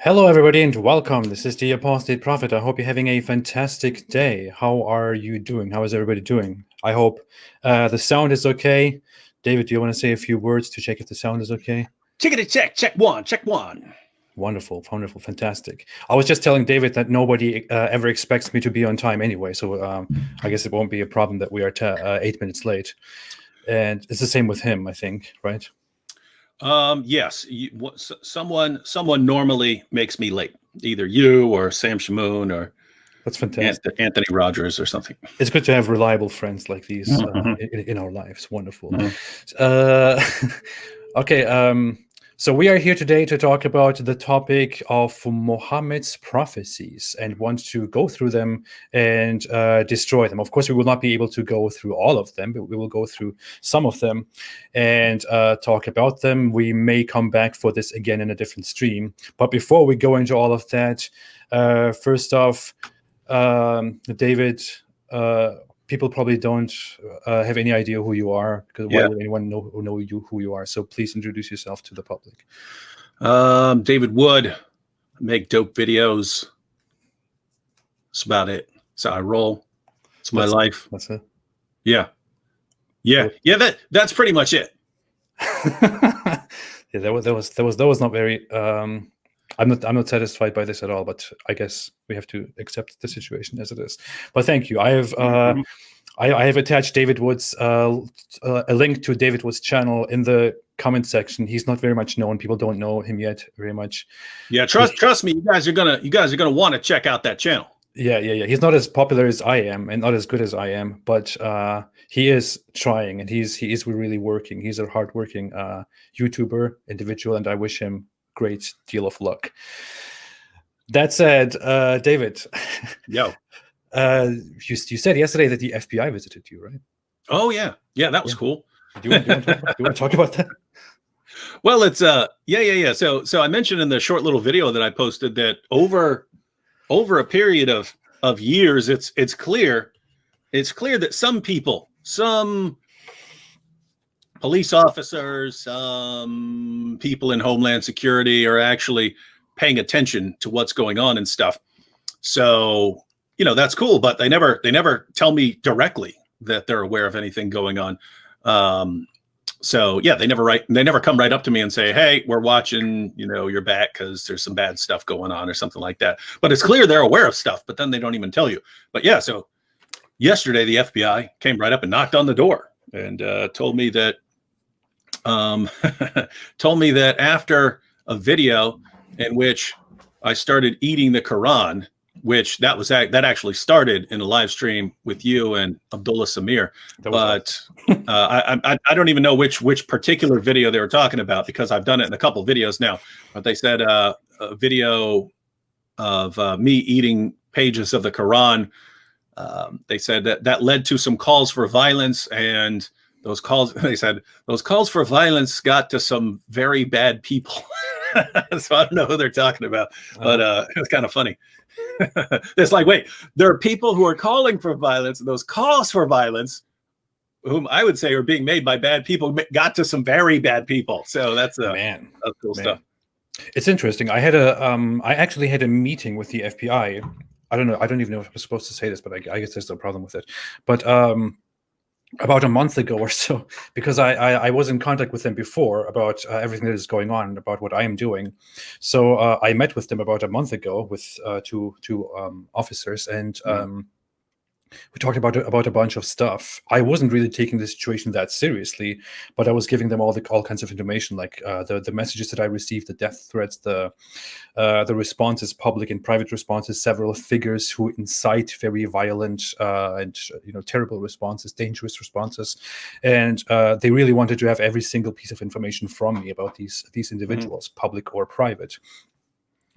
Hello, everybody, and welcome. This is the Apostate Prophet. I hope you're having a fantastic day. How are you doing? How is everybody doing? I hope the sound is okay. David, do you want to say a few words to check if the sound is okay? Chickity check one. Wonderful, wonderful, fantastic. I was just telling David that nobody ever expects me to be on time anyway, so I guess it won't be a problem that we are 8 minutes late. And it's the same with him, I think, right? Yes, someone normally makes me late, either you or Sam Shamoon or That's fantastic. Anthony Rogers or something. It's good to have reliable friends like these in our lives. Wonderful. Okay, so we are here today to talk about the topic of Muhammad's prophecies and want to go through them and destroy them. Of course, we will not be able to go through all of them, but we will go through some of them and talk about them. We may come back for this again in a different stream. But before we go into all of that, first off, David, people probably don't have any idea who you are, because why would anyone know who you are? So please introduce yourself to the public. David Wood, I make dope videos. That's about it. That's how I roll. It's my life. That's it. Yeah. That's pretty much it. Yeah, that was not very. I'm not satisfied by this at all, but I guess we have to accept the situation as it is. But thank you. I have I have attached David Wood's a link to David Wood's channel in the comment section. He's not very much known. People don't know him yet very much. Yeah, trust me, you guys are gonna want to check out that channel. Yeah. He's not as popular as I am and not as good as I am, but he is trying and he is really working. He's a hardworking YouTuber individual, and I wish him great deal of luck. That said, David, yo, you said yesterday that the FBI visited you, right? Oh yeah, that was cool. Do you want to talk about that? Well, it's yeah. So I mentioned in the short little video that I posted that over a period of years, it's clear that some people, some police officers, some people in Homeland Security are actually paying attention to what's going on and stuff. So, that's cool, but they never tell me directly that they're aware of anything going on. So yeah, they never come right up to me and say, hey, we're watching, your back because there's some bad stuff going on or something like that. But it's clear they're aware of stuff, but then they don't even tell you. But yeah, so yesterday the FBI came right up and knocked on the door and told me that after a video in which I started eating the Quran, which that actually started in a live stream with you and Abdullah Samir, but I don't even know which particular video they were talking about, because I've done it in a couple of videos now. But they said a video of me eating pages of the Quran. They said that led to some calls for violence, and those calls for violence got to some very bad people. So I don't know who they're talking about, but it was kind of funny. It's like, wait, there are people who are calling for violence, and those calls for violence, whom I would say are being made by bad people, got to some very bad people. So that's cool stuff. It's interesting. I actually had a meeting with the FBI. I don't know. I don't even know if I'm supposed to say this, but I guess there's no problem with it. But about a month ago or so, because I was in contact with them before about everything that is going on, about what I am doing. So I met with them about a month ago with two officers, and we talked about a bunch of stuff. I wasn't really taking the situation that seriously, but I was giving them all kinds of information, like the messages that I received, the death threats, the responses, public and private responses, several figures who incite very violent and terrible responses, dangerous responses, and they really wanted to have every single piece of information from me about these individuals, public or private.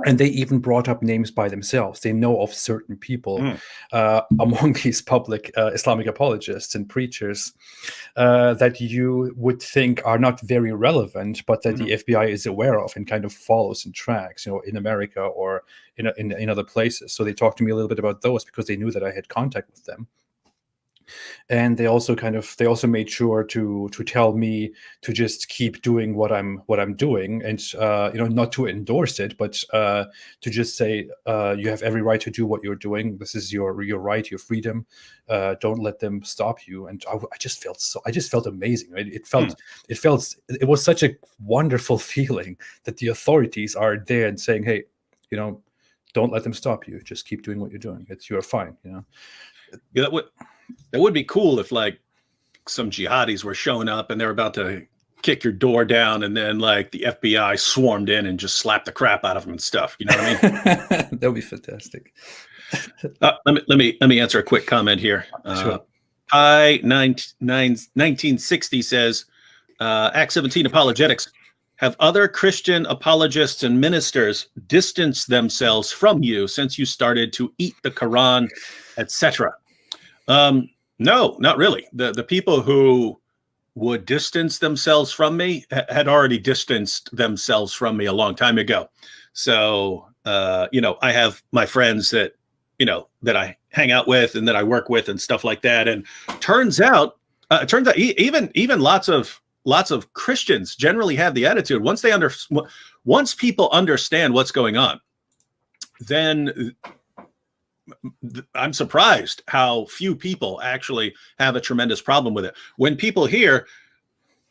And they even brought up names by themselves. They know of certain people among these public Islamic apologists and preachers that you would think are not very relevant, but that the FBI is aware of and kind of follows and tracks, in America or in other places. So they talked to me a little bit about those because they knew that I had contact with them. and they also made sure to tell me to just keep doing what I'm doing, and not to endorse it, but to just say you have every right to do what you're doing. This is your right, your freedom. Don't let them stop you. And I just felt amazing. Right? It was such a wonderful feeling that the authorities are there and saying, hey, don't let them stop you. Just keep doing what you're doing. You're fine. Yeah, that would be cool if like some jihadis were showing up and they're about to kick your door down, and then like the FBI swarmed in and just slapped the crap out of them and stuff. You know what I mean? That would be fantastic. Let me answer a quick comment here. Sure. Pi 1960 says, Act 17 apologetics. Have other Christian apologists and ministers distanced themselves from you since you started to eat the Quran, etc.? No, not really. The people who would distance themselves from me had already distanced themselves from me a long time ago. So, I have my friends that I hang out with and that I work with and stuff like that. And turns out even lots of Christians generally have the attitude, once people understand what's going on, then I'm surprised how few people actually have a tremendous problem with it. When people hear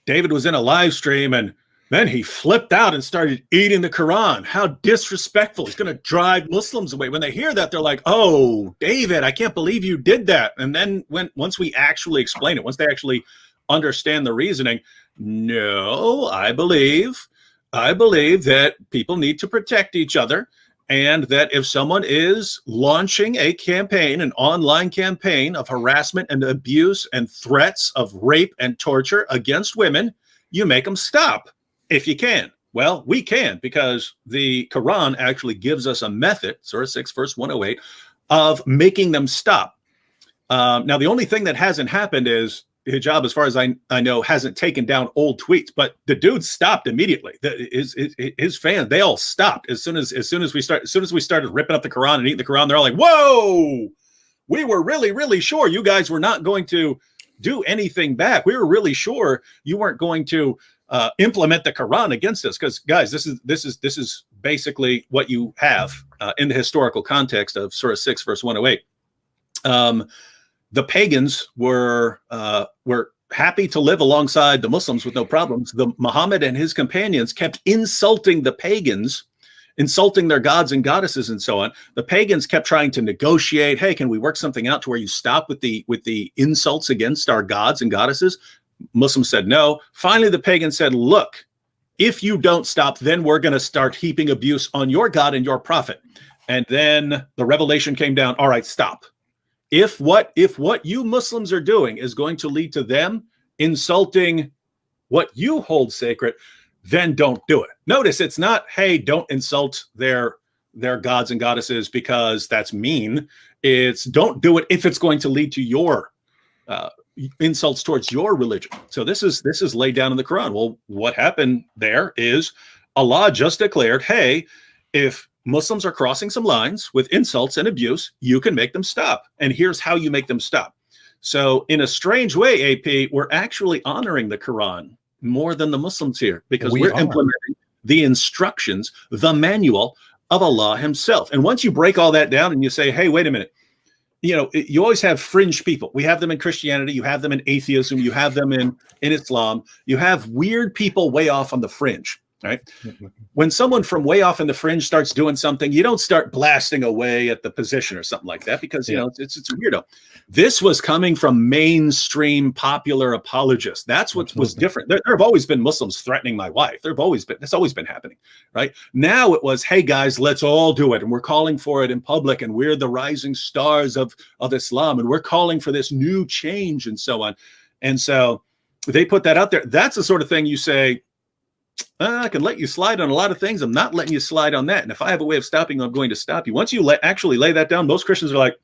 David was in a live stream and then he flipped out and started eating the Quran, how disrespectful. He's going to drive Muslims away. When they hear that, they're like, oh, David, I can't believe you did that. And then once we actually explain it, once they actually understand the reasoning, no, I believe that people need to protect each other, and that if someone is launching a campaign, an online campaign of harassment and abuse and threats of rape and torture against women, you make them stop if you can. Well, we can, because the Quran actually gives us a method, Surah 6, verse 108, of making them stop. Now, the only thing that hasn't happened is hijab, as far as I know, hasn't taken down old tweets, but the dude stopped immediately. His fans, they all stopped as soon as we started ripping up the Quran and eating the Quran. They're all like, "Whoa, we were really, really sure you guys were not going to do anything back. We were really sure you weren't going to implement the Quran against us." Because guys, this is basically what you have in the historical context of Surah 6, verse 108. The pagans were happy to live alongside the Muslims with no problems. Muhammad and his companions kept insulting the pagans, insulting their gods and goddesses and so on. The pagans kept trying to negotiate. Hey, can we work something out to where you stop with the insults against our gods and goddesses? Muslims said no. Finally, the pagans said, look, if you don't stop, then we're going to start heaping abuse on your God and your prophet. And then the revelation came down. All right, stop. If what you Muslims are doing is going to lead to them insulting what you hold sacred, then don't do it. Notice it's not, hey, don't insult their gods and goddesses because that's mean. It's don't do it if it's going to lead to your insults towards your religion. So this is laid down in the Quran. Well, what happened there is Allah just declared, hey, if Muslims are crossing some lines with insults and abuse, you can make them stop. And here's how you make them stop. So in a strange way, AP, we're actually honoring the Quran more than the Muslims here, because we're implementing the instructions, the manual of Allah himself. And once you break all that down and you say, hey, wait a minute, you always have fringe people. We have them in Christianity. You have them in atheism. You have them in Islam. You have weird people way off on the fringe. Right? When someone from way off in the fringe starts doing something, you don't start blasting away at the position or something like that, because it's a weirdo. This was coming from mainstream popular apologists. That's what was different. There have always been Muslims threatening my wife. That's always been happening, right? Now it was, hey guys, let's all do it, and we're calling for it in public, and we're the rising stars of Islam, and we're calling for this new change and so on. And so they put that out there. That's the sort of thing you say, I can let you slide on a lot of things. I'm not letting you slide on that. And if I have a way of stopping you, I'm going to stop you. Once you actually lay that down, most Christians are like,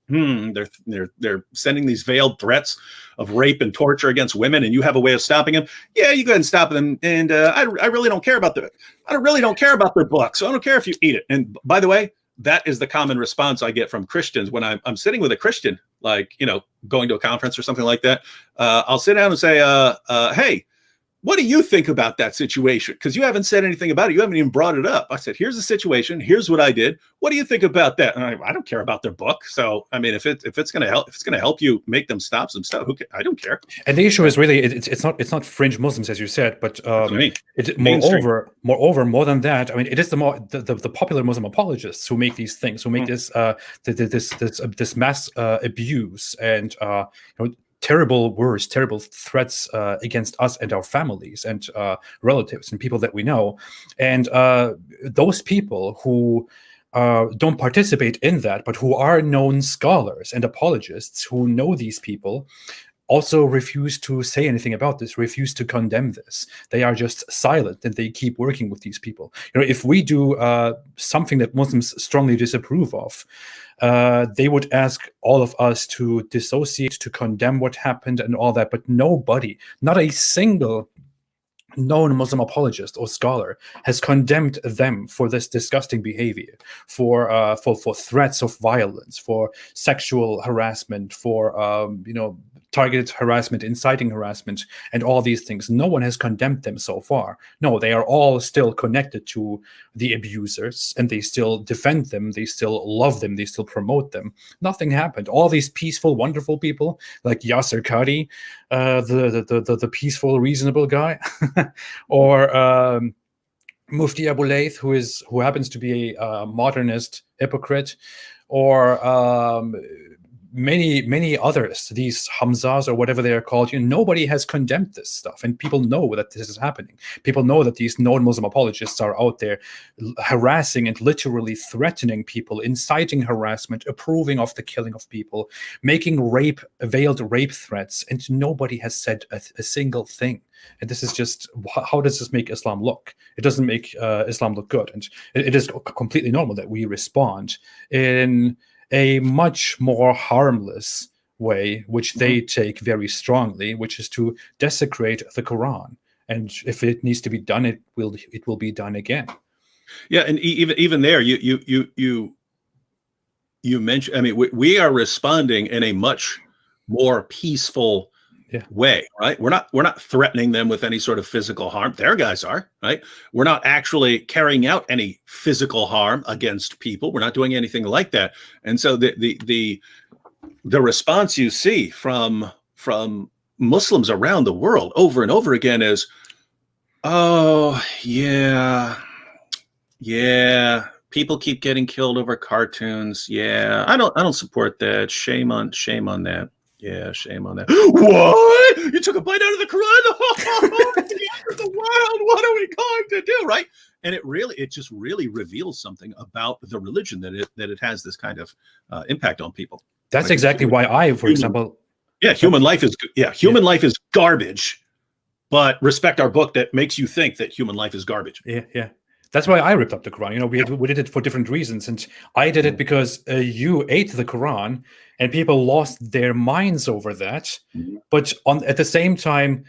they're sending these veiled threats of rape and torture against women, and you have a way of stopping them. Yeah, you go ahead and stop them. And I really don't care about I really don't care about their book. So I don't care if you eat it. And by the way, that is the common response I get from Christians when I'm sitting with a Christian, like, going to a conference or something like that. I'll sit down and say, hey, what do you think about that situation? Because you haven't said anything about it. You haven't even brought it up. I said, here's the situation. Here's what I did. What do you think about that? And I don't care about their book. So, I mean, if it's going to help you make them stop some stuff, I don't care. And the issue is really it's not fringe Muslims, as you said, but Mainstream. moreover, more than that, I mean, it is the popular Muslim apologists who make these things, who make this mass abuse and terrible words, terrible threats against us and our families and relatives and people that we know. And those people who don't participate in that, but who are known scholars and apologists who know these people, also refuse to say anything about this, refuse to condemn this. They are just silent and they keep working with these people. If we do something that Muslims strongly disapprove of, they would ask all of us to dissociate, to condemn what happened and all that, but nobody, not a single known Muslim apologist or scholar has condemned them for this disgusting behavior, for threats of violence, for sexual harassment, for targeted harassment, inciting harassment, and all these things. No one has condemned them so far. No, they are all still connected to the abusers, and they still defend them, they still love them, they still promote them. Nothing happened. All these peaceful, wonderful people like Yasser Qadi, the peaceful, reasonable guy, or Mufti Abu Layth, who happens to be a modernist hypocrite, or many others, these Hamzas or whatever they are called. Nobody has condemned this stuff, and people know that this is happening. People know that these known Muslim apologists are out there harassing and literally threatening people, inciting harassment, approving of the killing of people, making veiled rape threats, and nobody has said a single thing. And this is just, how does this make Islam look? It doesn't make Islam look good. And it is completely normal that we respond in a much more harmless way, which they take very strongly, which is to desecrate the Quran. And if it needs to be done, it will be done again. Yeah, and even there, you mentioned. I mean, we are responding in a much more peaceful way, right? We're not threatening them with any sort of physical harm. Their guys are, right? We're not actually carrying out any physical harm against people. We're not doing anything like that. And so the response you see from Muslims around the world over and over again is, oh yeah, people keep getting killed over cartoons. Yeah, I don't support that. Shame on that. Yeah, shame on that. What? You took a bite out of the Quran? The world. What are we going to do? Right? And it just really reveals something about the religion that it has this kind of impact on people. That's exactly why for example, human life is life is garbage, but respect our book that makes you think that human life is garbage. Yeah. That's why I ripped up the Quran. We did it for different reasons, and I did it because you ate the Quran, and people lost their minds over that. But at the same time,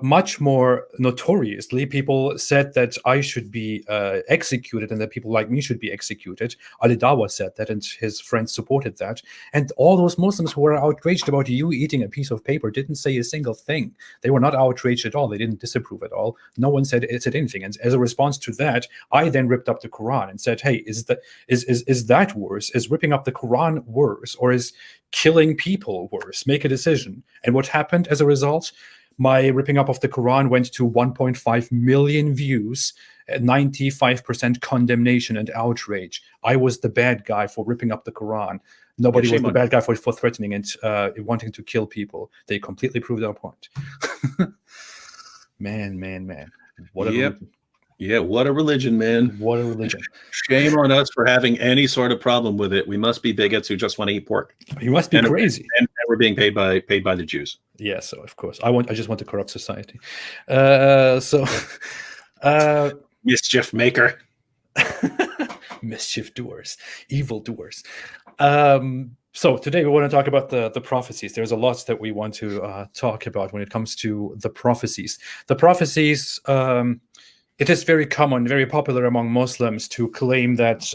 much more notoriously, people said that I should be executed and that people like me should be executed. Ali Dawa said that, and his friends supported that. And all those Muslims who were outraged about you eating a piece of paper didn't say a single thing. They were not outraged at all. They didn't disapprove at all. No one said anything. And as a response to that, I then ripped up the Quran and said, hey, is that worse? Is ripping up the Quran worse? Or is killing people worse? Make a decision. And what happened as a result? My ripping up of the Quran went to 1.5 million views, 95% condemnation and outrage. I was the bad guy for ripping up the Quran. Nobody was the bad guy for threatening and wanting to kill people. They completely proved our point. Man. What a religion. Yeah, what a religion, man. What a religion. Shame on us for having any sort of problem with it. We must be bigots who just want to eat pork. You must be crazy. And we're being paid by the Jews. Yeah, so of course. I just want to corrupt society. Mischief maker. Mischief doers. Evil doers. So today we want to talk about the prophecies. There's a lot that we want to talk about when it comes to the prophecies. The prophecies it is very common, very popular among Muslims to claim that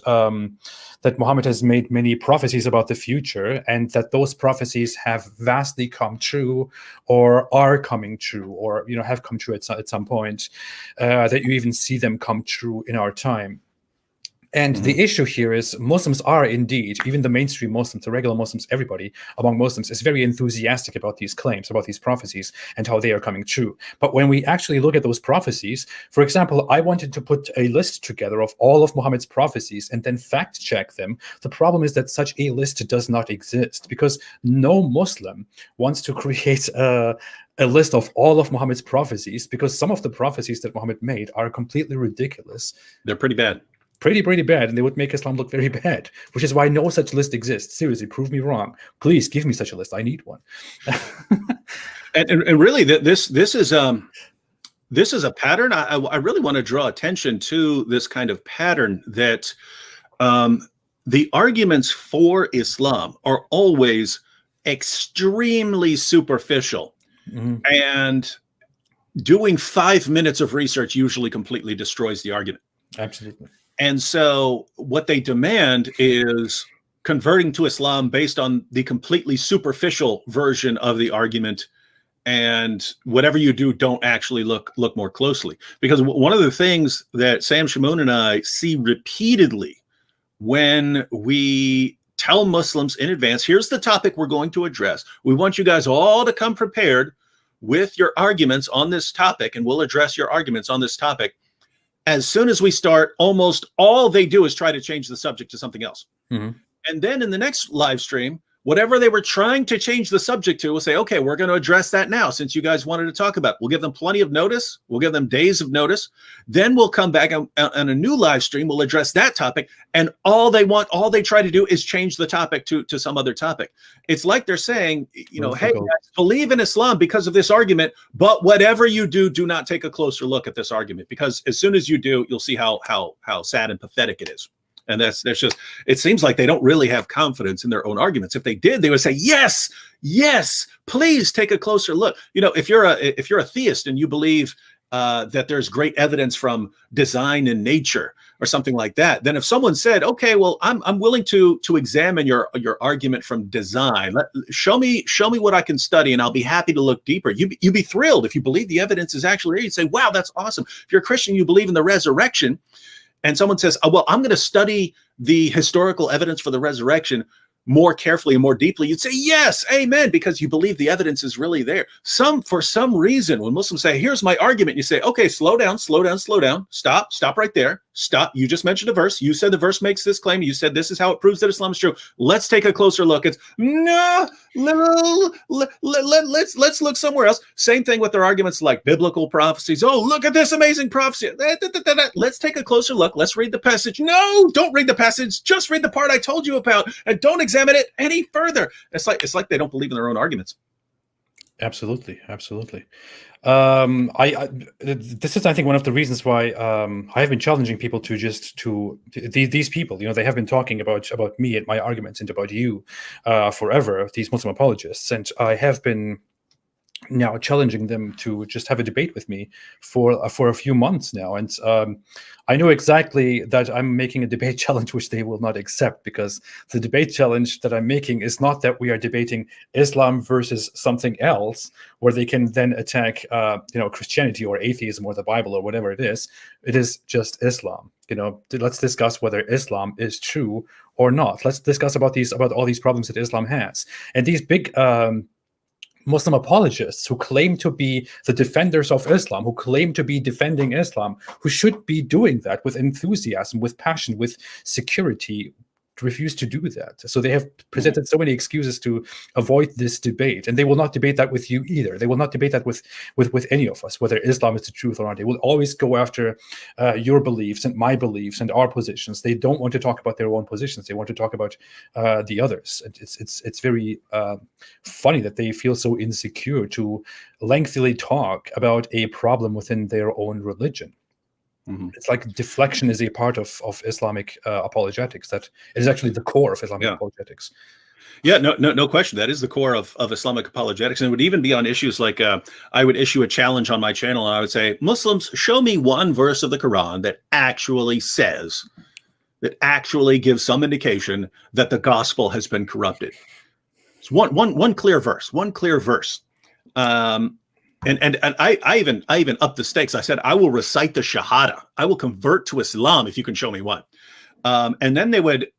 that Muhammad has made many prophecies about the future, and that those prophecies have vastly come true, or are coming true, or have come true at some point. That you even see them come true in our time. And the issue here is Muslims are indeed, even the mainstream Muslims, the regular Muslims, everybody among Muslims is very enthusiastic about these claims, about these prophecies, and how they are coming true. But when we actually look at those prophecies, for example, I wanted to put a list together of all of Muhammad's prophecies and then fact check them. The problem is that such a list does not exist, because no Muslim wants to create a list of all of Muhammad's prophecies, because some of the prophecies that Muhammad made are completely ridiculous. They're pretty bad. Pretty bad, and they would make Islam look very bad, which is why no such list exists. Seriously, prove me wrong. Please give me such a list. I need one. and really, this is a pattern. I really want to draw attention to this kind of pattern that the arguments for Islam are always extremely superficial, and doing 5 minutes of research usually completely destroys the argument. Absolutely. And so what they demand is converting to Islam based on the completely superficial version of the argument. And whatever you do, don't actually look more closely. Because one of the things that Sam Shamoun and I see repeatedly when we tell Muslims in advance, here's the topic we're going to address. We want you guys all to come prepared with your arguments on this topic, and we'll address your arguments on this topic. As soon as we start, almost all they do is try to change the subject to something else. And then in the next live stream, whatever they were trying to change the subject to, we'll say, okay, we're going to address that now since you guys wanted to talk about it. We'll give them plenty of notice. We'll give them days of notice. Then we'll come back on a new live stream. We'll address that topic. And all they try to do is change the topic to some other topic. It's like they're saying, hey, guys, believe in Islam because of this argument, but whatever you do, do not take a closer look at this argument, because as soon as you do, you'll see how sad and pathetic it is. And that's just, it seems like they don't really have confidence in their own arguments. If they did, they would say, yes, please take a closer look. If you're a theist and you believe that there's great evidence from design and nature or something like that, then if someone said, okay, well, I'm willing to examine your argument from design, show me what I can study, and I'll be happy to look deeper. You'd be thrilled if you believe the evidence is actually real. You'd say, wow, that's awesome. If you're a Christian, you believe in the resurrection, and someone says, oh, well, I'm going to study the historical evidence for the resurrection more carefully and more deeply, you'd say, yes, amen, because you believe the evidence is really there. For some reason, when Muslims say, here's my argument, you say, okay, slow down, stop right there. Stop. You just mentioned a verse. You said the verse makes this claim. You said this is how it proves that Islam is true. Let's take a closer look. It's let's look somewhere else. Same thing with their arguments like biblical prophecies. Oh, look at this amazing prophecy. Let's take a closer look. Let's read the passage. No, don't read the passage. Just read the part I told you about, and don't examine it any further. It's like they don't believe in their own arguments. Absolutely. This is, I think, one of the reasons why I have been challenging people to these people. They have been talking about me and my arguments and about you forever. These Muslim apologists, and I have been now challenging them to just have a debate with me for a few months now, and I know exactly that I'm making a debate challenge which they will not accept, because the debate challenge that I'm making is not that we are debating Islam versus something else, where they can then attack Christianity or atheism or the Bible or whatever it is. It is just Islam. Let's discuss whether Islam is true or not. Let's discuss about all these problems that Islam has, and these big Muslim apologists who claim to be the defenders of Islam, who claim to be defending Islam, who should be doing that with enthusiasm, with passion, with security, refuse to do that. So they have presented so many excuses to avoid this debate, and they will not debate that with you either. They will not debate that with any of us, whether Islam is the truth or not. They will always go after your beliefs and my beliefs and our positions. They don't want to talk about their own positions. They want to talk about the others. It's very funny that they feel so insecure to lengthily talk about a problem within their own religion. It's like deflection is a part of Islamic apologetics. That it is actually the core of Islamic apologetics. Yeah, no question. That is the core of Islamic apologetics, and it would even be on issues like I would issue a challenge on my channel, and I would say, Muslims, show me one verse of the Quran that actually says, that actually gives some indication that the gospel has been corrupted. It's one clear verse, one clear verse. And I even upped the stakes. I said, I will recite the Shahada. I will convert to Islam if you can show me one. And then they would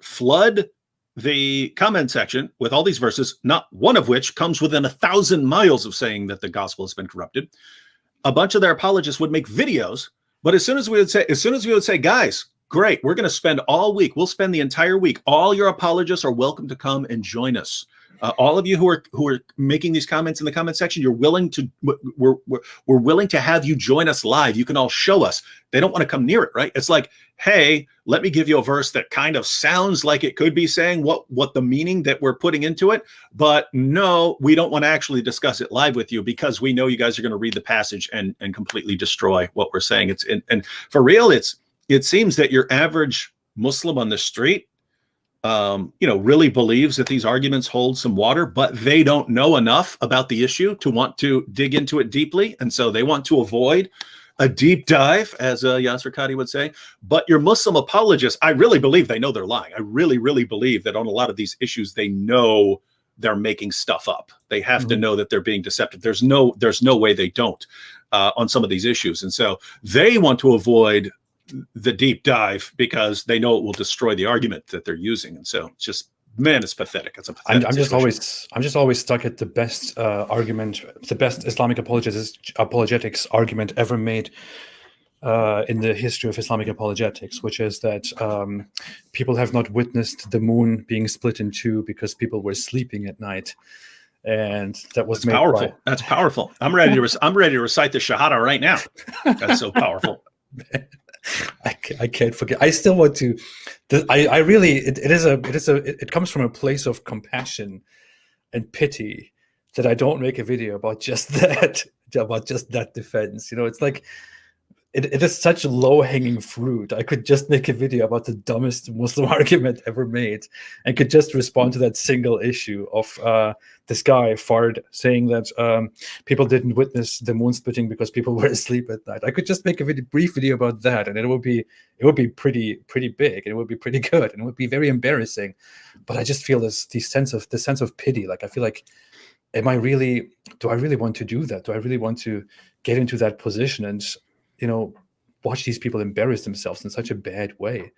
flood the comment section with all these verses, not one of which comes within 1,000 miles of saying that the gospel has been corrupted. A bunch of their apologists would make videos, but as soon as we would say, guys, great, we're going to spend all week. We'll spend the entire week. All your apologists are welcome to come and join us. All of you who are making these comments in the comment section, we're willing to have you join us live. You can all show us. They don't want to come near it, right? It's like, hey, let me give you a verse that kind of sounds like it could be saying what the meaning that we're putting into it, but no, we don't want to actually discuss it live with you because we know you guys are going to read the passage and completely destroy what we're saying. And for real, it seems that your average Muslim on the street really believes that these arguments hold some water, but they don't know enough about the issue to want to dig into it deeply. And so they want to avoid a deep dive, as Yasser Qadi would say. But your Muslim apologists, I really believe they know they're lying. I really, really believe that on a lot of these issues, they know they're making stuff up. They have to know that they're being deceptive. There's no way they don't on some of these issues. And so they want to avoid the deep dive because they know it will destroy the argument that they're using. And so it's just, man, it's pathetic. It's a pathetic I'm just always stuck at the best argument, the best Islamic apologetics argument ever made in the history of Islamic apologetics, which is that people have not witnessed the moon being split in two because people were sleeping at night. And that was powerful. That's powerful. I'm ready to recite the Shahada right now. That's so powerful. I can't forget. I still want to. It comes from a place of compassion and pity that I don't make a video about just that, defense. It's like it is such low-hanging fruit. I could just make a video about the dumbest Muslim argument ever made and could just respond to that single issue of this guy Fard saying that people didn't witness the moon splitting because people were asleep at night. I could just make a brief video about that, and it would be pretty big, and it would be pretty good, and it would be very embarrassing. But I just feel this sense of pity. Like, I feel like, do I really want to do that? Do I really want to get into that position and watch these people embarrass themselves in such a bad way?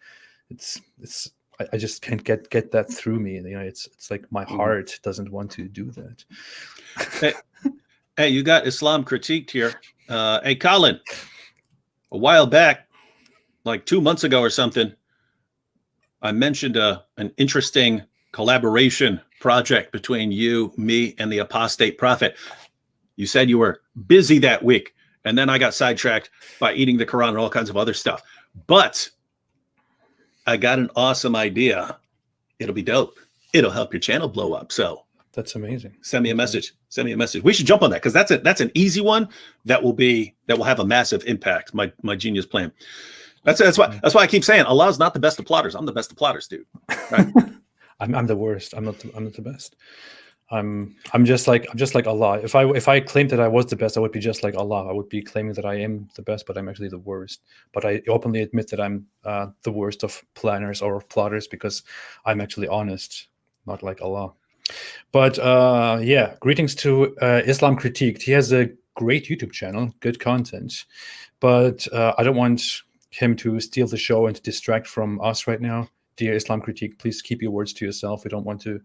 I just can't get that through me. It's like my heart doesn't want to do that. Hey, you got Islam critiqued here. Hey, Colin, a while back, like 2 months ago or something, I mentioned an interesting collaboration project between you, me, and the Apostate Prophet. You said you were busy that week. And then I got sidetracked by eating the Quran and all kinds of other stuff. But I got an awesome idea. It'll be dope. It'll help your channel blow up. So that's amazing. Send me a message. We should jump on that because that's an easy one that will have a massive impact. My genius plan. That's why I keep saying Allah's not the best of plotters. I'm the best of plotters, dude. Right? I'm the worst. I'm not the best. I'm just like Allah. If I claimed that I was the best, I would be just like Allah. I would be claiming that I am the best, but I'm actually the worst. But I openly admit that I'm the worst of planners or of plotters because I'm actually honest, not like Allah. But yeah, greetings to Islam Critiqued. He has a great YouTube channel, good content. But I don't want him to steal the show and to distract from us right now. Dear Islam Critique, please keep your words to yourself. We don't want to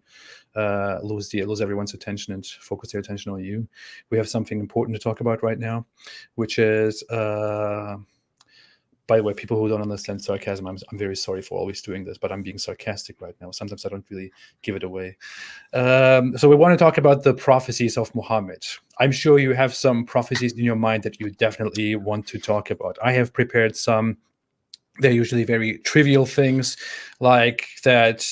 lose everyone's attention and focus their attention on you. We have something important to talk about right now, which is, by the way, people who don't understand sarcasm, I'm very sorry for always doing this, but I'm being sarcastic right now. Sometimes I don't really give it away. So we want to talk about the prophecies of Muhammad. I'm sure you have some prophecies in your mind that you definitely want to talk about. I have prepared some. They're usually very trivial things, like that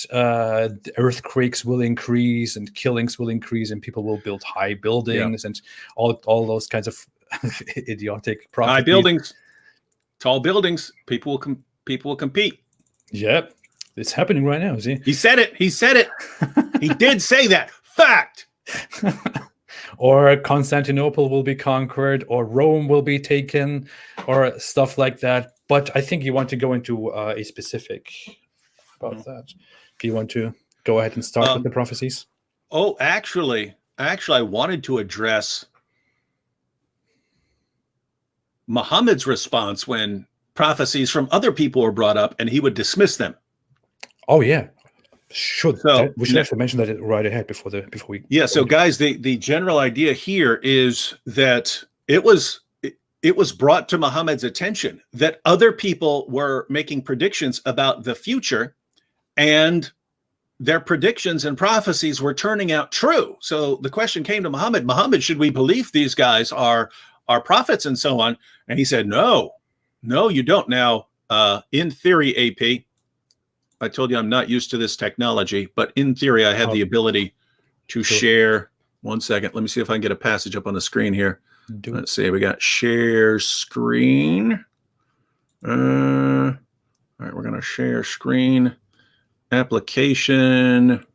earthquakes will increase and killings will increase and people will build high buildings and all those kinds of idiotic prophecies. High buildings, tall buildings, people will compete. Yep. It's happening right now, see? He said it. He said it. He did say that. Fact. Or Constantinople will be conquered, or Rome will be taken, or stuff like that. But I think you want to go into a specific about that. Do you want to go ahead and start with the prophecies? Oh, actually, I wanted to address Muhammad's response when prophecies from other people were brought up, and he would dismiss them. Oh yeah, we should So actually mention that right ahead before we. Yeah. So guys, the general idea here is that it was brought to Muhammad's attention that other people were making predictions about the future, and their predictions and prophecies were turning out true. So the question came to Muhammad: Muhammad, should we believe these guys are prophets and so on? And he said, no, you don't. Now, in theory, AP, I told you I'm not used to this technology, but in theory, I have the ability to share. 1 second. Let me see if I can get a passage up on the screen here. Let's see. We got share screen. All right, we're going to share screen application.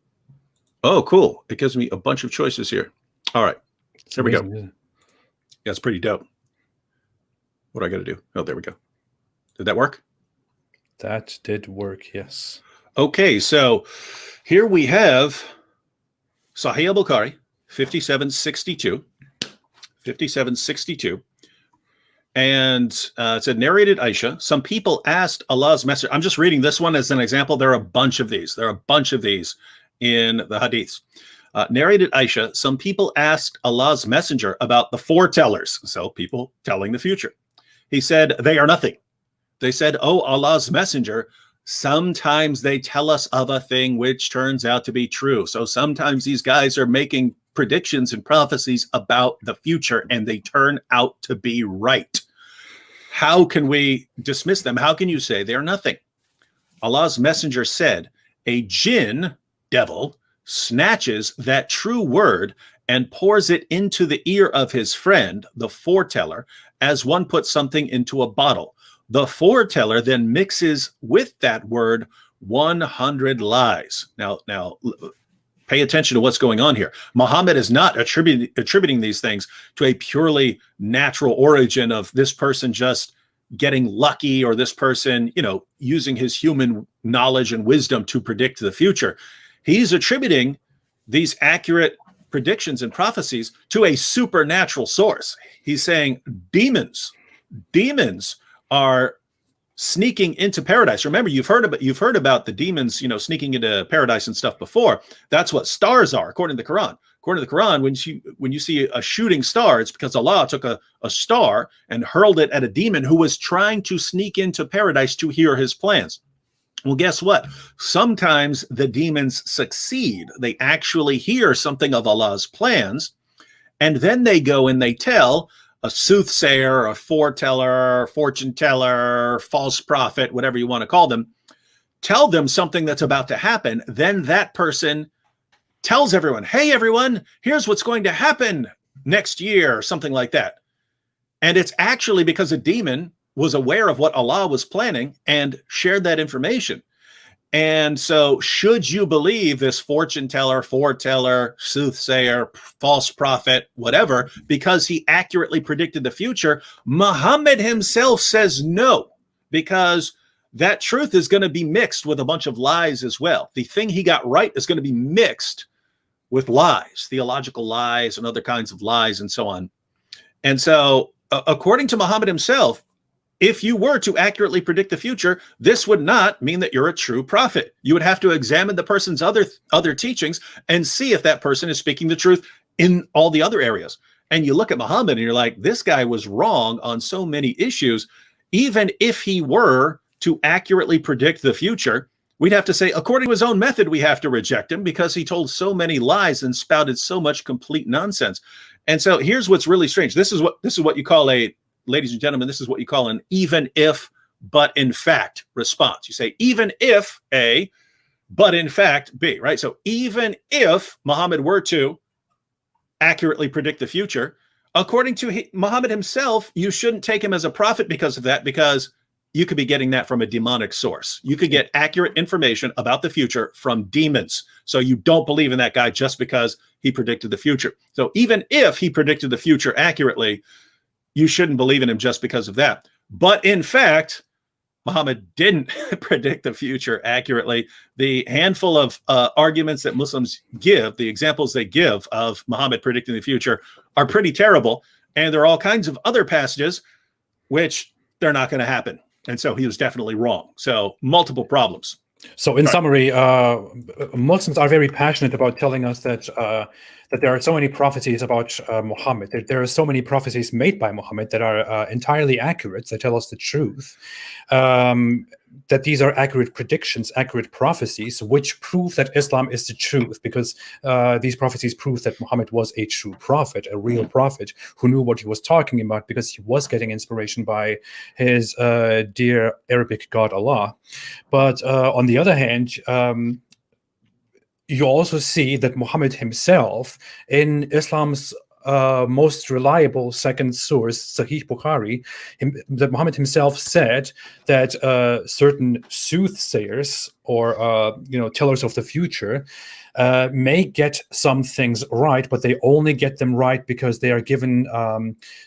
Oh, cool. It gives me a bunch of choices here. All right. There we go. Yeah, it's pretty dope. What do I got to do? Oh, there we go. Did that work? That did work, yes. Okay, so here we have Sahih al-Bukhari, 5762. 5762. And it said, narrated Aisha, some people asked Allah's messenger. I'm just reading this one as an example. There are a bunch of these. There are a bunch of these in the hadiths. Narrated Aisha, some people asked Allah's messenger about the foretellers. So people telling the future. He said, they are nothing. They said, oh, Allah's messenger, sometimes they tell us of a thing which turns out to be true. So sometimes these guys are making predictions and prophecies about the future, and they turn out to be right. How can we dismiss them? How can you say they're nothing? Allah's messenger said, a jinn, devil, snatches that true word and pours it into the ear of his friend, the foreteller, as one puts something into a bottle. The foreteller then mixes with that word 100 lies. Now, pay attention to what's going on here. Muhammad is not attributing these things to a purely natural origin of this person just getting lucky, or this person, using his human knowledge and wisdom to predict the future. He's attributing these accurate predictions and prophecies to a supernatural source. He's saying demons are sneaking into paradise. Remember, you've heard about the demons, sneaking into paradise and stuff before. That's what stars are, according to the Quran. According to the Quran, when you see a shooting star, it's because Allah took a star and hurled it at a demon who was trying to sneak into paradise to hear his plans. Well, guess what? Sometimes the demons succeed. They actually hear something of Allah's plans, and then they go and they tell a soothsayer, a foreteller, fortune teller, false prophet, whatever you want to call them, tell them something that's about to happen. Then that person tells everyone, hey, everyone, here's what's going to happen next year, or something like that. And it's actually because a demon was aware of what Allah was planning and shared that information. And so should you believe this fortune teller, foreteller, soothsayer, false prophet, whatever, because he accurately predicted the future? Muhammad himself says no, because that truth is going to be mixed with a bunch of lies as well. The thing he got right is going to be mixed with lies, theological lies and other kinds of lies and so on. And so according to Muhammad himself, if you were to accurately predict the future, this would not mean that you're a true prophet. You would have to examine the person's other teachings and see if that person is speaking the truth in all the other areas. And you look at Muhammad and you're like, this guy was wrong on so many issues. Even if he were to accurately predict the future, we'd have to say, according to his own method, we have to reject him because he told so many lies and spouted so much complete nonsense. And so here's what's really strange. This is what you call ladies and gentlemen, this is what you call an even if, but in fact response. You say even if A, but in fact B, right? So even if Muhammad were to accurately predict the future, according to Muhammad himself, you shouldn't take him as a prophet because of that, because you could be getting that from a demonic source. You could get accurate information about the future from demons. So you don't believe in that guy just because he predicted the future. So even if he predicted the future accurately, you shouldn't believe in him just because of that. But in fact, Muhammad didn't predict the future accurately. The handful of arguments that Muslims give, the examples they give of Muhammad predicting the future, are pretty terrible. And there are all kinds of other passages which they're not going to happen. And so he was definitely wrong. So multiple problems. So in summary, Muslims are very passionate about telling us that that there are so many prophecies about Muhammad. There are so many prophecies made by Muhammad that are entirely accurate, that tell us the truth. That these are accurate predictions, accurate prophecies, which prove that Islam is the truth, because these prophecies prove that Muhammad was a true prophet, a real prophet who knew what he was talking about, because he was getting inspiration by his dear Arabic God Allah. But on the other hand, you also see that Muhammad himself, in Islam's most reliable second source, Sahih Bukhari, that Muhammad himself said that certain soothsayers or tellers of the future may get some things right, but they only get them right because they are given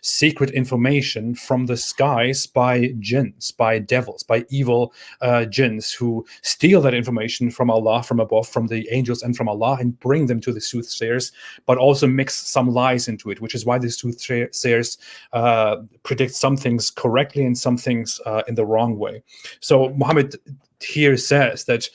secret information from the skies by jinns, by devils, by evil jinns who steal that information from Allah, from above, from the angels and from Allah, and bring them to the soothsayers, but also mix some lies into it, which is why the soothsayers predict some things correctly and some things in the wrong way. So Muhammad here says that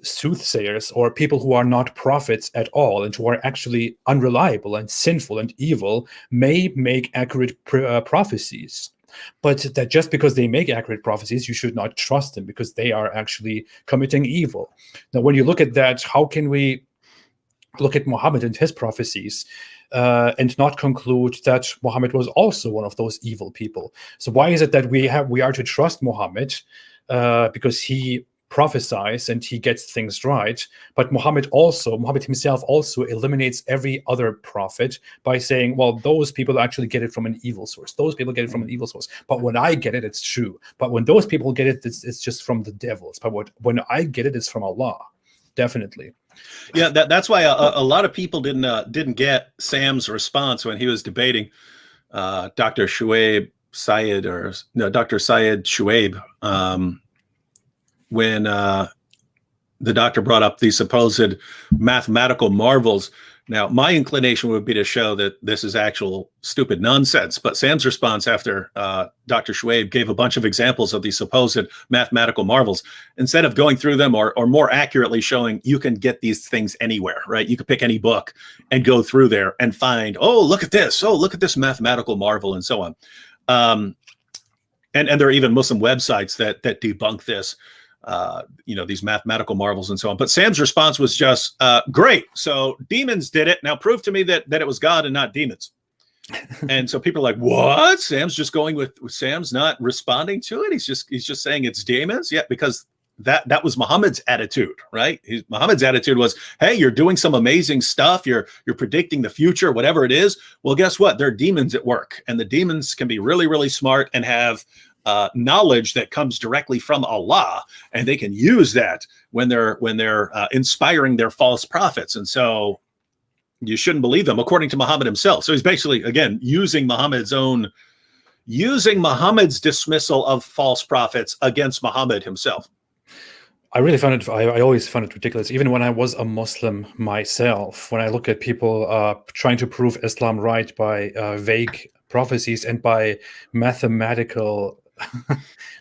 soothsayers, or people who are not prophets at all and who are actually unreliable and sinful and evil, may make accurate prophecies, but that just because they make accurate prophecies, you should not trust them, because they are actually committing evil. Now, when you look at that, how can we look at Muhammad and his prophecies and not conclude that Muhammad was also one of those evil people? So why is it that we are to trust Muhammad because he prophesies and he gets things right, but Muhammad himself also eliminates every other prophet by saying, well, those people actually get it from an evil source. Those people get it from an evil source. But when I get it, it's true. But when those people get it, it's just from the devils. But when I get it, it's from Allah. Definitely. Yeah, that's why a lot of people didn't get Sam's response when he was debating Dr. Shuaib Syed, or no, Dr. Syed Shuaib, when the doctor brought up these supposed mathematical marvels. Now, my inclination would be to show that this is actual stupid nonsense. But Sam's response after Dr. Shuaib gave a bunch of examples of these supposed mathematical marvels, instead of going through them, or more accurately showing you can get these things anywhere, right? You could pick any book and go through there and find, oh, look at this. Oh, look at this mathematical marvel, and so on. And there are even Muslim websites that debunk this. These mathematical marvels and so on. But Sam's response was just, great. So demons did it. Now prove to me that it was God and not demons. And so people are like, what? Sam's just going with Sam's not responding to it. He's just saying it's demons. Yeah, because that was Muhammad's attitude, right? Muhammad's attitude was, hey, you're doing some amazing stuff. You're predicting the future, whatever it is. Well, guess what? There are demons at work, and the demons can be really, really smart and have knowledge that comes directly from Allah, and they can use that when they're inspiring their false prophets. And so you shouldn't believe them, according to Muhammad himself. So he's basically, again, using Muhammad's dismissal of false prophets against Muhammad himself. I really found it, I always found it ridiculous, even when I was a Muslim myself, when I look at people trying to prove Islam right by vague prophecies and by mathematical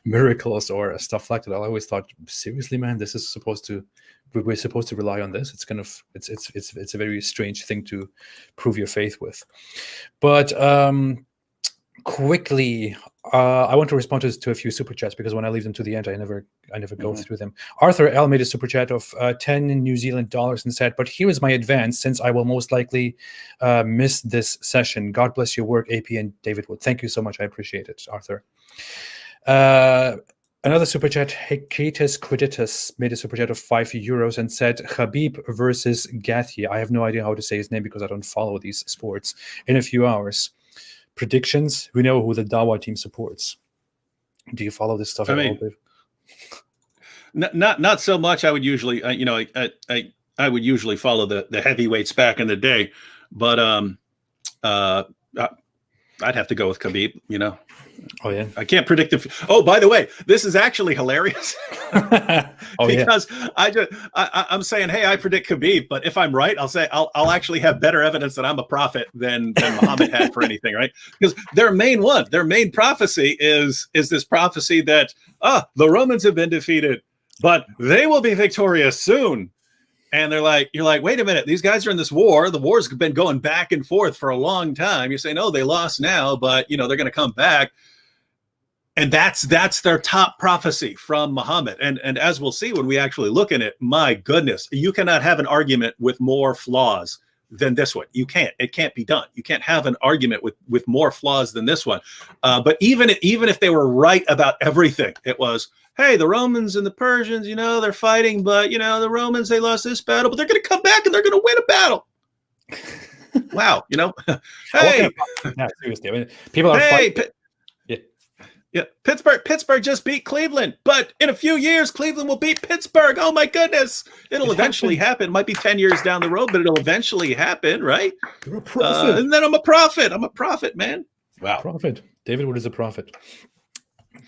miracles or stuff like that. I always thought, seriously, man, we're supposed to rely on this. It's a very strange thing to prove your faith with. But quickly, I want to respond to a few super chats, because when I leave them to the end, I never go through them. Arthur L made a super chat of 10 New Zealand dollars and said, but here is my advance, since I will most likely miss this session. God bless your work, AP and David Wood. Thank you so much. I appreciate it, Arthur. Another super chat, Hecatus Quiditus, made a super chat of €5 and said, Khabib versus Gathi. I have no idea how to say his name because I don't follow these sports. In a few hours. Predictions, we know who the Dawa team supports. Do you follow this stuff I at all, mean, Dave? not so much. I would usually, I would usually follow the heavyweights back in the day, but uh, I'd have to go with Khabib. Oh yeah. I can't predict if. Oh, by the way, this is actually hilarious Oh yeah. because I'm saying, hey, I predict Khabib, but if I'm right, I'll actually have better evidence that I'm a prophet than Muhammad had for anything, right? Because their main prophecy is this prophecy that the Romans have been defeated, but they will be victorious soon. And you're like, wait a minute, these guys are in this war. The war's been going back and forth for a long time. You're saying, oh, they lost now, but they're going to come back. And that's their top prophecy from Muhammad. And as we'll see when we actually look at it, my goodness, you cannot have an argument with more flaws than this one. You can't. It can't be done. You can't have an argument with more flaws than this one. But even if they were right about everything, it was, hey, the Romans and the Persians, they're fighting, but the Romans, they lost this battle, but they're going to come back and they're going to win a battle. Wow, hey, yeah, seriously. I mean, people are fighting. Yeah, Pittsburgh just beat Cleveland, but in a few years, Cleveland will beat Pittsburgh. Oh my goodness. It'll eventually happen. It might be 10 years down the road, but it'll eventually happen, right? You're a prophet. And then I'm a prophet. I'm a prophet, man. Wow. Prophet. David Wood is a prophet.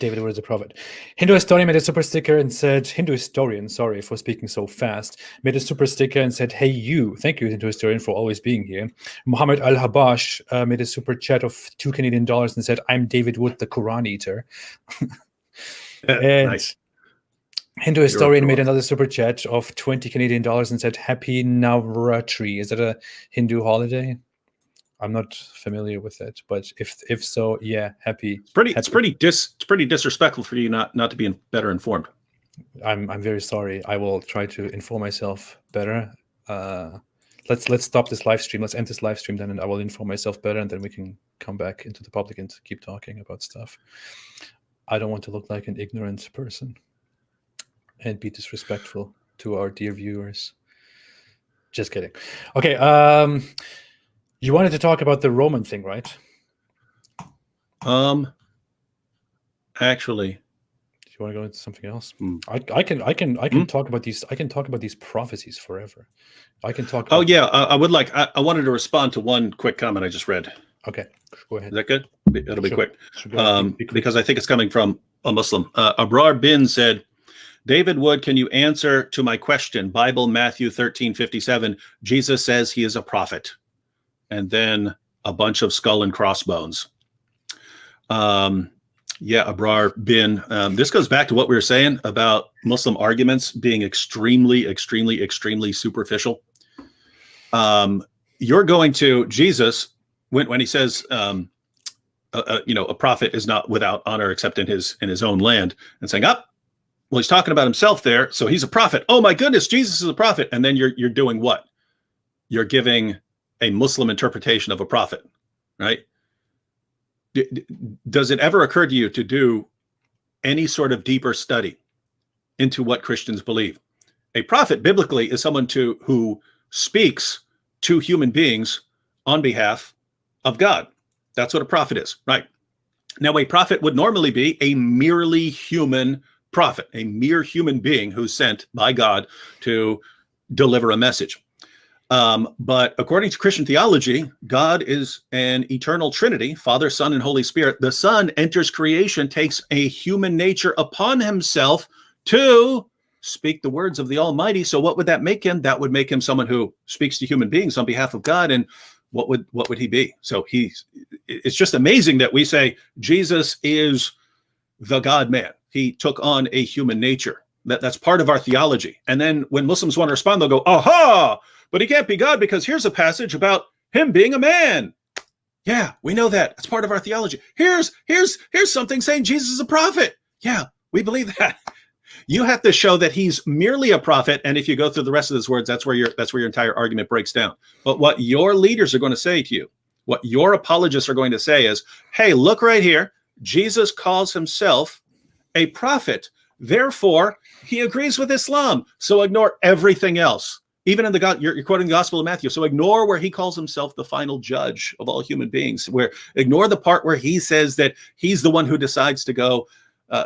David Wood is a prophet. Hindu historian made a super sticker and said, Hindu historian, sorry for speaking so fast, made a super sticker and said, hey, you. Thank you, Hindu historian, for always being here. Muhammad Al-Habash made a super chat of $2 Canadian and said, I'm David Wood, the Quran eater. And nice. Hindu historian made another super chat of $20 Canadian and said, Happy Navratri. Is that a Hindu holiday? I'm not familiar with it, but if so, yeah, happy. It's pretty disrespectful for you not to be better informed. I'm very sorry. I will try to inform myself better. Let's stop this live stream. Let's end this live stream then, and I will inform myself better, and then we can come back into the public and keep talking about stuff. I don't want to look like an ignorant person and be disrespectful to our dear viewers. Just kidding. Okay. You wanted to talk about the Roman thing, right? Actually, do you want to go into something else? I can talk about these. I can talk about these prophecies forever. I can talk. Oh yeah, I would like. I wanted to respond to one quick comment I just read. Okay, go ahead. Is that good? It'll be quick. Be quick. Because I think it's coming from a Muslim. Abrar bin said, David Wood, can you answer to my question? Bible, Matthew 13:57. Jesus says he is a prophet. And then a bunch of skull and crossbones. Yeah, Abrar bin. This goes back to what we were saying about Muslim arguments being extremely, extremely, extremely superficial. You're going to Jesus when he says, a prophet is not without honor except in his own land, and saying, well, he's talking about himself there, so he's a prophet. Oh my goodness, Jesus is a prophet. And then you're doing what? You're giving a Muslim interpretation of a prophet, right? Does it ever occur to you to do any sort of deeper study into what Christians believe? A prophet biblically is someone who speaks to human beings on behalf of God. That's what a prophet is, right? Now, a prophet would normally be a merely human prophet, a mere human being who's sent by God to deliver a message. But according to Christian theology, God is an eternal Trinity, Father, Son, and Holy Spirit. The Son enters creation, takes a human nature upon himself to speak the words of the Almighty. So what would that make him? That would make him someone who speaks to human beings on behalf of God. And what would he be? So it's just amazing that we say Jesus is the God-man. He took on a human nature. That's part of our theology. And then when Muslims want to respond, they'll go, aha! But he can't be God because here's a passage about him being a man. Yeah, we know that. That's part of our theology. Here's something saying Jesus is a prophet. Yeah, we believe that. You have to show that he's merely a prophet, and if you go through the rest of his words, that's where your entire argument breaks down. But what your leaders are going to say to you, what your apologists are going to say is, hey, look right here. Jesus calls himself a prophet. Therefore, he agrees with Islam. So ignore everything else. Even in you're quoting the Gospel of Matthew. So ignore where he calls himself the final judge of all human beings. Ignore the part where he says that he's the one who decides to go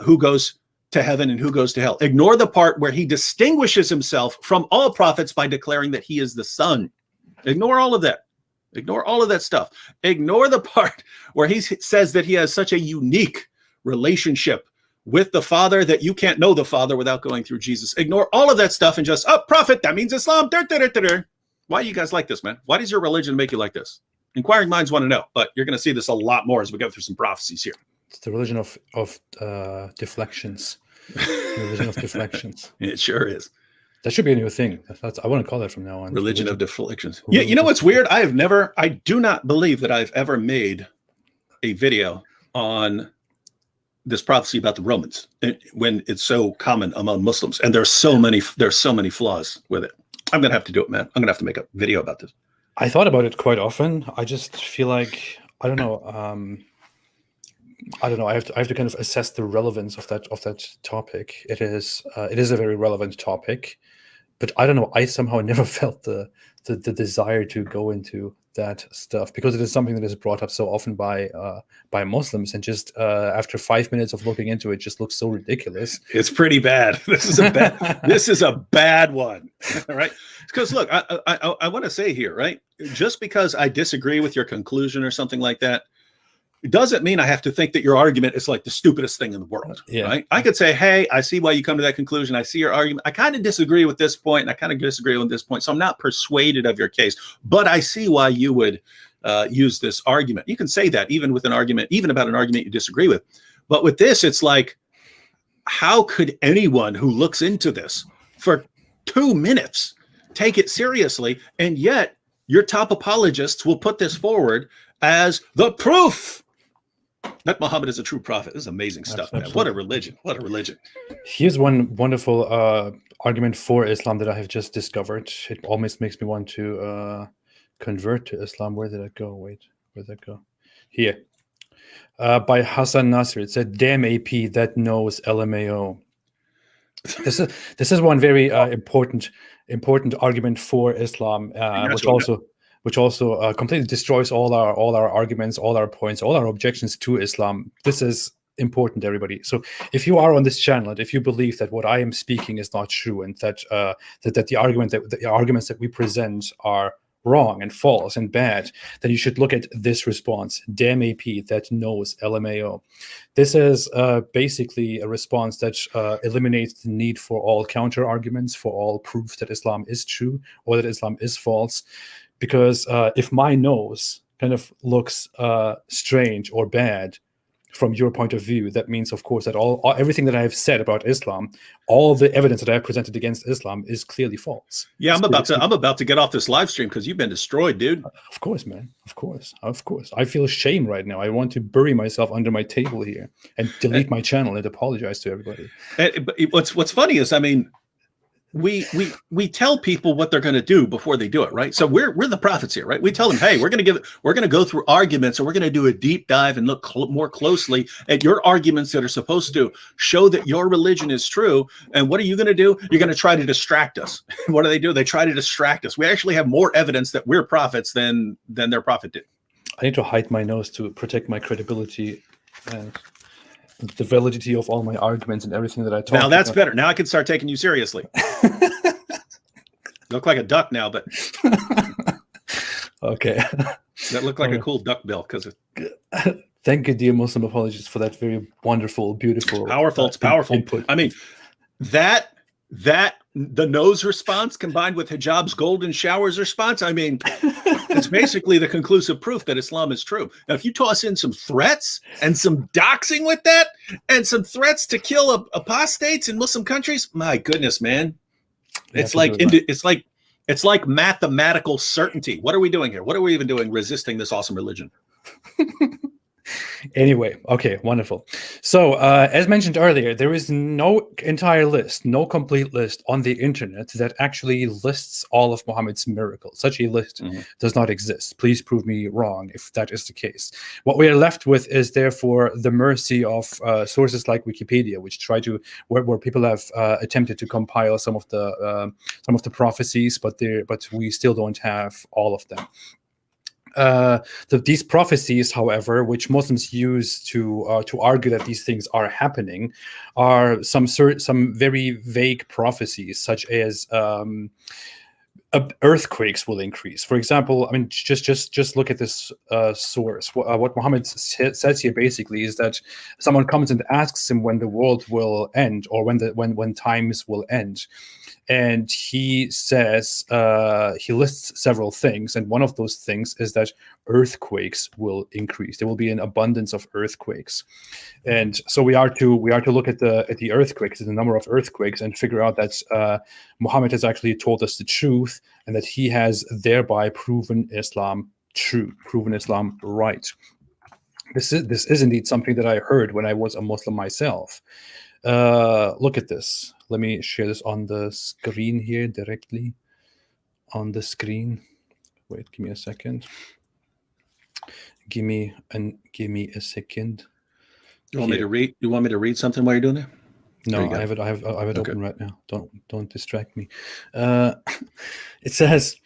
who goes to heaven and who goes to hell. Ignore the part where he distinguishes himself from all prophets by declaring that he is the Son. Ignore all of that. Ignore all of that stuff. Ignore the part where he says that he has such a unique relationship with the Father that you can't know the Father without going through Jesus. Ignore all of that stuff and just, oh, prophet, that means Islam. Why do you guys like this, man? Why does your religion make you like this? Inquiring minds want to know, but you're going to see this a lot more as we go through some prophecies here. It's the religion of deflections. The religion of deflections. It sure is. That should be a new thing. I want to call that from now on. Religion of deflections. Yeah, you know what's weird? I do not believe that I've ever made a video on this prophecy about the Romans when it's so common among Muslims, and there's so many flaws with it. I'm gonna have to do it, man. I'm gonna have to make a video about this. I thought about it quite often. I just feel like I don't know. I have to kind of assess the relevance of that topic. It is a very relevant topic, but I don't know. I somehow never felt the desire to go into that stuff because it is something that is brought up so often by Muslims, and just after 5 minutes of looking into it, just looks so ridiculous. It's pretty bad. This is a bad one. All right, because look, I want to say here, right? Just because I disagree with your conclusion or something like that, it doesn't mean I have to think that your argument is like the stupidest thing in the world, right? I could say, hey, I see why you come to that conclusion. I see your argument. I kind of disagree with this point, and I kind of disagree with this point. So I'm not persuaded of your case, but I see why you would use this argument. You can say that even with an argument, even about an argument you disagree with. But with this, it's like, how could anyone who looks into this for 2 minutes take it seriously? And yet your top apologists will put this forward as the proof that Muhammad is a true prophet. This is amazing stuff, man. What a religion. What a religion. Here's one wonderful argument for Islam that I have just discovered. It almost makes me want to convert to Islam. Where did it go? Wait, where did it go? Here. By Hassan Nasr. It said, damn AP that knows LMAO. This is one very important argument for Islam, which also completely destroys all our arguments, all our points, all our objections to Islam. This is important, everybody. So if you are on this channel and if you believe that what I am speaking is not true, and that the arguments that we present are wrong and false and bad, then you should look at this response. Damn AP that knows LMAO. This is basically a response that eliminates the need for all counter arguments, for all proof that Islam is true or that Islam is false. Because if my nose kind of looks strange or bad from your point of view, that means, of course, that everything that I have said about Islam, all the evidence that I have presented against Islam, is clearly false. Yeah, I'm about to get off this live stream because you've been destroyed, dude. Of course, man. Of course. I feel shame right now. I want to bury myself under my table here and delete my channel and apologize to everybody. But what's funny is, I mean, we tell people what they're going to do before they do it, right? So we're the prophets here, right? We tell them, hey, we're going to go through arguments, and we're going to do a deep dive and look more closely at your arguments that are supposed to show that your religion is true. And what are you going to do? You're going to try to distract us. What do? They try to distract us. We actually have more evidence that we're prophets than their prophet did. I need to hide my nose to protect my credibility and the validity of all my arguments and everything that I talk about. Now that's better. Now I can start taking you seriously. Look like a duck now, but okay. That looked like a cool duck bill because thank you, dear Muslim apologists, for that very wonderful, beautiful, powerful. It's powerful input. I mean, that the nose response combined with hijab's golden showers response, I mean, it's basically the conclusive proof that Islam is true. Now, if you toss in some threats and some doxing with that, and some threats to kill apostates in Muslim countries, my goodness, man, it's like mathematical certainty. What are we doing here? What are we even doing resisting this awesome religion? Anyway, okay, wonderful. So, as mentioned earlier, there is no entire list, no complete list on the internet that actually lists all of Muhammad's miracles. Such a list does not exist. Please prove me wrong if that is the case. What we are left with is therefore the mercy of sources like Wikipedia, which try to where people have attempted to compile some of the prophecies, but we still don't have all of them. these prophecies, however, which Muslims use to argue that these things are happening, are some very vague prophecies, such as earthquakes will increase. For example, I mean, just look at this source. What Muhammad says here basically is that someone comes and asks him when the world will end, or when times will end, and he says, he lists several things, and one of those things is that earthquakes will increase. There will be an abundance of earthquakes, and so we are to look at the earthquakes, the number of earthquakes, and figure out that Muhammad has actually told us the truth, and that he has thereby proven Islam true, proven Islam right. This is indeed something that I heard when I was a Muslim myself. Look at this. Let me share this on the screen here, directly on the screen. Wait, give me a second. Give me a second. You want me to read? You want me to read something while you're doing it? No, I have it okay. Open right now. Don't distract me. It says,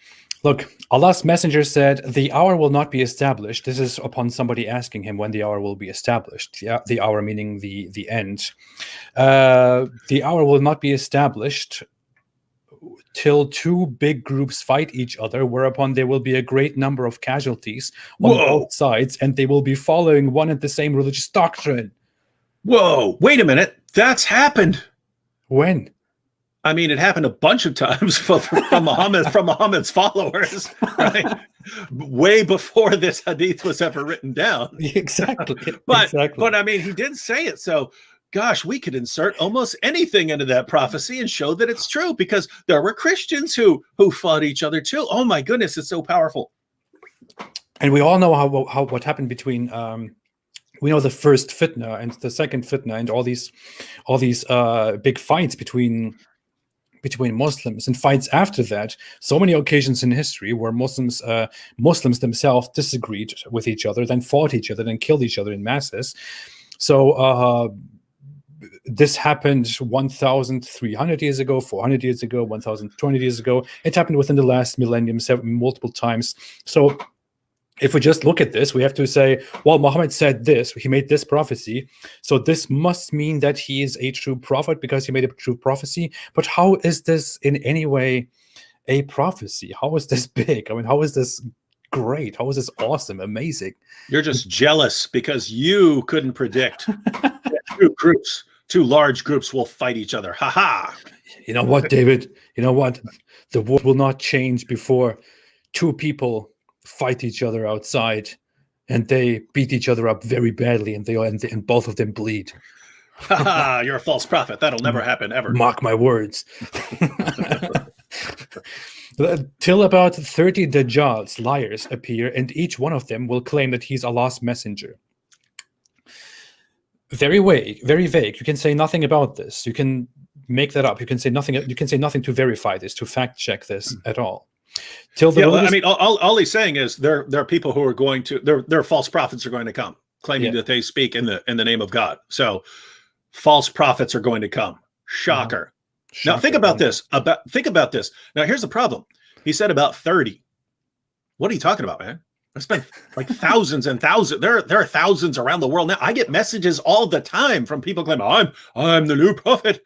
look, Allah's messenger said, the hour will not be established. This is upon somebody asking him when the hour will be established. The hour meaning the end. The hour will not be established till two big groups fight each other, whereupon there will be a great number of casualties on both sides, and they will be following one and the same religious doctrine. Whoa, wait a minute. That's happened. When? I mean, it happened a bunch of times from Muhammad's followers, right? Way before this hadith was ever written down. Exactly. But I mean, he did say it. So, gosh, we could insert almost anything into that prophecy and show that it's true, because there were Christians who fought each other too. Oh my goodness, it's so powerful. And we all know how what happened between we know the first fitna and the second fitna, and all these big fights between Muslims, and fights after that. So many occasions in history where Muslims themselves disagreed with each other, then fought each other, then killed each other in masses. So this happened 1,300 years ago, 400 years ago, 1,020 years ago. It happened within the last millennium multiple times. So if we just look at this, we have to say, well, Muhammad said this, he made this prophecy, so this must mean that he is a true prophet because he made a true prophecy. But how is this in any way a prophecy? How is this big? I mean, how is this great? How is this awesome, amazing? You're just jealous because you couldn't predict two large groups will fight each other. Ha ha! You know what, David? You know what? The world will not change before two people fight each other outside, and they beat each other up very badly, and and both of them bleed. You're a false prophet. That'll never happen ever. Mark my words. Till about 30 Dajjals, liars, appear, and each one of them will claim that he's Allah's messenger. Very vague. You can say nothing about this. You can make that up. You can say nothing. You can say nothing to verify this, to fact check this at all. I mean, all he's saying is there are people who are going to their false prophets are going to come, claiming that they speak in the name of God. So false prophets are going to come. Shocker. Now think about this. Now here's the problem. He said about 30. What are you talking about, man? There's been like thousands and thousands. There are thousands around the world now. I get messages all the time from people claiming, I'm the new prophet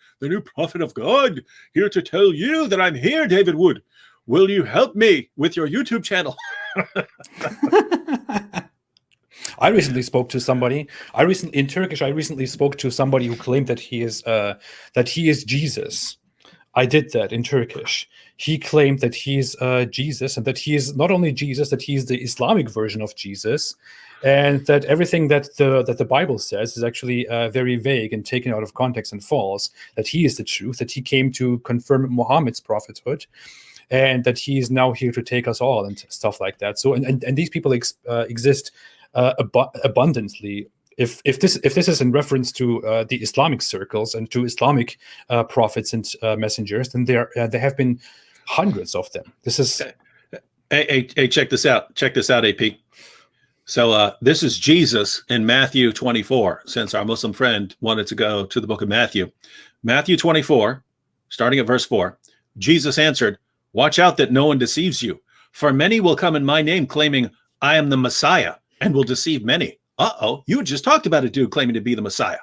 of God, here to tell you that I'm here, David Wood. Will you help me with your YouTube channel? I recently spoke to somebody. In Turkish, I recently spoke to somebody who claimed that he is Jesus. I did that in Turkish. He claimed that he's Jesus, and that he is not only Jesus, that he's the Islamic version of Jesus, and that everything that the Bible says is actually very vague and taken out of context and false. That he is the truth. That he came to confirm Muhammad's prophethood, and that he is now here to take us all, and stuff like that. So, and these people exist abundantly. If this is in reference to the Islamic circles and to Islamic prophets and messengers, then there have been hundreds of them. This is hey, check this out. Check this out, AP. So this is Jesus in Matthew 24. Since our Muslim friend wanted to go to the book of Matthew 24, starting at verse 4. Jesus answered, "Watch out that no one deceives you, for many will come in my name, claiming, I am the Messiah and will deceive many. Uh-oh, you just talked about a dude claiming to be the Messiah.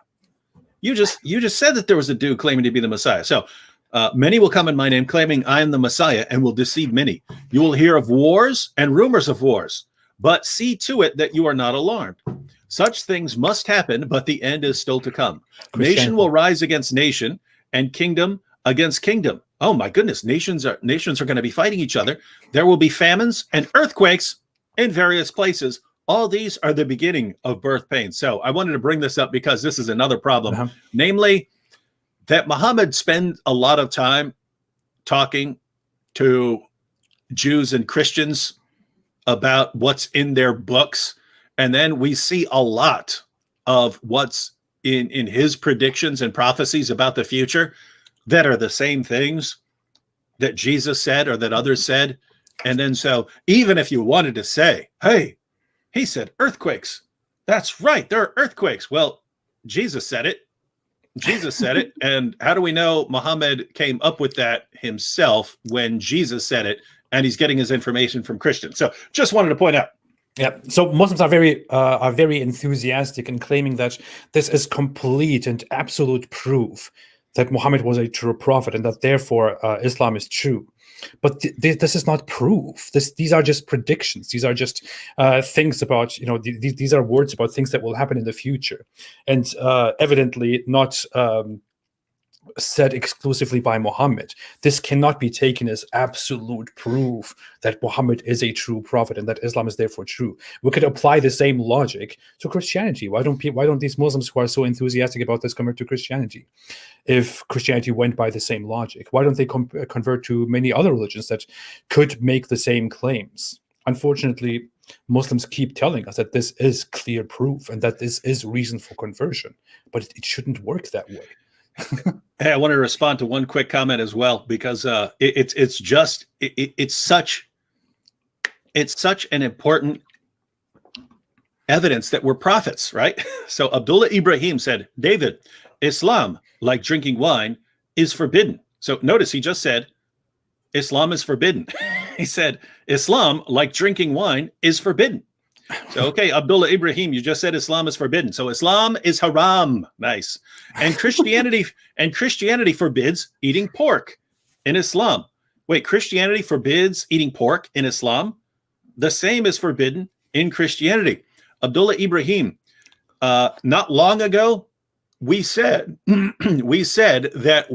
You just said that there was a dude claiming to be the Messiah. So many will come in my name claiming I am the Messiah and will deceive many. You will hear of wars and rumors of wars, but see to it that you are not alarmed. Such things must happen, but the end is still to come. Nation will rise against nation and kingdom against kingdom. Oh my goodness, nations are going to be fighting each other. There will be famines and earthquakes in various places. All these are the beginning of birth pains. So I wanted to bring this up because this is another problem, namely that Muhammad spent a lot of time talking to Jews and Christians about what's in their books. And then we see a lot of what's in his predictions and prophecies about the future that are the same things that Jesus said or that others said. And then so even if you wanted to say, hey, he said earthquakes. That's right. There are earthquakes. Well, Jesus said it. Jesus said it. And how do we know Muhammad came up with that himself when Jesus said it and he's getting his information from Christians? So just wanted to point out. Yeah, so Muslims are very enthusiastic in claiming that this is complete and absolute proof that Muhammad was a true prophet and that therefore Islam is true. But this is not proof. These are just predictions. These are just things about, these are words about things that will happen in the future, and evidently not said exclusively by Muhammad. This cannot be taken as absolute proof that Muhammad is a true prophet and that Islam is therefore true. We could apply the same logic to Christianity. Why don't these Muslims who are so enthusiastic about this convert to Christianity? If Christianity went by the same logic, why don't they convert to many other religions that could make the same claims? Unfortunately, Muslims keep telling us that this is clear proof and that this is reason for conversion, but it shouldn't work that way. Hey, I want to respond to one quick comment as well, because it's such an important evidence that we're prophets, right? So Abdullah Ibrahim said, David, Islam, like drinking wine, is forbidden. So notice he just said, Islam is forbidden. He said, Islam, like drinking wine, is forbidden. So, okay, Abdullah Ibrahim, you just said Islam is forbidden. So Islam is haram. Nice. And Christianity forbids eating pork in Islam. Wait, Christianity forbids eating pork in Islam? The same is forbidden in Christianity. Abdullah Ibrahim, not long ago, we said that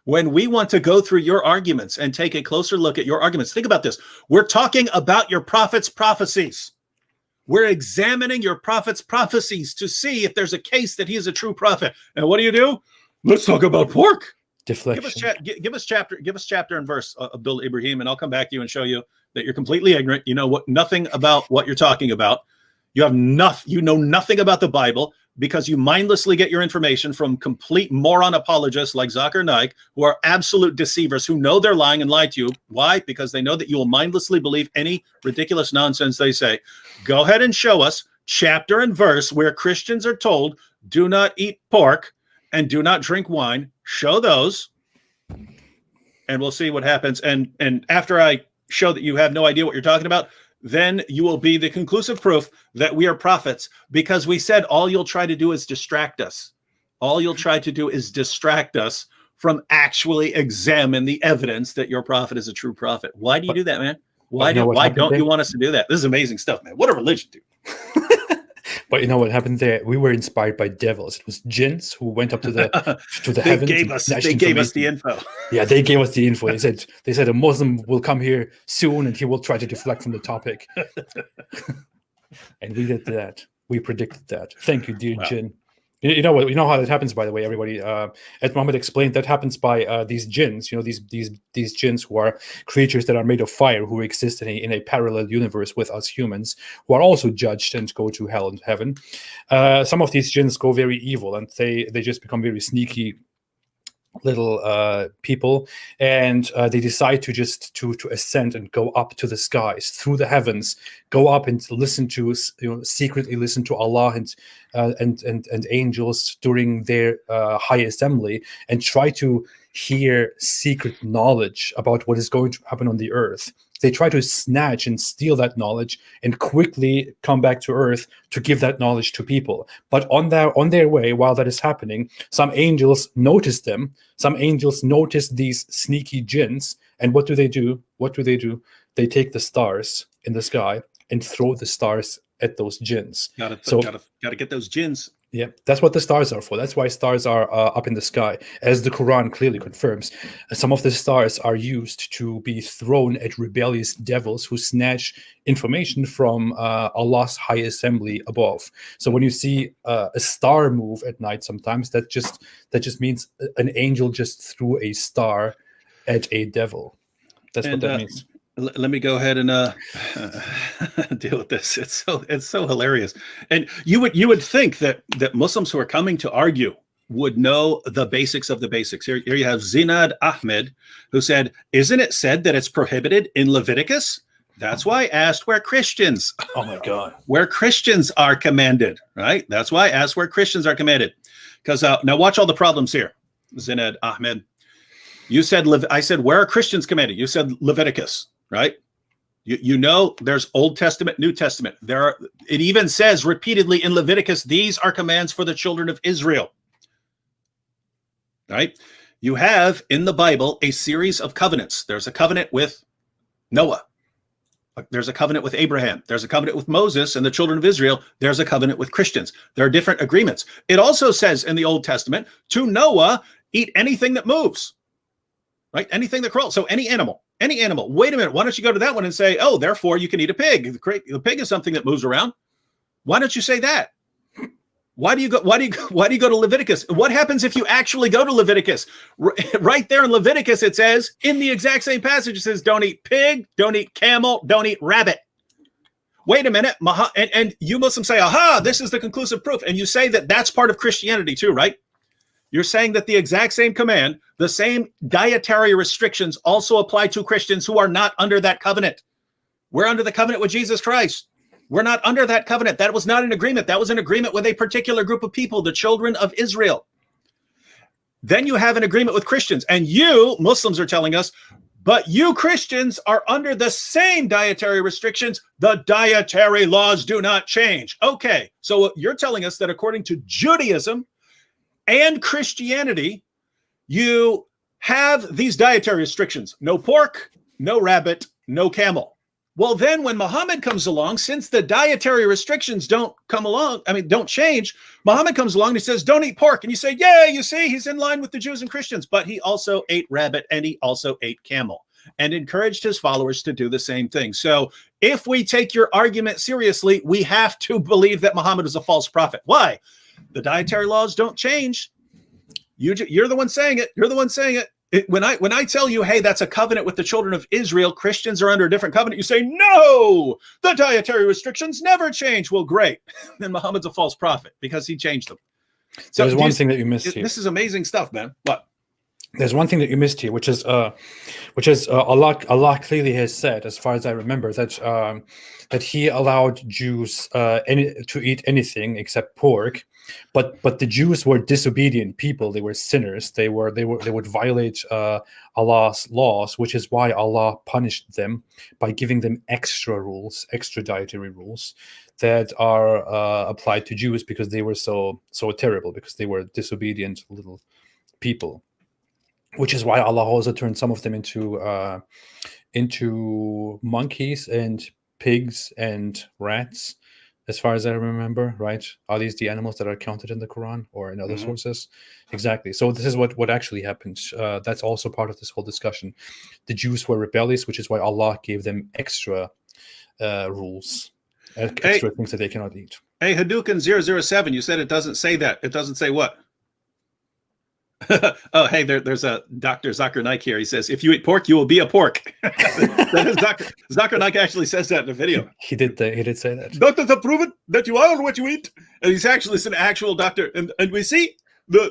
when we want to go through your arguments and take a closer look at your arguments, think about this. We're talking about your prophet's prophecies. We're examining your prophet's prophecies to see if there's a case that he is a true prophet. And what do? Let's talk about pork. Deflection. Give us chapter and verse, Abdullah Ibrahim, and I'll come back to you and show you that you're completely ignorant. You know nothing about what you're talking about. You know nothing about the Bible, because you mindlessly get your information from complete moron apologists like Zakir Naik, who are absolute deceivers, who know they're lying and lie to you. Why? Because they know that you will mindlessly believe any ridiculous nonsense they say. Go ahead and show us chapter and verse where Christians are told, do not eat pork and do not drink wine. Show those, and we'll see what happens. And after I show that you have no idea what you're talking about, then you will be the conclusive proof that we are prophets, because we said all you'll try to do is distract us. All you'll try to do is distract us from actually examine the evidence that your prophet is a true prophet. Why do you do that, man? Why don't you want us to do that? This is amazing stuff, man. What a religion, dude. But you know what happened there? We were inspired by devils. It was jinns who went up to the heavens. They gave us the info. Yeah, they gave us the info. They said a Muslim will come here soon and he will try to deflect from the topic. And we did that. We predicted that. Thank you, dear jinn. You know how that happens, by the way, everybody. As Muhammad explained, that happens by these jinns. These jinns who are creatures that are made of fire, who exist in a parallel universe with us humans, who are also judged and go to hell and heaven. Some of these jinns go very evil, and they just become very sneaky little people, and they decide to ascend and go up to the skies, through the heavens, go up and secretly listen to Allah and and angels during their high assembly and try to hear secret knowledge about what is going to happen on the earth. They try to snatch and steal that knowledge and quickly come back to earth to give that knowledge to people. But on their way, while that is happening, some angels notice them. Some angels notice these sneaky jinns. And what do they do? They take the stars in the sky and throw the stars at those jinns. Gotta get those jinns. Yeah, that's what the stars are for. That's why stars are up in the sky, as the Quran clearly confirms. Some of the stars are used to be thrown at rebellious devils who snatch information from Allah's high assembly above. So when you see a star move at night, sometimes that just means an angel just threw a star at a devil. That's what that means. Let me go ahead and deal with this. It's so hilarious. And you would think that Muslims who are coming to argue would know the basics of the basics. Here you have Zinad Ahmed, who said, "Isn't it said that it's prohibited in Leviticus?" That's why I asked where Christians. Oh my God. Where Christians are commanded, right? That's why I asked where Christians are commanded. Because now watch all the problems here, Zinad Ahmed. You said, I said, where are Christians commanded? You said Leviticus. Right? You know, there's Old Testament, New Testament. It even says repeatedly in Leviticus, these are commands for the children of Israel. Right? You have in the Bible a series of covenants. There's a covenant with Noah. There's a covenant with Abraham. There's a covenant with Moses and the children of Israel. There's a covenant with Christians. There are different agreements. It also says in the Old Testament, to Noah, eat anything that moves. Right? Anything that crawls. So any animal. Wait a minute. Why don't you go to that one and say, oh, therefore you can eat a pig. The pig is something that moves around. Why don't you say that? Why do you go to Leviticus? What happens if you actually go to Leviticus? Right there in Leviticus, it says in the exact same passage, it says, don't eat pig, don't eat camel, don't eat rabbit. Wait a minute. And you Muslims say, aha, this is the conclusive proof. And you say that that's part of Christianity too, right? You're saying that the exact same command, the same dietary restrictions also apply to Christians who are not under that covenant. We're under the covenant with Jesus Christ. We're not under that covenant. That was not an agreement. That was an agreement with a particular group of people, the children of Israel. Then you have an agreement with Christians. And you, Muslims, are telling us, but you Christians are under the same dietary restrictions. The dietary laws do not change. Okay, so you're telling us that according to Judaism, and Christianity, you have these dietary restrictions. No pork, no rabbit, no camel. Well, then when Muhammad comes along, since the dietary restrictions don't change, Muhammad comes along and he says, don't eat pork. And you say, yeah, you see, he's in line with the Jews and Christians. But he also ate rabbit and he also ate camel and encouraged his followers to do the same thing. So if we take your argument seriously, we have to believe that Muhammad is a false prophet. Why? The dietary laws don't change. You're the one saying it. You're the one saying it. When I tell you, hey, that's a covenant with the children of Israel, Christians are under a different covenant, you say, no, the dietary restrictions never change. Well, great. Then Muhammad's a false prophet because he changed them. So there's one thing that you missed here. This is amazing stuff, man. What? There's one thing that you missed here, which is Allah clearly has said, as far as I remember, that He allowed Jews to eat anything except pork, but the Jews were disobedient people. They were sinners. They would violate Allah's laws, which is why Allah punished them by giving them extra rules, extra dietary rules that are applied to Jews because they were so terrible, because they were disobedient little people. Which is why Allah also turned some of them into monkeys and pigs and rats, as far as I remember, right? Are these the animals that are counted in the Quran or in other sources? Exactly. So this is what actually happened. That's also part of this whole discussion. The Jews were rebellious, which is why Allah gave them extra rules, extra things that they cannot eat. Hey, Hadouken 007, you said it doesn't say that. It doesn't say what? Oh, hey, there's a Dr. Zakir Naik here. He says, if you eat pork, you will be a pork. That is Zakir Naik actually says that in the video. He did say that. Doctors have proven that you are what you eat. And he's actually an actual doctor. And we see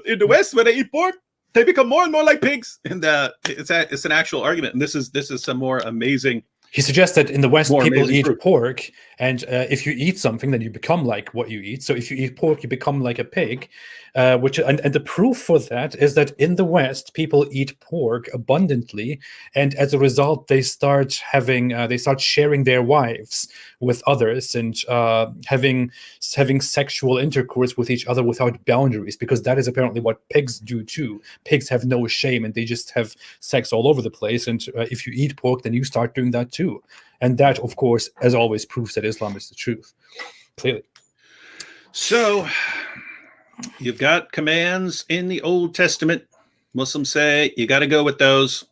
in the West, when they eat pork, they become more and more like pigs. And it's an actual argument. And this is some more amazing He suggests that in the West, More people amazing eat fruit. pork, and if you eat something, then you become like what you eat. So if you eat pork, you become like a pig. And the proof for that is that in the West, people eat pork abundantly, and as a result, they start sharing their wives with others and having sexual intercourse with each other without boundaries, because that is apparently what pigs do too. Pigs have no shame, and they just have sex all over the place. And if you eat pork, then you start doing that too. And that, of course, as always, proves that Islam is the truth. Clearly. So you've got commands in the Old Testament. Muslims say you got to go with those.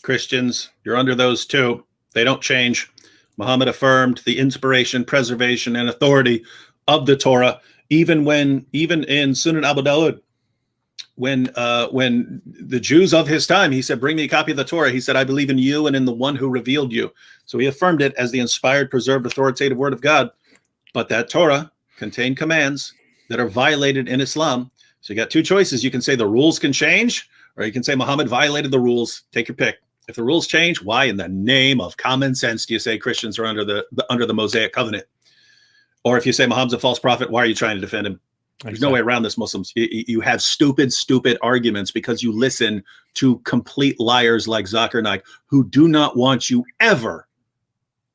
Christians, you're under those too. They don't change. Muhammad affirmed the inspiration, preservation, and authority of the Torah, even in Sunan Abu Dawud, when the Jews of his time, he said, bring me a copy of the Torah. He said, I believe in you and in the one who revealed you. So he affirmed it as the inspired, preserved, authoritative word of God. But that Torah contained commands that are violated in Islam. So you got two choices. You can say the rules can change, or you can say Muhammad violated the rules. Take your pick. If the rules change, why in the name of common sense do you say Christians are under the Mosaic covenant? Or if you say Muhammad's a false prophet, why are you trying to defend him? There's no way around this, Muslims. You have stupid arguments because you listen to complete liars like Zakir Naik, who do not want you ever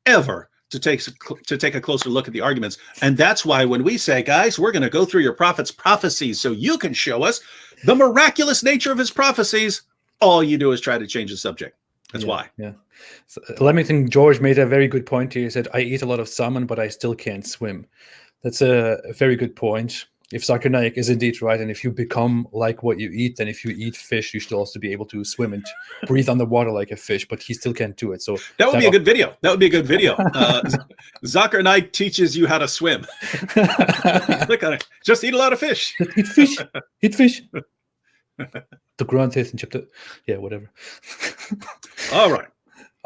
to take a closer look at the arguments. And that's why when we say, guys, we're going to go through your prophet's prophecies so you can show us the miraculous nature of his prophecies, all you do is try to change the subject. That's why. Yeah. So, Leamington George made a very good point here. He said, I eat a lot of salmon, but I still can't swim. That's a very good point. If Zakir Naik is indeed right, and if you become like what you eat, then if you eat fish, you should also be able to swim and breathe underwater like a fish, but he still can't do it. So that would be a good video. That would be a good video. Zakir Naik teaches you how to swim. Click on it. Just eat a lot of fish. Just eat fish. Eat fish. The Quran says in chapter, whatever. All right.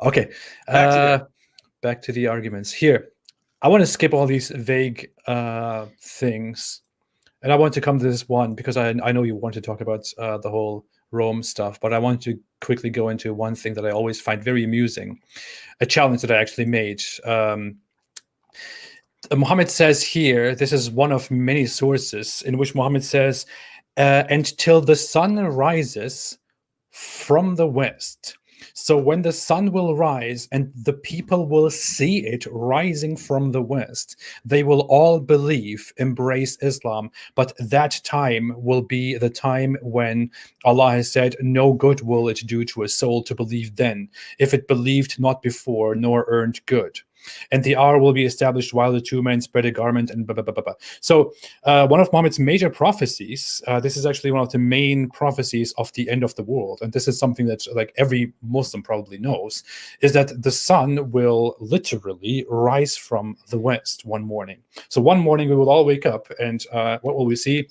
Okay. Back to the arguments here. I want to skip all these vague things, and I want to come to this one because I know you want to talk about the whole Rome stuff, but I want to quickly go into one thing that I always find very amusing, a challenge that I actually made. Muhammad says here, this is one of many sources in which Muhammad says, until the sun rises from the west. So when the sun will rise and the people will see it rising from the west, they will all believe, embrace Islam. But that time will be the time when Allah has said, no good will it do to a soul to believe then, if it believed not before nor earned good. And the hour will be established while the two men spread a garment and blah, blah, blah, blah, blah. So one of Muhammad's major prophecies, this is actually one of the main prophecies of the end of the world. And this is something that like every Muslim probably knows, is that the sun will literally rise from the west one morning. So one morning we will all wake up and what will we see?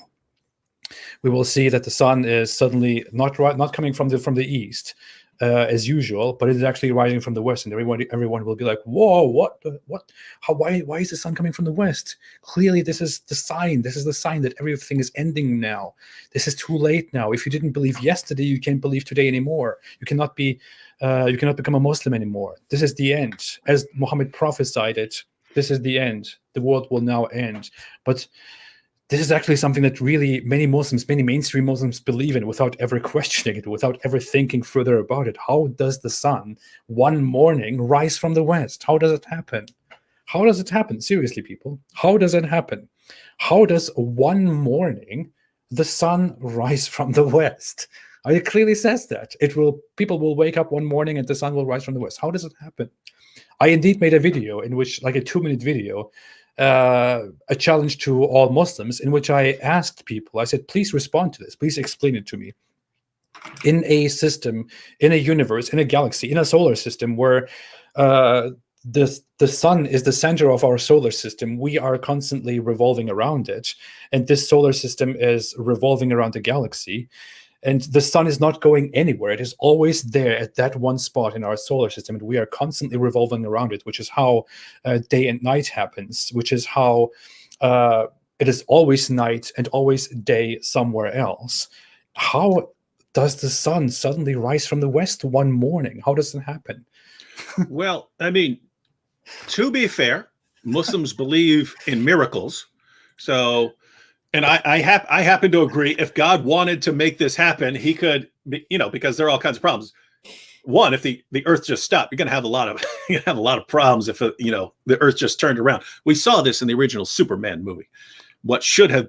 We will see that the sun is suddenly not coming from the east, as usual, but it is actually rising from the west, and everyone will be like, "Whoa, what? How? Why is the sun coming from the west? Clearly, this is the sign. This is the sign that everything is ending now. This is too late now. If you didn't believe yesterday, you can't believe today anymore. You cannot become a Muslim anymore. This is the end, as Muhammad prophesied it. This is the end. The world will now end." But this is actually something that really many mainstream Muslims believe in without ever questioning it, without ever thinking further about it. How does the sun one morning rise from the west? How does it happen? How does it happen? Seriously, people, how does it happen? How does one morning the sun rise from the west? It clearly says that. People will wake up one morning and the sun will rise from the west. How does it happen? I indeed made a video in which, like a 2-minute video, a challenge to all Muslims, in which I asked people, I said, please respond to this, please explain it to me. In a system, in a universe, in a galaxy, in a solar system where the sun is the center of our solar system, we are constantly revolving around it, and this solar system is revolving around the galaxy, and the sun is not going anywhere. It is always there at that one spot in our solar system, and we are constantly revolving around it, which is how day and night happens, which is how it is always night and always day somewhere else. How does the sun suddenly rise from the west one morning? How does it happen? Well, I mean, to be fair, Muslims believe in miracles. So, and I happen to agree. If God wanted to make this happen, he could, because there are all kinds of problems. One, if the earth just stopped, you're going to have a lot of problems if the earth just turned around. We saw this in the original Superman movie. What should have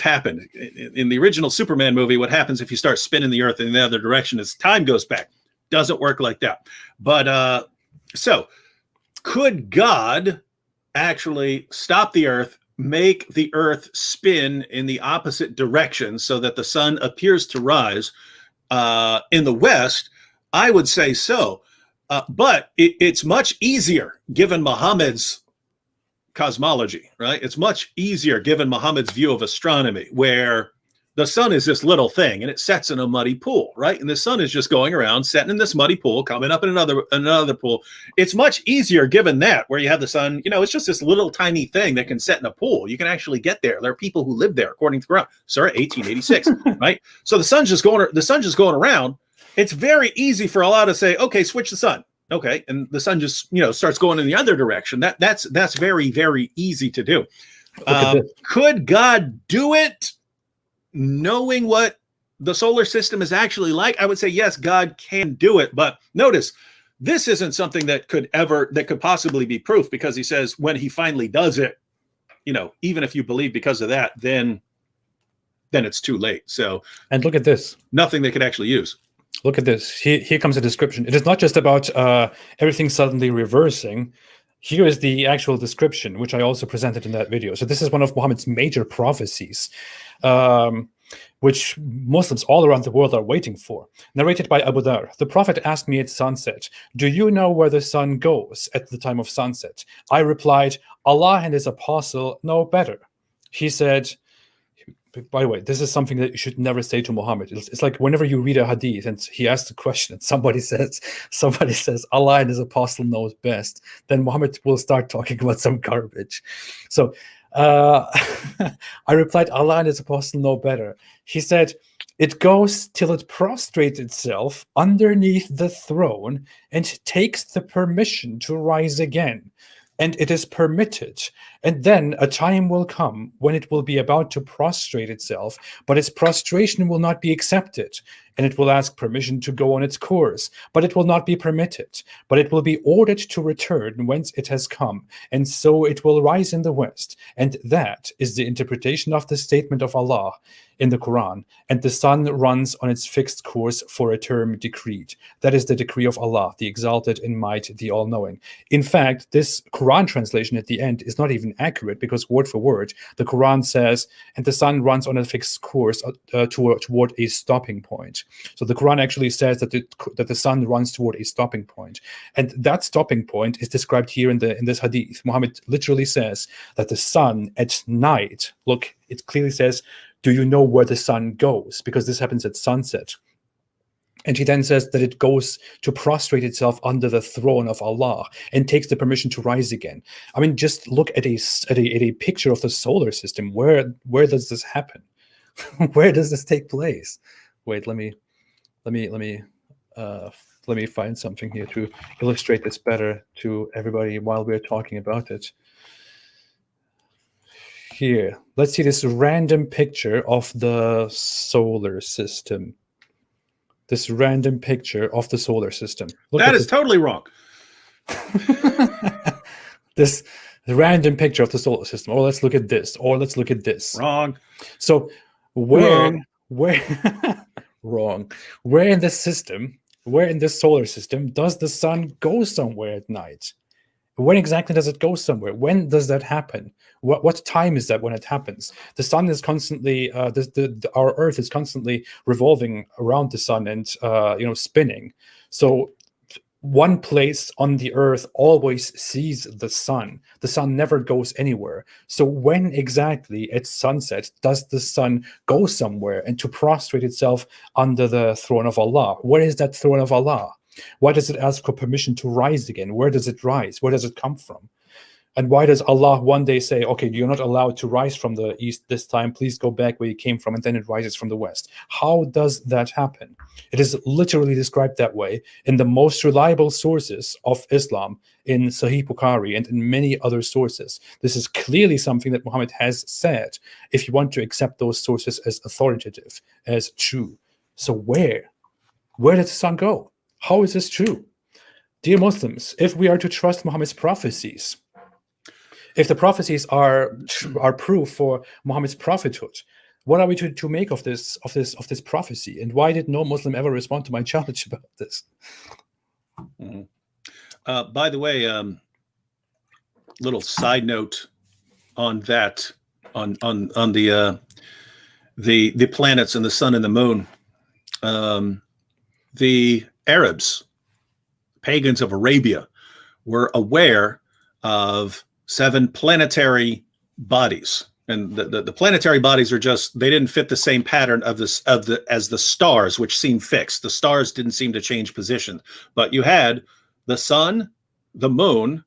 happened in the original Superman movie? What happens if you start spinning the earth in the other direction as time goes back? Doesn't work like that. But so could God actually stop the earth, make the earth spin in the opposite direction so that the sun appears to rise in the west? I would say so. But it's much easier given Muhammad's cosmology, right? It's much easier given Muhammad's view of astronomy, where the sun is this little thing and it sets in a muddy pool, right? And the sun is just going around, setting in this muddy pool, coming up in another pool. It's much easier given that, where you have the sun, it's just this little tiny thing that can set in a pool. You can actually get there. There are people who live there, according to the Quran. Surah 1886, right? So the sun's just going around. It's very easy for Allah to say, okay, switch the sun. Okay, and the sun just starts going in the other direction. That's very, very easy to do. Could God do it, knowing what the solar system is actually like? I would say yes, God can do it. But notice, this isn't something that could possibly be proof, because he says when he finally does it, even if you believe because of that, then it's too late. So, and look at this, nothing they could actually use. Look at this. Here comes a description. It is not just about everything suddenly reversing. Here is the actual description, which I also presented in that video. So this is one of Muhammad's major prophecies, which Muslims all around the world are waiting for. Narrated by Abu Dhar. The Prophet asked me at sunset, "Do you know where the sun goes at the time of sunset?" I replied, "Allah and his apostle know better." He said, by the way, this is something that you should never say to Muhammad. It's like whenever you read a hadith and he asks a question and somebody says, Allah and his apostle knows best, then Muhammad will start talking about some garbage. So I replied, Allah and his apostle know better. He said, "It goes till it prostrates itself underneath the throne and takes the permission to rise again. And it is permitted. And then a time will come when it will be about to prostrate itself, but its prostration will not be accepted. And it will ask permission to go on its course, but it will not be permitted. But it will be ordered to return whence it has come. And so it will rise in the west. And that is the interpretation of the statement of Allah in the Quran. And the sun runs on its fixed course for a term decreed. That is the decree of Allah, the exalted in might, the all-knowing." In fact, this Quran translation at the end is not even accurate, because word for word, the Quran says, "And the sun runs on a fixed course toward a stopping point." So the Quran actually says that the sun runs toward a stopping point. And that stopping point is described here in this hadith. Muhammad literally says that the sun at night, look, it clearly says, "Do you know where the sun goes?" Because this happens at sunset. And he then says that it goes to prostrate itself under the throne of Allah and takes the permission to rise again. I mean, just look at a picture of the solar system. Where does this happen? Where does this take place? Wait, let me find something here to illustrate this better to everybody while we're talking about it. Here, let's see this random picture of the solar system. This random picture of the solar system. That is totally wrong. This random picture of the solar system. Or let's look at this. Or let's look at this. Wrong. So where wrong. Where in this system, where in this solar system does the sun go somewhere at night? When exactly does it go somewhere? When does that happen? What time is that when it happens? The sun is constantly, our Earth is constantly revolving around the sun and spinning. So one place on the Earth always sees the sun. The sun never goes anywhere. So when exactly at sunset does the sun go somewhere and to prostrate itself under the throne of Allah? Where is that throne of Allah? Why does it ask for permission to rise again? Where does it rise? Where does it come from? And why does Allah one day say, okay, you're not allowed to rise from the east this time, please go back where you came from, and then it rises from the west? How does that happen? It is literally described that way in the most reliable sources of Islam, in Sahih Bukhari and in many other sources. This is clearly something that Muhammad has said, if you want to accept those sources as authoritative, as true. So where did the sun go? How is this true? Dear Muslims, if we are to trust Muhammad's prophecies, if the prophecies are proof for Muhammad's prophethood, what are we to make of this prophecy? And why did no Muslim ever respond to my challenge about this? By the way, little side note on that, on the planets and the sun and the moon. The Arabs, pagans of Arabia, were aware of 7 planetary bodies, and the planetary bodies are just, they didn't fit the same pattern as the stars, which seem fixed. The stars didn't seem to change position, but you had the sun, the moon,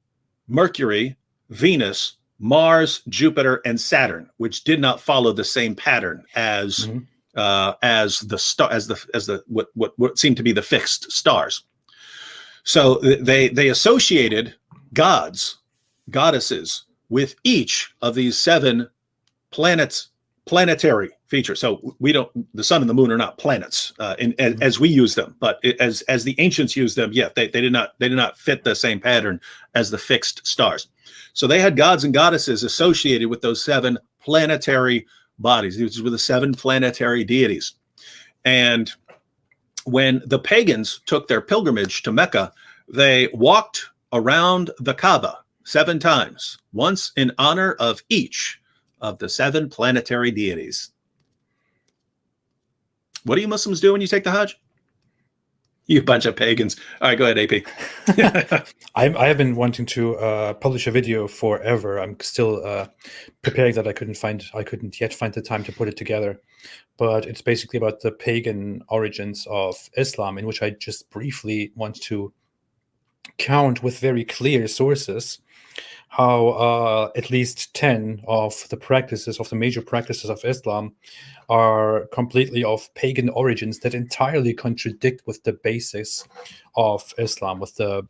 Mercury, Venus, Mars, Jupiter, and Saturn, which did not follow the same pattern as what seemed to be the fixed stars. So they associated goddesses with each of these 7 planetary features. So the sun and the moon are not planets as we use them, but as the ancients used them, yeah, they did not fit the same pattern as the fixed stars. So they had gods and goddesses associated with those 7 planetary bodies. These were the 7 planetary deities. And when the pagans took their pilgrimage to Mecca, they walked around the Kaaba 7 times, once in honor of each of the 7 planetary deities. What do you Muslims do when you take the Hajj? You bunch of pagans. All right, go ahead, AP. I have been wanting to publish a video forever. I'm still preparing that. I couldn't yet find the time to put it together. But it's basically about the pagan origins of Islam, in which I just briefly want to count with very clear sources how at least 10 of the major practices of Islam are completely of pagan origins that entirely contradict with the basis of Islam, with the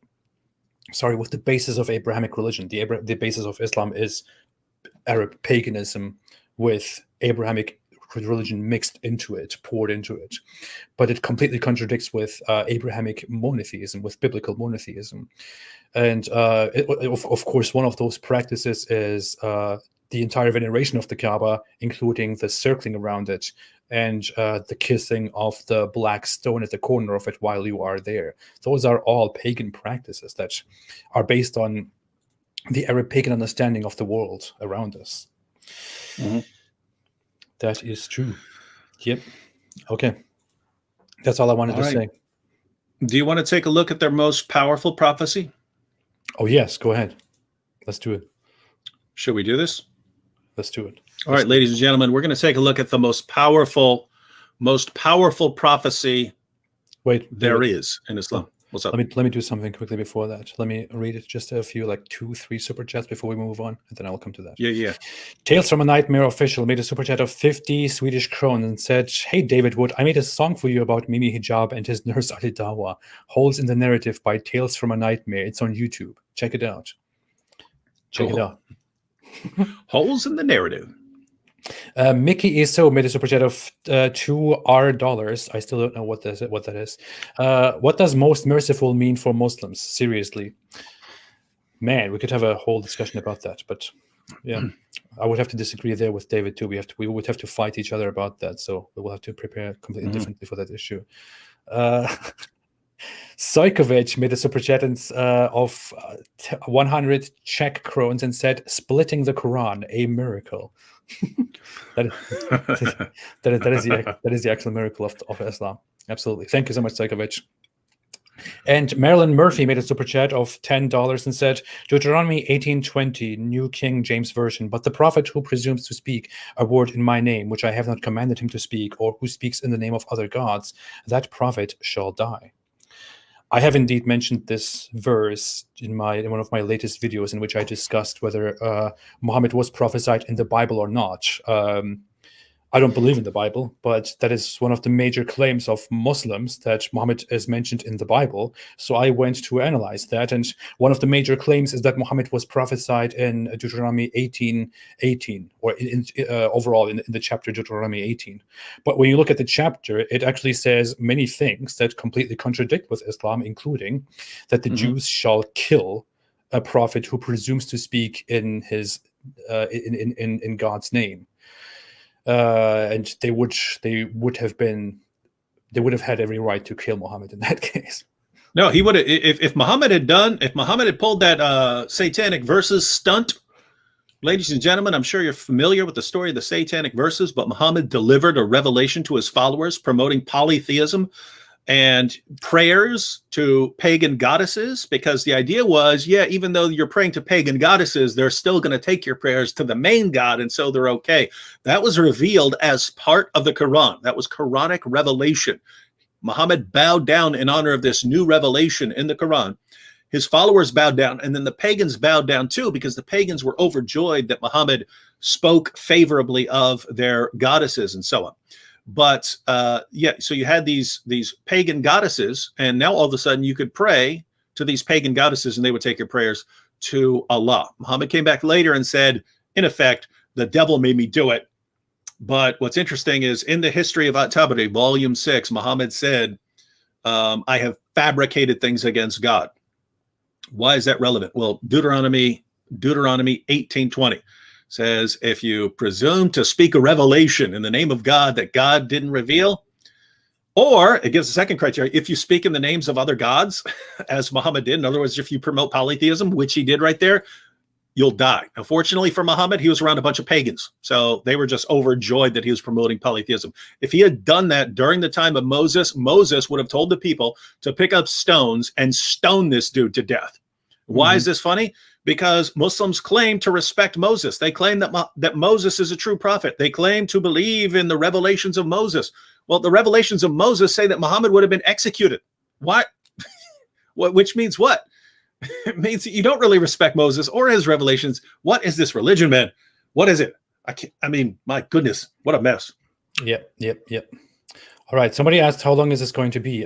basis of Abrahamic religion. The basis of Islam is Arab paganism with Abrahamic religion mixed into it, poured into it. But it completely contradicts with Abrahamic monotheism, with biblical monotheism. And of course, one of those practices is the entire veneration of the Kaaba, including the circling around it and the kissing of the black stone at the corner of it while you are there. Those are all pagan practices that are based on the Arab pagan understanding of the world around us. Mm-hmm. That is true. Yep. Okay. That's all I wanted to say. Do you want to take a look at their most powerful prophecy? Oh, yes. Go ahead. Let's do it. Should we do this? Let's do it. All right, ladies and gentlemen, we're going to take a look at the most powerful prophecy there is in Islam. What's up? Let me do something quickly before that. Let me read it, just a few, like 2-3 super chats before we move on, and then I'll come to that. Yeah. Tales from a Nightmare official made a super chat of 50 Swedish kron and said, "Hey David Wood, I made a song for you about Mimi Hijab and his nurse Ali Dawa. Holes in the Narrative by Tales from a Nightmare. It's on YouTube. Check it out. It out." Holes in the Narrative. Mickey Iso made a super chat of $2. I still don't know what that is. What does most merciful mean for Muslims? Seriously, man, we could have a whole discussion about that. But yeah, I would have to disagree there with David too. We would have to fight each other about that. So we will have to prepare completely differently for that issue. Sojkovic made a super chat of 100 Czech crowns and said, "Splitting the Quran, a miracle." that is the actual miracle of Islam. Absolutely. Thank you so much, Sojkovic. And Marilyn Murphy made a super chat of $10 and said, "Deuteronomy 18:20, New King James Version. But the prophet who presumes to speak a word in my name, which I have not commanded him to speak, or who speaks in the name of other gods, that prophet shall die." I have indeed mentioned this verse in one of my latest videos, in which I discussed whether Muhammad was prophesied in the Bible or not. I don't believe in the Bible, but that is one of the major claims of Muslims, that Muhammad is mentioned in the Bible. So I went to analyze that, and one of the major claims is that Muhammad was prophesied in Deuteronomy 18:18, or overall in the chapter Deuteronomy 18. But when you look at the chapter, it actually says many things that completely contradict with Islam, including that the Jews shall kill a prophet who presumes to speak in his in God's name. And they would have had every right to kill Muhammad in that case. No, he would have. If Muhammad had pulled that satanic verses stunt, ladies and gentlemen, I'm sure you're familiar with the story of the satanic verses, but Muhammad delivered a revelation to his followers promoting polytheism and prayers to pagan goddesses, because the idea was, yeah, even though you're praying to pagan goddesses, they're still going to take your prayers to the main God, and so they're okay. That was revealed as part of the Quran. That was Quranic revelation. Muhammad bowed down in honor of this new revelation in the Quran. His followers bowed down, and then the pagans bowed down too, because the pagans were overjoyed that Muhammad spoke favorably of their goddesses and so on. But yeah, so you had these pagan goddesses, and now all of a sudden you could pray to these pagan goddesses and they would take your prayers to Allah. Muhammad came back later and said, in effect, the devil made me do it. But what's interesting is, in the history of At-Tabari, volume 6, Muhammad said, I have fabricated things against God. Why is that relevant? Well, Deuteronomy 18:20 says, if you presume to speak a revelation in the name of God that God didn't reveal, or it gives a second criteria, if you speak in the names of other gods, as Muhammad did, in other words, if you promote polytheism, which he did right there, you'll die. Now, fortunately for Muhammad, he was around a bunch of pagans, so they were just overjoyed that he was promoting polytheism. If he had done that during the time of Moses, Moses would have told the people to pick up stones and stone this dude to death. Why is this funny? Because Muslims claim to respect Moses. They claim that Moses is a true prophet. They claim to believe in the revelations of Moses. Well, the revelations of Moses say that Muhammad would have been executed. Why? Which means what? It means that you don't really respect Moses or his revelations. What is this religion, man? What is it? I mean, my goodness, what a mess. Yep. All right. Somebody asked, how long is this going to be?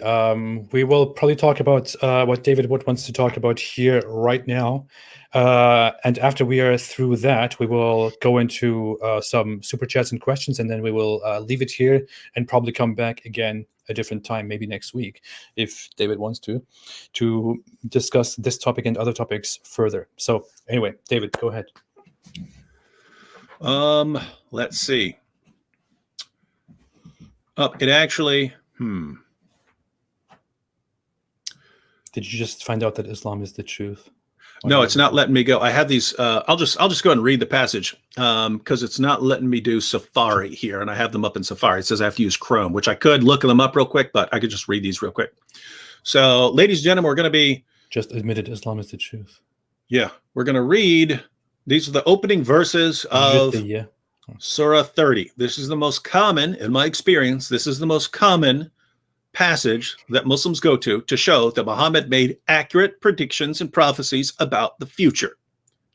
We will probably talk about what David Wood wants to talk about here right now. And after we are through that, we will go into some super chats and questions, and then we will leave it here and probably come back again a different time, maybe next week, if David wants to discuss this topic and other topics further. So anyway, David, go ahead. Let's see. It actually, Did you just find out that Islam is the truth? No, it's not letting me go. I have these. I'll just go ahead and read the passage because it's not letting me do Safari here, and I have them up in Safari. It says I have to use Chrome, which I could look them up real quick, but I could just read these real quick. So, ladies and gentlemen, we're going to be just admitted Islam is the truth. Yeah, we're going to read. These are the opening verses of Surah 30. This is the most common, in my experience. This is the most common passage that Muslims go to show that Muhammad made accurate predictions and prophecies about the future.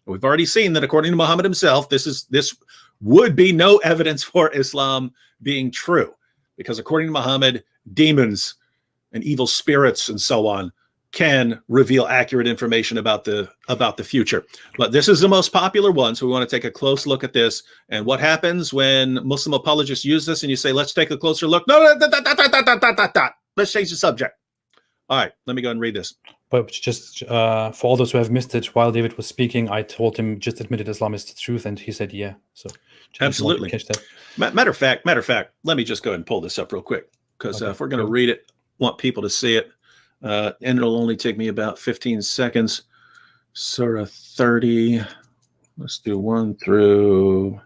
We've already seen that according to Muhammad himself, this would be no evidence for Islam being true, because according to Muhammad, demons and evil spirits and so on can reveal accurate information about the future. But this is the most popular one, so we want to take a close look at this. And what happens when Muslim apologists use this and you say, let's take a closer look? No, let's change the subject. All right, let me go and read this. But just for all those who have missed it, while David was speaking, I told him just admitted Islam is the truth, and he said, yeah. So absolutely. Catch that. Matter of fact, let me just go ahead and pull this up real quick, because if we're going to read it, want people to see it. And it'll only take me about 15 seconds. Surah 30. Let's do 1 through.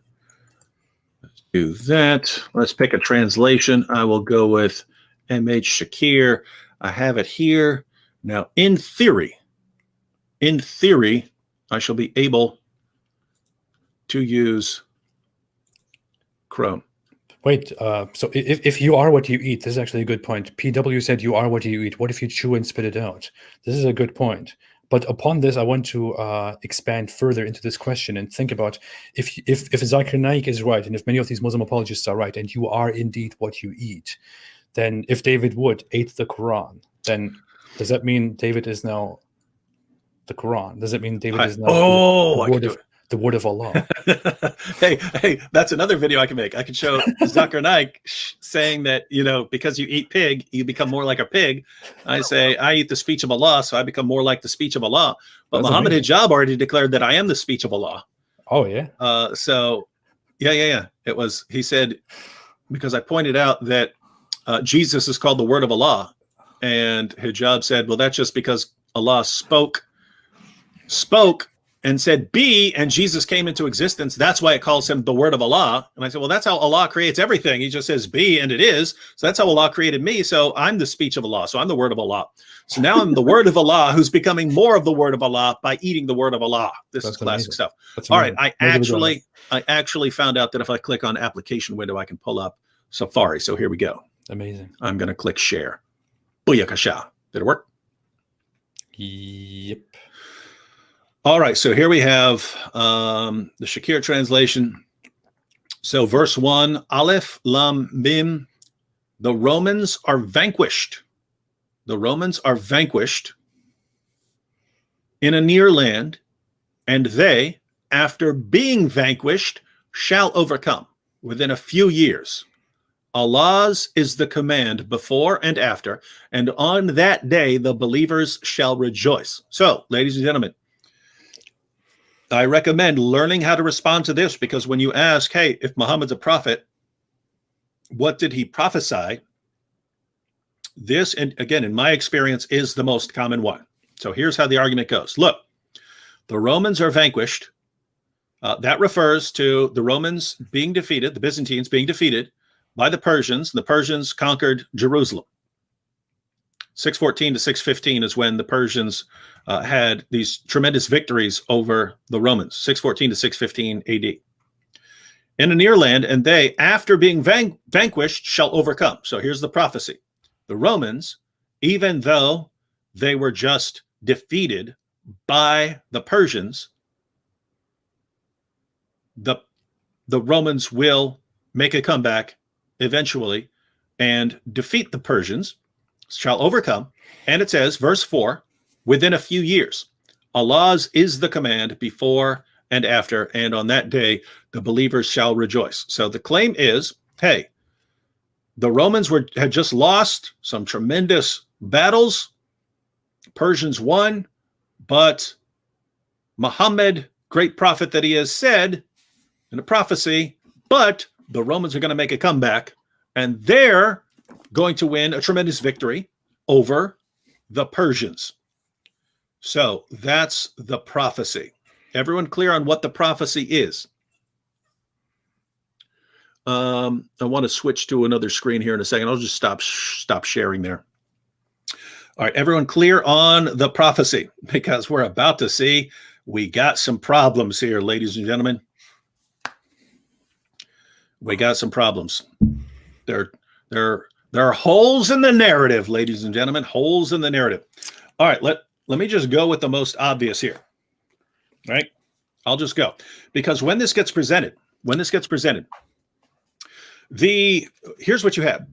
Let's do that. Let's pick a translation. I will go with M.H. Shakir. I have it here. Now, in theory, I shall be able to use Chrome. Wait, so if you are what you eat, this is actually a good point. PW said you are what you eat. What if you chew and spit it out? This is a good point. But upon this, I want to expand further into this question and think about if Zakir Naik is right, and if many of these Muslim apologists are right, and you are indeed what you eat, then if David Wood ate the Quran, then does that mean David is now the Quran? Does it mean David is now the word of Allah? hey, that's another video I can make. I can show Zakir Naik saying that, because you eat pig, you become more like a pig. I say, I eat the speech of Allah, so I become more like the speech of Allah. But That's Muhammad amazing. Hijab already declared that I am the speech of Allah. Oh, yeah. It was, he said, because I pointed out that Jesus is called the word of Allah. And Hijab said, well, that's just because Allah spoke and said be, and Jesus came into existence. That's why it calls him the word of Allah. And I said, well, that's how Allah creates everything. He just says be, and it is. So that's how Allah created me. So I'm the speech of Allah. So I'm the word of Allah. So now I'm the word of Allah who's becoming more of the word of Allah by eating the word of Allah. This is classic stuff. All right. I actually found out that if I click on application window, I can pull up Safari. So here we go. Amazing. I'm going to click share. Booyakasha. Did it work? Yep. All right, so here we have the Shakir translation. So verse 1, Aleph, Lam, Mim, the Romans are vanquished. The Romans are vanquished in a near land, and they, after being vanquished, shall overcome within a few years. Allah's is the command before and after, and on that day the believers shall rejoice. So, ladies and gentlemen, I recommend learning how to respond to this, because when you ask, hey, if Muhammad's a prophet, what did he prophesy? This, and again, in my experience, is the most common one. So here's how the argument goes. Look, the Romans are vanquished. That refers to the Romans being defeated, the Byzantines being defeated by the Persians. The Persians conquered Jerusalem. 614 to 615 is when the Persians had these tremendous victories over the Romans, 614 to 615 AD. In a near land, and they, after being vanquished, shall overcome. So here's the prophecy. The Romans, even though they were just defeated by the Persians, the Romans will make a comeback eventually and defeat the Persians, shall overcome. And it says, verse 4, within a few years. Allah's is the command before and after, and on that day the believers shall rejoice. So the claim is, hey, the Romans had just lost some tremendous battles. Persians won, but Muhammad, great prophet that he has, said in a prophecy, but the Romans are going to make a comeback, and they're going to win a tremendous victory over the Persians. So that's the prophecy. Everyone clear on what the prophecy is? I want to switch to another screen here in a second. I'll just stop sharing there. All right, everyone clear on the prophecy, because we're about to see we got some problems here, ladies and gentlemen. We got some problems. There are holes in the narrative, ladies and gentlemen, holes in the narrative. All right, let me just go with the most obvious here. All right, I'll just go, because when this gets presented, here's what you have.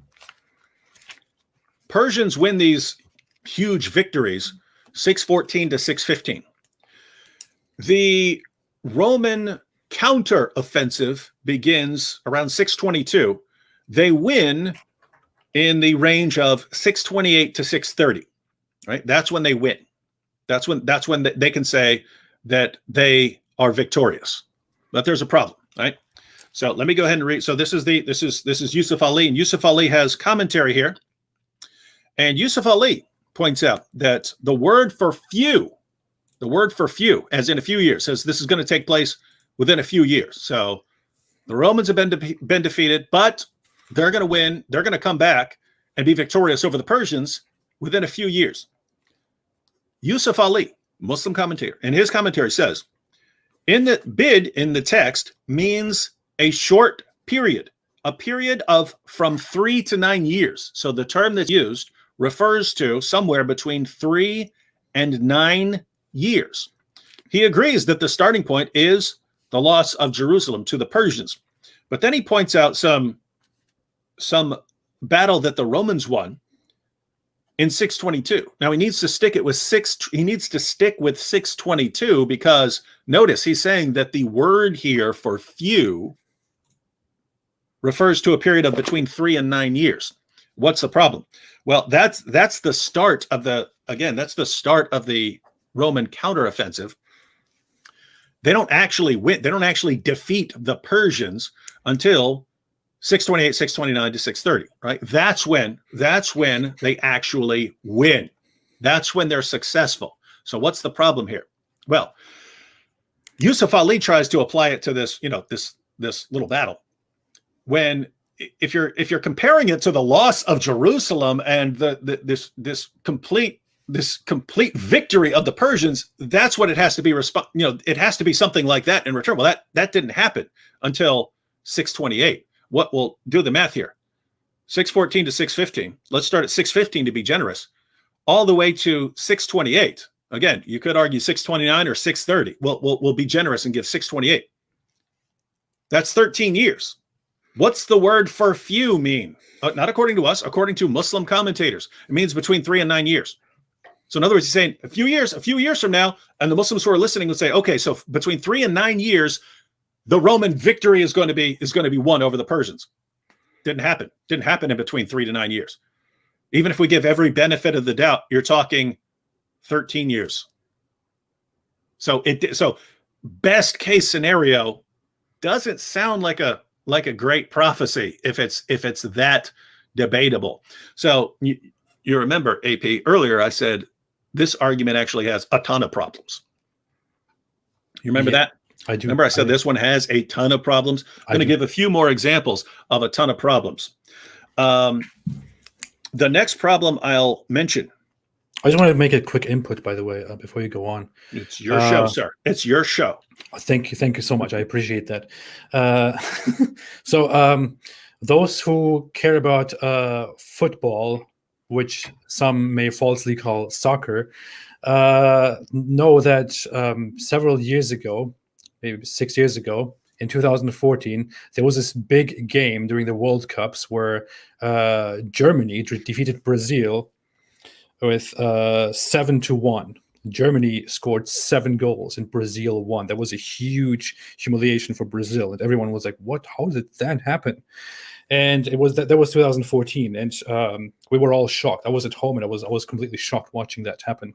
Persians win these huge victories, 614 to 615. The Roman counter-offensive begins around 622. They win in the range of 628 to 630. Right? That's when they win. That's when they can say that they are victorious. But there's a problem, right? So let me go ahead and read. So this is Yusuf Ali, and Yusuf Ali has commentary here. And Yusuf Ali points out that the word for few, as in a few years, says this is going to take place within a few years. So the Romans have been defeated, but they're going to win. They're going to come back and be victorious over the Persians within a few years. Yusuf Ali, Muslim commentator, and his commentary says, in the bid in the text means a short period, a period of from 3 to 9 years. So the term that's used refers to somewhere between 3 and 9 years. He agrees that the starting point is the loss of Jerusalem to the Persians. But then he points out some battle that the Romans won in 622. Now he needs to stick with 622 because notice he's saying that the word here for few refers to a period of between 3 and 9 years. What's the problem? Well, that's the start of the Roman counteroffensive. They don't actually win. They don't actually defeat the Persians until 628, 629 to 630, right? That's when they actually win. That's when they're successful. So what's the problem here? Well, Yusuf Ali tries to apply it to this, this little battle. When if you're comparing it to the loss of Jerusalem and this complete victory of the Persians, that's what it has to be. It has to be something like that in return. Well, that didn't happen until 628. What we'll do the math here: 614 to 615. Let's start at 615 to be generous, all the way to 628. Again, you could argue 629 or 630. We'll be generous and give 628. That's 13 years. What's the word for few mean? Not according to us, according to Muslim commentators. It means between 3 and 9 years. So in other words, he's saying a few years from now, and the Muslims who are listening would say, okay, so between 3 and 9 years, the Roman victory is going to be won over the Persians. Didn't happen in between 3 to 9 years. Even if we give every benefit of the doubt, you're talking 13 years. So best case scenario doesn't sound like a great prophecy if it's that debatable. So you remember, AP, earlier I said this argument actually has a ton of problems. You remember that? I do. Remember I said this one has a ton of problems? I'm going to give a few more examples of a ton of problems. The next problem I'll mention. I just want to make a quick input, by the way, before you go on. It's your show, sir. It's your show. Thank you so much. I appreciate that. So those who care about football, which some may falsely call soccer, know that several years ago, maybe 6 years ago, in 2014, there was this big game during the World Cups where Germany defeated Brazil with 7-1. Germany scored 7 goals and Brazil won. That was a huge humiliation for Brazil, and everyone was like, "What? How did that happen?" And that was 2014, and we were all shocked. I was at home, and I was completely shocked watching that happen.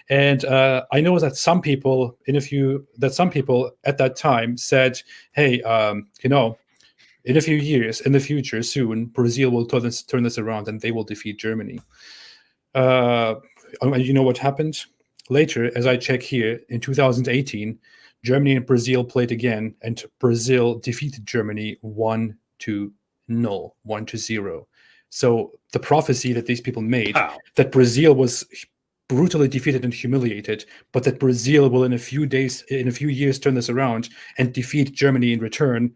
And I know that some people at that time said, "Hey, in a few years, in the future, soon, Brazil will turn this around, and they will defeat Germany." You know what happened? Later, as I check here, in 2018, Germany and Brazil played again, and Brazil defeated Germany 1-0. So the prophecy that these people made, that Brazil was brutally defeated and humiliated, but that Brazil will in a few years turn this around and defeat Germany in return,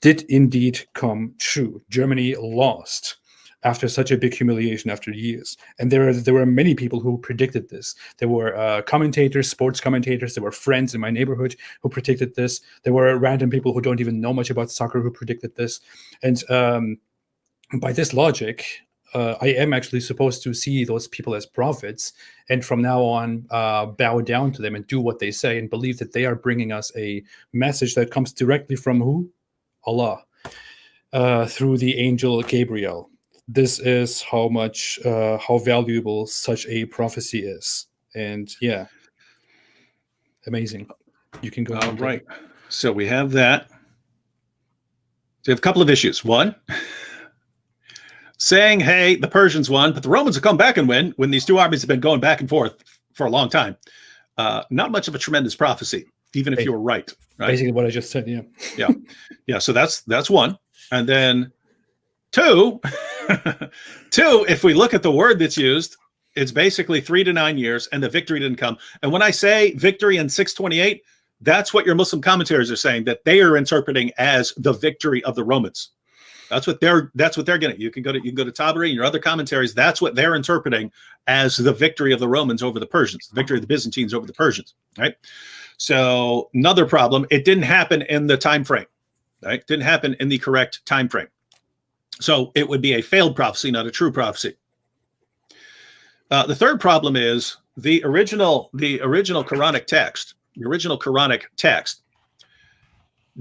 did indeed come true. Germany lost after such a big humiliation after years. And there were many people who predicted this. There were commentators, sports commentators, there were friends in my neighborhood who predicted this. There were random people who don't even know much about soccer who predicted this. And by this logic, I am actually supposed to see those people as prophets, and from now on bow down to them and do what they say and believe that they are bringing us a message that comes directly from who? Allah, through the angel Gabriel. This is how valuable such a prophecy is. And yeah, amazing. You can go. All right. So we have that. So we have a couple of issues. One, saying, hey, the Persians won, but the Romans will come back and win when these two armies have been going back and forth for a long time. Not much of a tremendous prophecy, even if you were right. Basically what I just said, yeah. Yeah. So that's one. And then two, if we look at the word that's used, it's basically 3 to 9 years, and the victory didn't come. And when I say victory in 628, that's what your Muslim commentators are saying, that they are interpreting as the victory of the Romans. That's what they're getting. You can go to Tabari and your other commentaries. That's what they're interpreting as the victory of the Romans over the Persians, the victory of the Byzantines over the Persians, right? So another problem, it didn't happen in the time frame, right? It didn't happen in the correct time frame. So it would be a failed prophecy, not a true prophecy. The third problem is the original Quranic text. The original Quranic text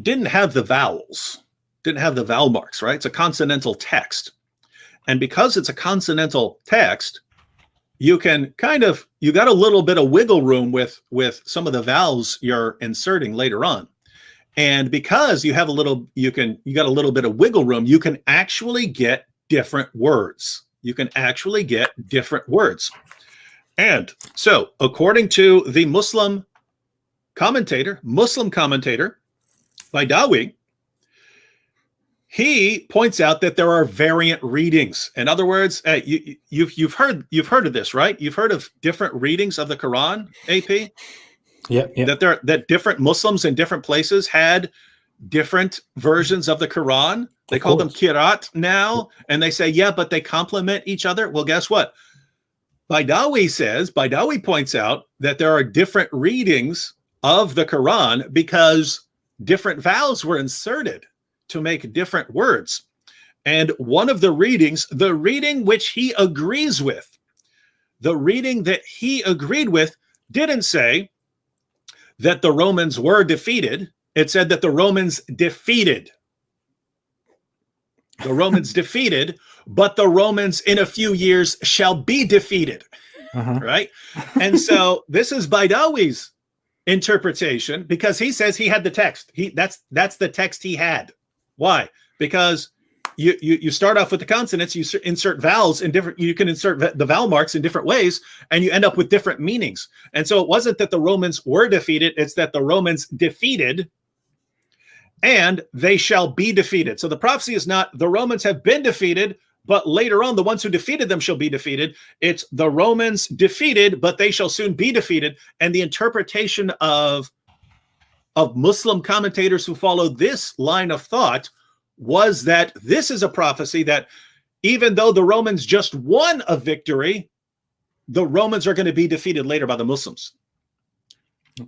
didn't have the vowels, didn't have the vowel marks, right? It's a consonantal text. And because it's a consonantal text, you can you got a little bit of wiggle room with some of the vowels you're inserting later on. And because you have you got a little bit of wiggle room, you can actually get different words. You can actually get different words. And so according to the Muslim commentator, Baidawi, he points out that there are variant readings. In other words, you've heard of this, right? You've heard of different readings of the Quran, AP? Yeah. That different Muslims in different places had different versions of the Quran. They call them Qiraat now, and they say, yeah, but they complement each other. Well, guess what? Baidawi points out that there are different readings of the Quran because different vowels were inserted to make different words. And one of the readings, the reading which he agrees with, the reading that he agreed with didn't say that the Romans were defeated. It said that the Romans defeated. The Romans defeated, but the Romans in a few years shall be defeated. Right? And so this is Baidawi's interpretation because he says he had the text. That's the text he had. Why? Because you start off with the consonants, you insert vowels in different, you can insert the vowel marks in different ways, and you end up with different meanings. And so it wasn't that the Romans were defeated, it's that the Romans defeated and they shall be defeated. So the prophecy is not the Romans have been defeated, but later on the ones who defeated them shall be defeated. It's the Romans defeated, but they shall soon be defeated. And the interpretation of Muslim commentators who follow this line of thought was that this is a prophecy that even though the Romans just won a victory, the Romans are going to be defeated later by the Muslims.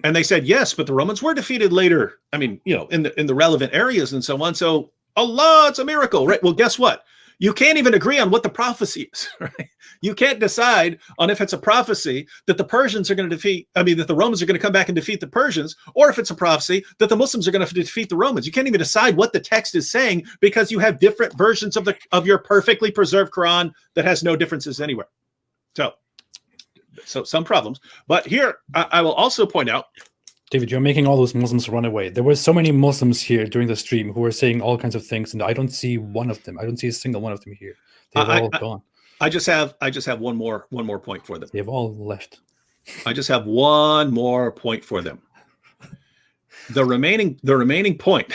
And they said, yes, but the Romans were defeated later. I mean, in the relevant areas and so on. So Allah, it's a miracle, right? Well, guess what? You can't even agree on what the prophecy is, right? You can't decide on if it's a prophecy that the Persians are going to that the Romans are going to come back and defeat the Persians, or if it's a prophecy that the Muslims are going to defeat the Romans. You can't even decide what the text is saying because you have different versions of your perfectly preserved Quran that has no differences anywhere. So some problems. But here, I will also point out, David, you're making all those Muslims run away. There were so many Muslims here during the stream who were saying all kinds of things, and I don't see one of them. I don't see a single one of them here. They've all gone. I just have one more point for them. They've all left. I just have one more point for them. The remaining point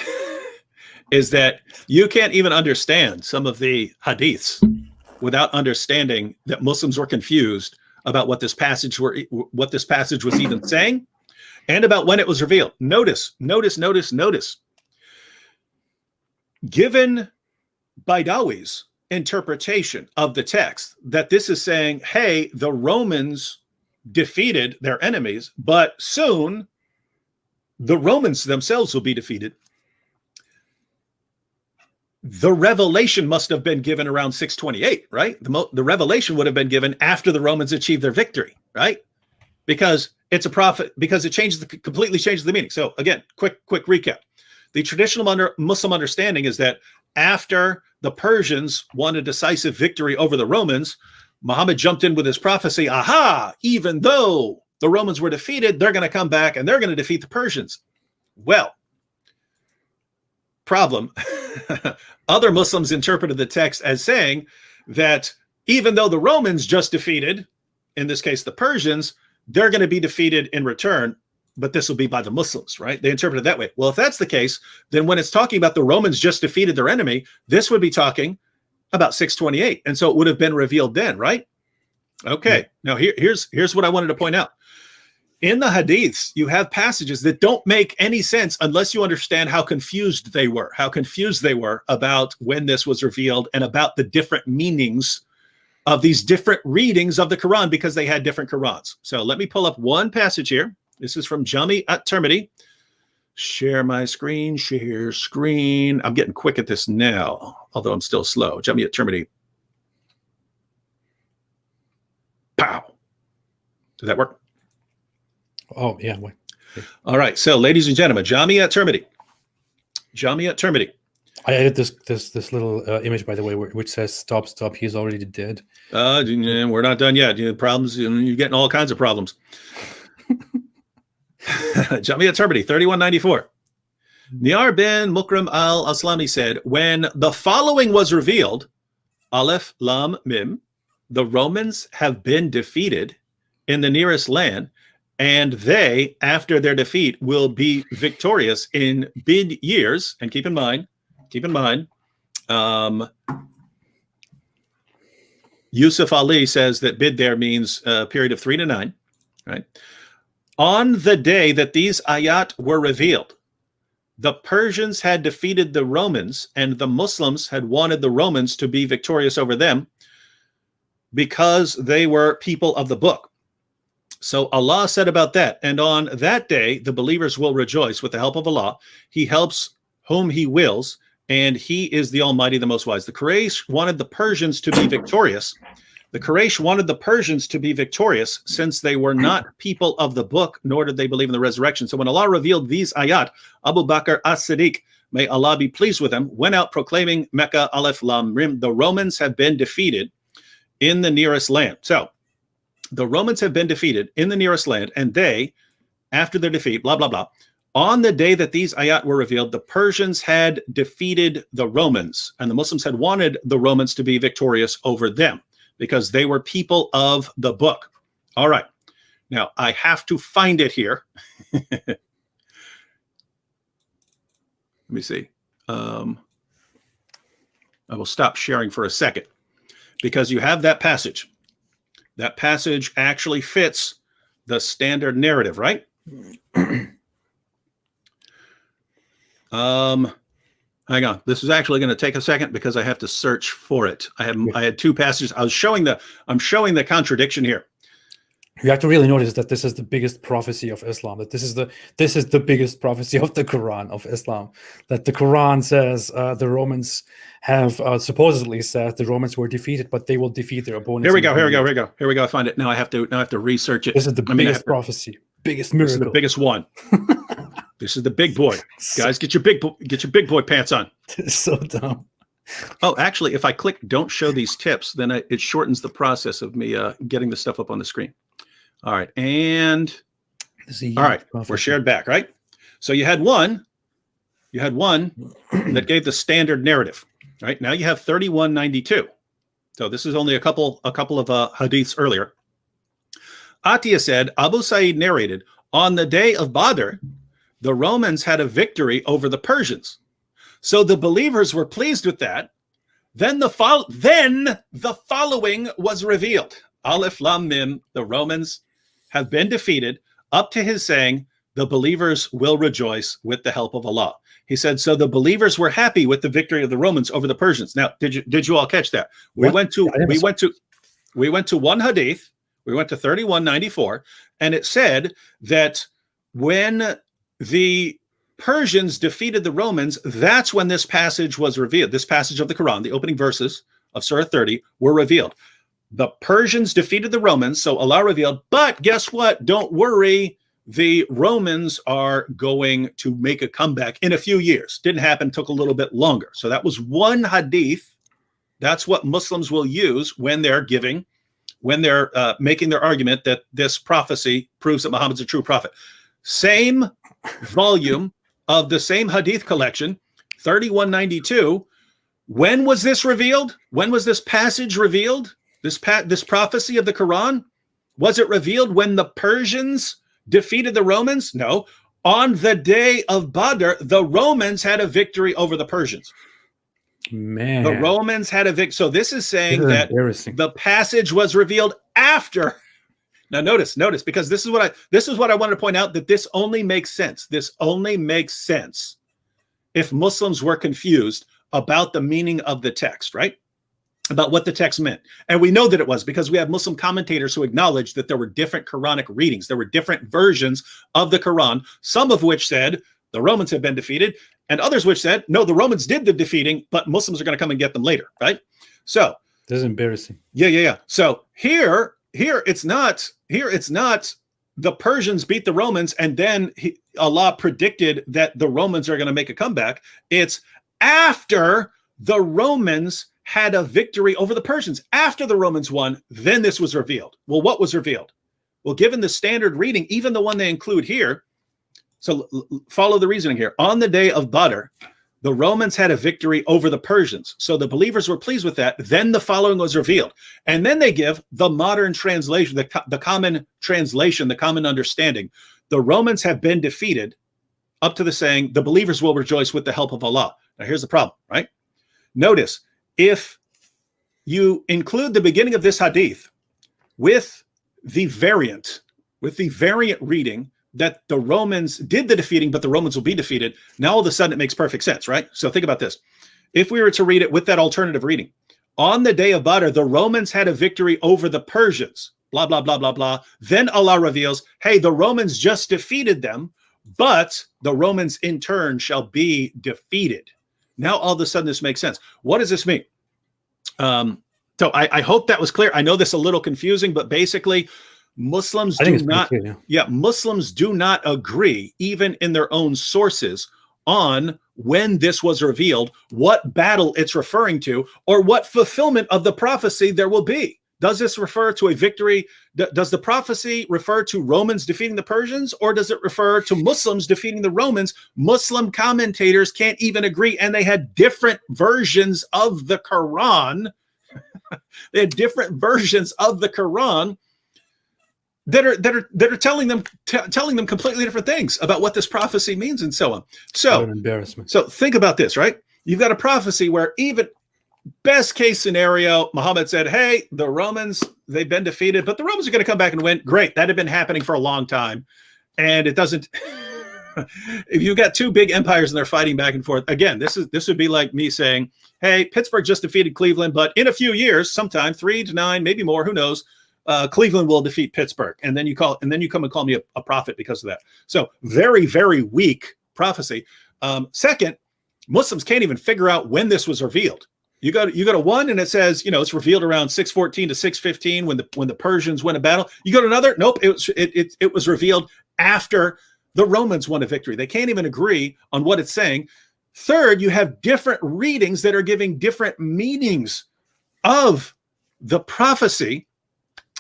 is that you can't even understand some of the hadiths without understanding that Muslims were confused about what this passage was even saying, and about when it was revealed. Notice. Given Baidawi's interpretation of the text, that this is saying, hey, the Romans defeated their enemies, but soon the Romans themselves will be defeated. The revelation must have been given around 628, right? The revelation would have been given after the Romans achieved their victory, right? Because it's a prophet, because it completely changes the meaning. So again, quick recap. The traditional Muslim understanding is that after the Persians won a decisive victory over the Romans, Muhammad jumped in with his prophecy, aha, even though the Romans were defeated, they're going to come back and they're going to defeat the Persians. Well, problem. Other Muslims interpreted the text as saying that even though the Romans just defeated, in this case, the Persians, they're going to be defeated in return, but this will be by the Muslims, right? They interpret it that way. Well, if that's the case, then when it's talking about the Romans just defeated their enemy, this would be talking about 628. And so it would have been revealed then, right? Okay. Now here's what I wanted to point out. in the hadiths, you have passages that don't make any sense unless you understand how confused they were about when this was revealed and about the different meanings of these different readings of the Quran, because they had different Qurans. So let me pull up one passage here. This is from Jami at-Tirmidhi. Share my screen, share screen. I'm getting quick at this now, although I'm still slow. Jami at-Tirmidhi. Pow. Does that work? Oh, yeah. Wait. All right. So, ladies and gentlemen, Jami at-Tirmidhi. Jami at-Tirmidhi. I added this little image, by the way, which says "Stop, stop. He's already dead." We're not done yet. Problems. You're getting all kinds of problems. Jami at-Tirmidhi, 3194. Niyar bin Mukram al-Aslami said, when the following was revealed, Aleph Lam Mim, the Romans have been defeated in the nearest land, and they, after their defeat, will be victorious in bid years. And keep in mind, Yusuf Ali says that bid there means a period of 3 to 9, right? On the day that these ayat were revealed, the Persians had defeated the Romans, and the Muslims had wanted the Romans to be victorious over them because they were people of the book. So Allah said about that, and on that day, the believers will rejoice with the help of Allah. He helps whom he wills, and he is the Almighty, the Most Wise. The Quraysh wanted the Persians to be victorious. The Quraysh wanted the Persians to be victorious since they were not people of the book, nor did they believe in the resurrection. So when Allah revealed these ayat, Abu Bakr as-Siddiq, may Allah be pleased with him, went out proclaiming Mecca, Aleph Lam Rim, the Romans have been defeated in the nearest land. So the Romans have been defeated in the nearest land, and they, after their defeat, blah, blah, blah, on the day that these ayat were revealed, the Persians had defeated the Romans, and the Muslims had wanted the Romans to be victorious over them, because they were people of the book. All right. Now, I have to find it here. Let me see. I will stop sharing for a second, because you have that passage. That passage actually fits the standard narrative, right? Hang on. This is actually going to take a second because I have to search for it. I had two passages. I'm showing the contradiction here. You have to really notice that this is the biggest prophecy of Islam. That this is the biggest prophecy of the Quran of Islam. That the Quran says the Romans have supposedly said the Romans were defeated, but they will defeat their opponents. Here we go. I find it. Now I have to research it. This is the biggest prophecy, biggest miracle. This is the biggest one. This is the big boy. Guys, get your big boy pants on. It's so dumb. Oh, actually, if I click "Don't show these tips," then it shortens the process of me getting the stuff up on the screen. All right, and all right, we're shared back, right? So you had one that gave the standard narrative, right? Now you have 3192. So this is only a couple of hadiths earlier. Atiyah said, Abu Sa'id narrated, on the day of Badr, the Romans had a victory over the Persians. So the believers were pleased with that. Then the following was revealed. Aleph Lam Mim, the Romans have been defeated, up to his saying, the believers will rejoice with the help of Allah. He said, so the believers were happy with the victory of the Romans over the Persians. Now, did you all catch that? We went to one hadith. We went to 3194, and it said that when the Persians defeated the Romans, that's when this passage was revealed. This passage of the Quran, the opening verses of Surah 30 were revealed. The Persians defeated the Romans, so Allah revealed, but guess what? Don't worry. The Romans are going to make a comeback in a few years. Didn't happen, took a little bit longer. So that was one hadith. That's what Muslims will use when they're making their argument that this prophecy proves that Muhammad's a true prophet. Same volume of the same hadith collection, 3192. When was this revealed? When was this passage revealed? This prophecy of the Quran? Was it revealed when the Persians defeated the Romans? No. On the day of Badr, the Romans had a victory over the Persians. Man. The Romans had a victory. So this is saying that the passage was revealed after Now notice, because this is what I wanted to point out, that this only makes sense. This only makes sense if Muslims were confused about the meaning of the text, right? About what the text meant. And we know that it was because we have Muslim commentators who acknowledged that there were different Quranic readings. There were different versions of the Quran, some of which said the Romans have been defeated, and others which said, no, the Romans did the defeating, but Muslims are going to come and get them later, right? So this is embarrassing. Yeah. So here it's not the Persians beat the Romans and then Allah predicted that the Romans are going to make a comeback. It's after the Romans had a victory over the Persians. After the Romans won, then this was revealed. Well, what was revealed? Well, given the standard reading, even the one they include here, so follow the reasoning here. On the day of Badr, the Romans had a victory over the Persians. So the believers were pleased with that. Then the following was revealed. And then they give the modern translation, the common translation, the common understanding. The Romans have been defeated, up to the saying, the believers will rejoice with the help of Allah. Now here's the problem, right? Notice, if you include the beginning of this hadith with the variant reading, that the Romans did the defeating, but the Romans will be defeated. Now all of a sudden it makes perfect sense, right? So think about this. If we were to read it with that alternative reading, on the day of Badr, the Romans had a victory over the Persians, blah, blah, blah, blah, blah. Then Allah reveals, hey, the Romans just defeated them, but the Romans in turn shall be defeated. Now all of a sudden this makes sense. What does this mean? So I hope that was clear. I know this is a little confusing, but basically Muslims Muslims do not agree, even in their own sources, on when this was revealed, what battle it's referring to, or what fulfillment of the prophecy there will be. Does this refer to a victory? Does the prophecy refer to Romans defeating the Persians, or does it refer to Muslims defeating the Romans? Muslim commentators can't even agree, and they had different versions of the Quran. They had different versions of the Quran that are telling them completely different things about what this prophecy means and so on. So what an embarrassment. So think about this, right? You've got a prophecy where even best case scenario, Muhammad said, hey, the Romans, they've been defeated, but the Romans are going to come back and win. Great. That had been happening for a long time. And it doesn't, if you've got two big empires and they're fighting back and forth, again, this would be like me saying, hey, Pittsburgh just defeated Cleveland, but in a few years, sometime 3 to 9, maybe more, who knows, Cleveland will defeat Pittsburgh. And then you come and call me a prophet because of that. So very, very weak prophecy. Second, Muslims can't even figure out when this was revealed. You go to one and it says, it's revealed around 614 to 615 when the Persians win a battle. You go to another, nope, it was revealed after the Romans won a victory. They can't even agree on what it's saying. Third, you have different readings that are giving different meanings of the prophecy.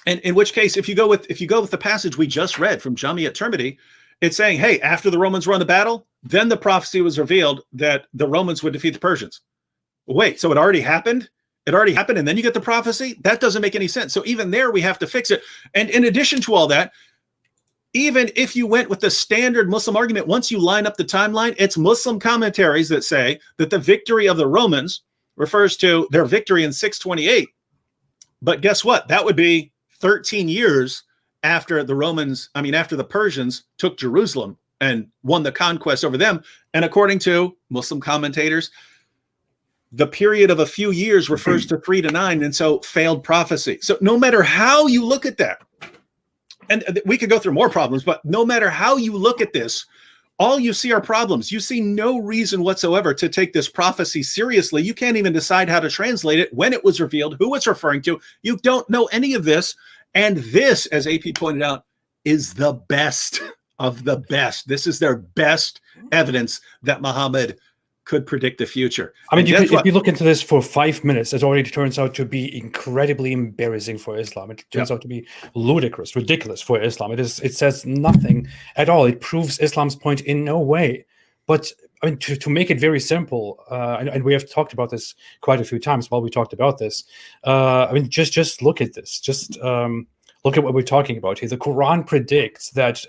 And in which case, if you go with the passage we just read from Jami at Tirmidhi, it's saying, hey, after the Romans won the battle, then the prophecy was revealed that the Romans would defeat the Persians. Wait, so it already happened? It already happened, and then you get the prophecy? That doesn't make any sense. So even there, we have to fix it. And in addition to all that, even if you went with the standard Muslim argument, once you line up the timeline, it's Muslim commentaries that say that the victory of the Romans refers to their victory in 628. But guess what? That would be 13 years after the Persians took Jerusalem and won the conquest over them. And according to Muslim commentators, the period of a few years refers to 3 to 9, and so failed prophecy. So no matter how you look at that, and we could go through more problems, but no matter how you look at this, all you see are problems. You see no reason whatsoever to take this prophecy seriously. You can't even decide how to translate it, when it was revealed, who it's referring to. You don't know any of this. And this, as AP pointed out, is the best of the best. This is their best evidence that Muhammad could predict the future. I mean, if you look into this for 5 minutes, it already turns out to be incredibly embarrassing for Islam. It turns out to be ludicrous, ridiculous for Islam. It says nothing at all. It proves Islam's point in no way. But I mean, to make it very simple, and we have talked about this quite a few times while we talked about this. I mean, just look at this. Just look at what we're talking about here. The Quran predicts that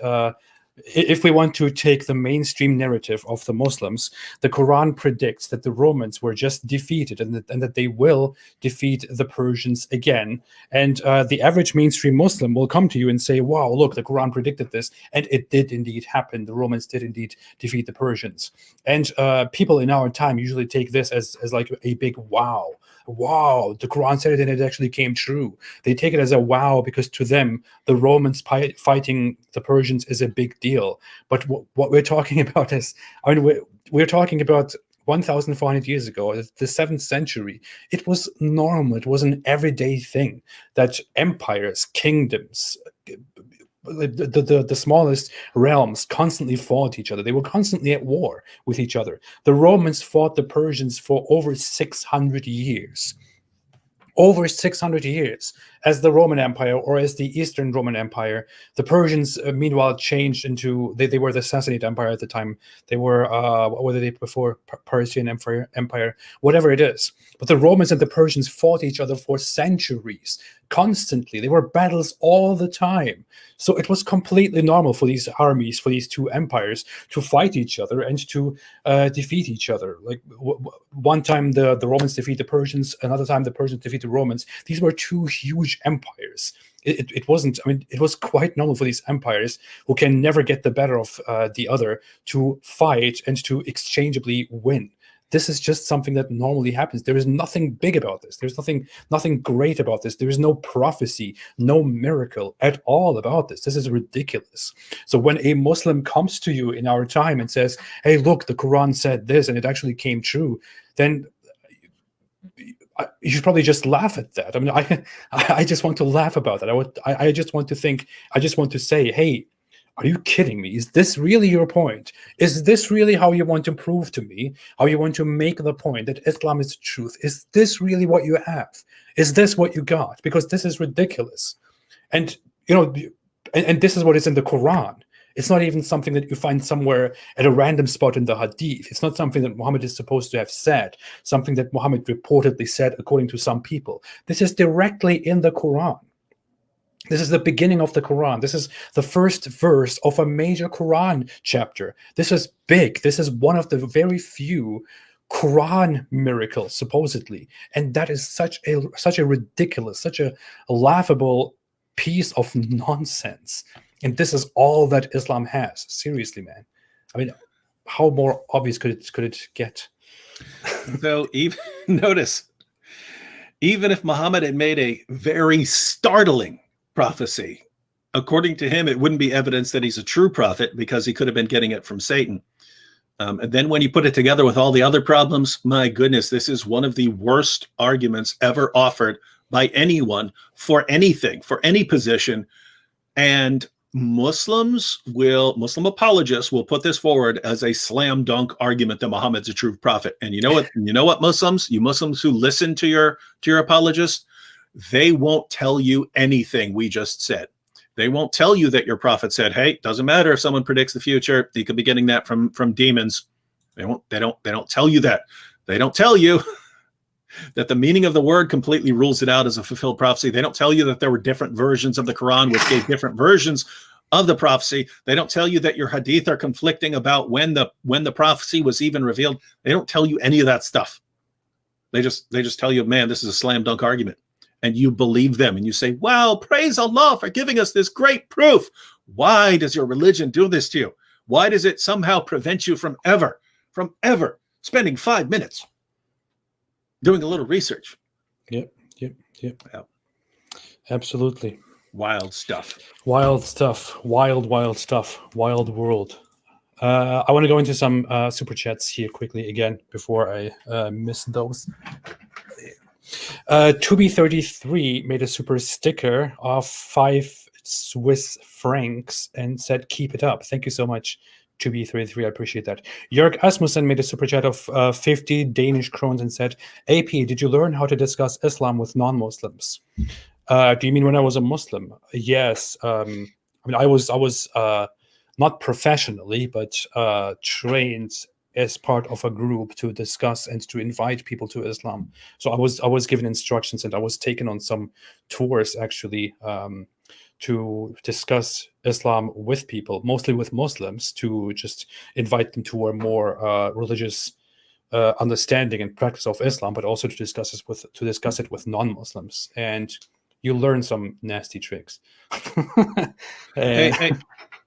if we want to take the mainstream narrative of the Muslims, the Quran predicts that the Romans were just defeated, and that they will defeat the Persians again. And the average mainstream Muslim will come to you and say, wow, look, the Quran predicted this, and it did indeed happen. The Romans did indeed defeat the Persians. And people in our time usually take this as like a big wow. Wow, the Quran said it and it actually came true. They take it as a wow because to them, the Romans fighting the Persians is a big deal. But what we're talking about is, I mean, we're talking about 1,400 years ago, the 7th century. It was normal. It was an everyday thing that empires, kingdoms, the smallest realms constantly fought each other. They were constantly at war with each other. The Romans fought the Persians for over 600 years. Over 600 years as the Roman Empire, or as the Eastern Roman Empire. The Persians, meanwhile, changed into, they were the Sassanid Empire at the time. They were, whether they before Persian Empire, whatever it is. But the Romans and the Persians fought each other for centuries, constantly. There were battles all the time. So it was completely normal for these armies, for these two empires, to fight each other and to defeat each other. Like one time the Romans defeat the Persians, another time the Persians defeat the Romans. These were two huge empires. It wasn't, I mean, it was quite normal for these empires who can never get the better of the other to fight and to exchangeably win. This is just something that normally happens. There is nothing big about this. There's nothing great about this. There is no prophecy, no miracle at all about this. This is ridiculous. So when a Muslim comes to you in our time and says, hey, look, the Quran said this and it actually came true, then you should probably just laugh at that. I mean, I just want to laugh about that. I just want to say, hey, are you kidding me? Is this really your point? Is this really how you want to prove to me, how you want to make the point that Islam is the truth? Is this really what you have? Is this what you got? Because this is ridiculous. And, you know, and this is what is in the Quran. It's not even something that you find somewhere at a random spot in the Hadith. It's not something that Muhammad is supposed to have said, something that Muhammad reportedly said according to some people. This is directly in the Quran. This is the beginning of the Quran. This is the first verse of a major Quran chapter. This is big. This is one of the very few Quran miracles, supposedly. And that is such a ridiculous, such a laughable piece of nonsense. And this is all that Islam has. Seriously, man. I mean, how more obvious could it get? So even notice, even if Muhammad had made a very startling prophecy, according to him, it wouldn't be evidence that he's a true prophet because he could have been getting it from Satan. And then when you put it together with all the other problems, my goodness, this is one of the worst arguments ever offered by anyone for anything, for any position. And Muslim apologists will put this forward as a slam dunk argument that Muhammad's a true prophet. And you know what, Muslims, you Muslims who listen to your apologists, they won't tell you anything we just said. They won't tell you that your prophet said, hey, doesn't matter if someone predicts the future, you could be getting that from demons. They don't tell you that. They don't tell you that the meaning of the word completely rules it out as a fulfilled prophecy. They don't tell you that there were different versions of the Quran which gave different versions of the prophecy. They don't tell you that your hadith are conflicting about when the prophecy was even revealed. They don't tell you any of that stuff. They just tell you, man, this is a slam dunk argument. And you believe them and you say, wow, praise Allah for giving us this great proof. Why does your religion do this to you? Why does it somehow prevent you from ever spending 5 minutes doing a little research? Yep. Yeah. Absolutely. Wild stuff. Wild stuff. Wild stuff. Wild world. I want to go into some super chats here quickly again before I miss those. To-be-33 made a super sticker of 5 Swiss francs and said, keep it up. Thank you so much, To-be-33. I appreciate that. Jörg Asmussen made a super chat of 50 Danish krones and said, AP, did you learn how to discuss Islam with non-Muslims? Do you mean when I was a Muslim? Yes. I mean, I was not professionally, but trained as part of a group to discuss and to invite people to Islam. So I was given instructions and I was taken on some tours actually to discuss Islam with people, mostly with Muslims, to just invite them to a more religious understanding and practice of Islam, but also to discuss it with non-Muslims, and you learn some nasty tricks. Hey,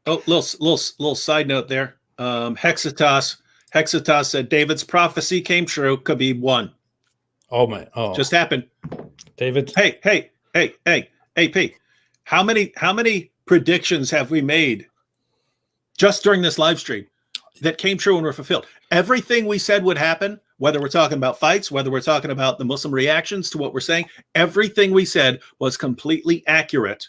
oh, little side note there. Hexitas said David's prophecy came true. Khabib won. Oh my! Oh, just happened. David. Hey, P. How many predictions have we made just during this live stream that came true and were fulfilled? Everything we said would happen, whether we're talking about fights, whether we're talking about the Muslim reactions to what we're saying, everything we said was completely accurate.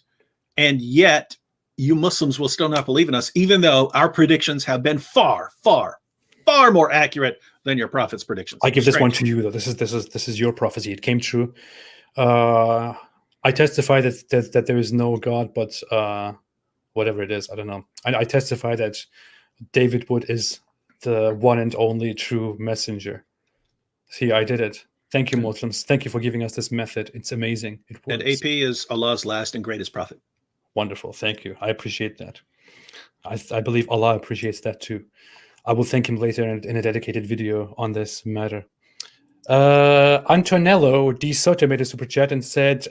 And yet you Muslims will still not believe in us, even though our predictions have been far, far, far more accurate than your prophet's predictions. I give this one to you, though. This is your prophecy. It came true. I testify that there is no God, but whatever it is, I don't know. I testify that David Wood is the one and only true messenger. See, I did it. Thank you, Muslims. Thank you for giving us this method. It's amazing. It works. And AP is Allah's last and greatest prophet. Wonderful. Thank you. I appreciate that. I believe Allah appreciates that too. I will thank him later in a dedicated video on this matter. Antonello Di Soto made a super chat and said,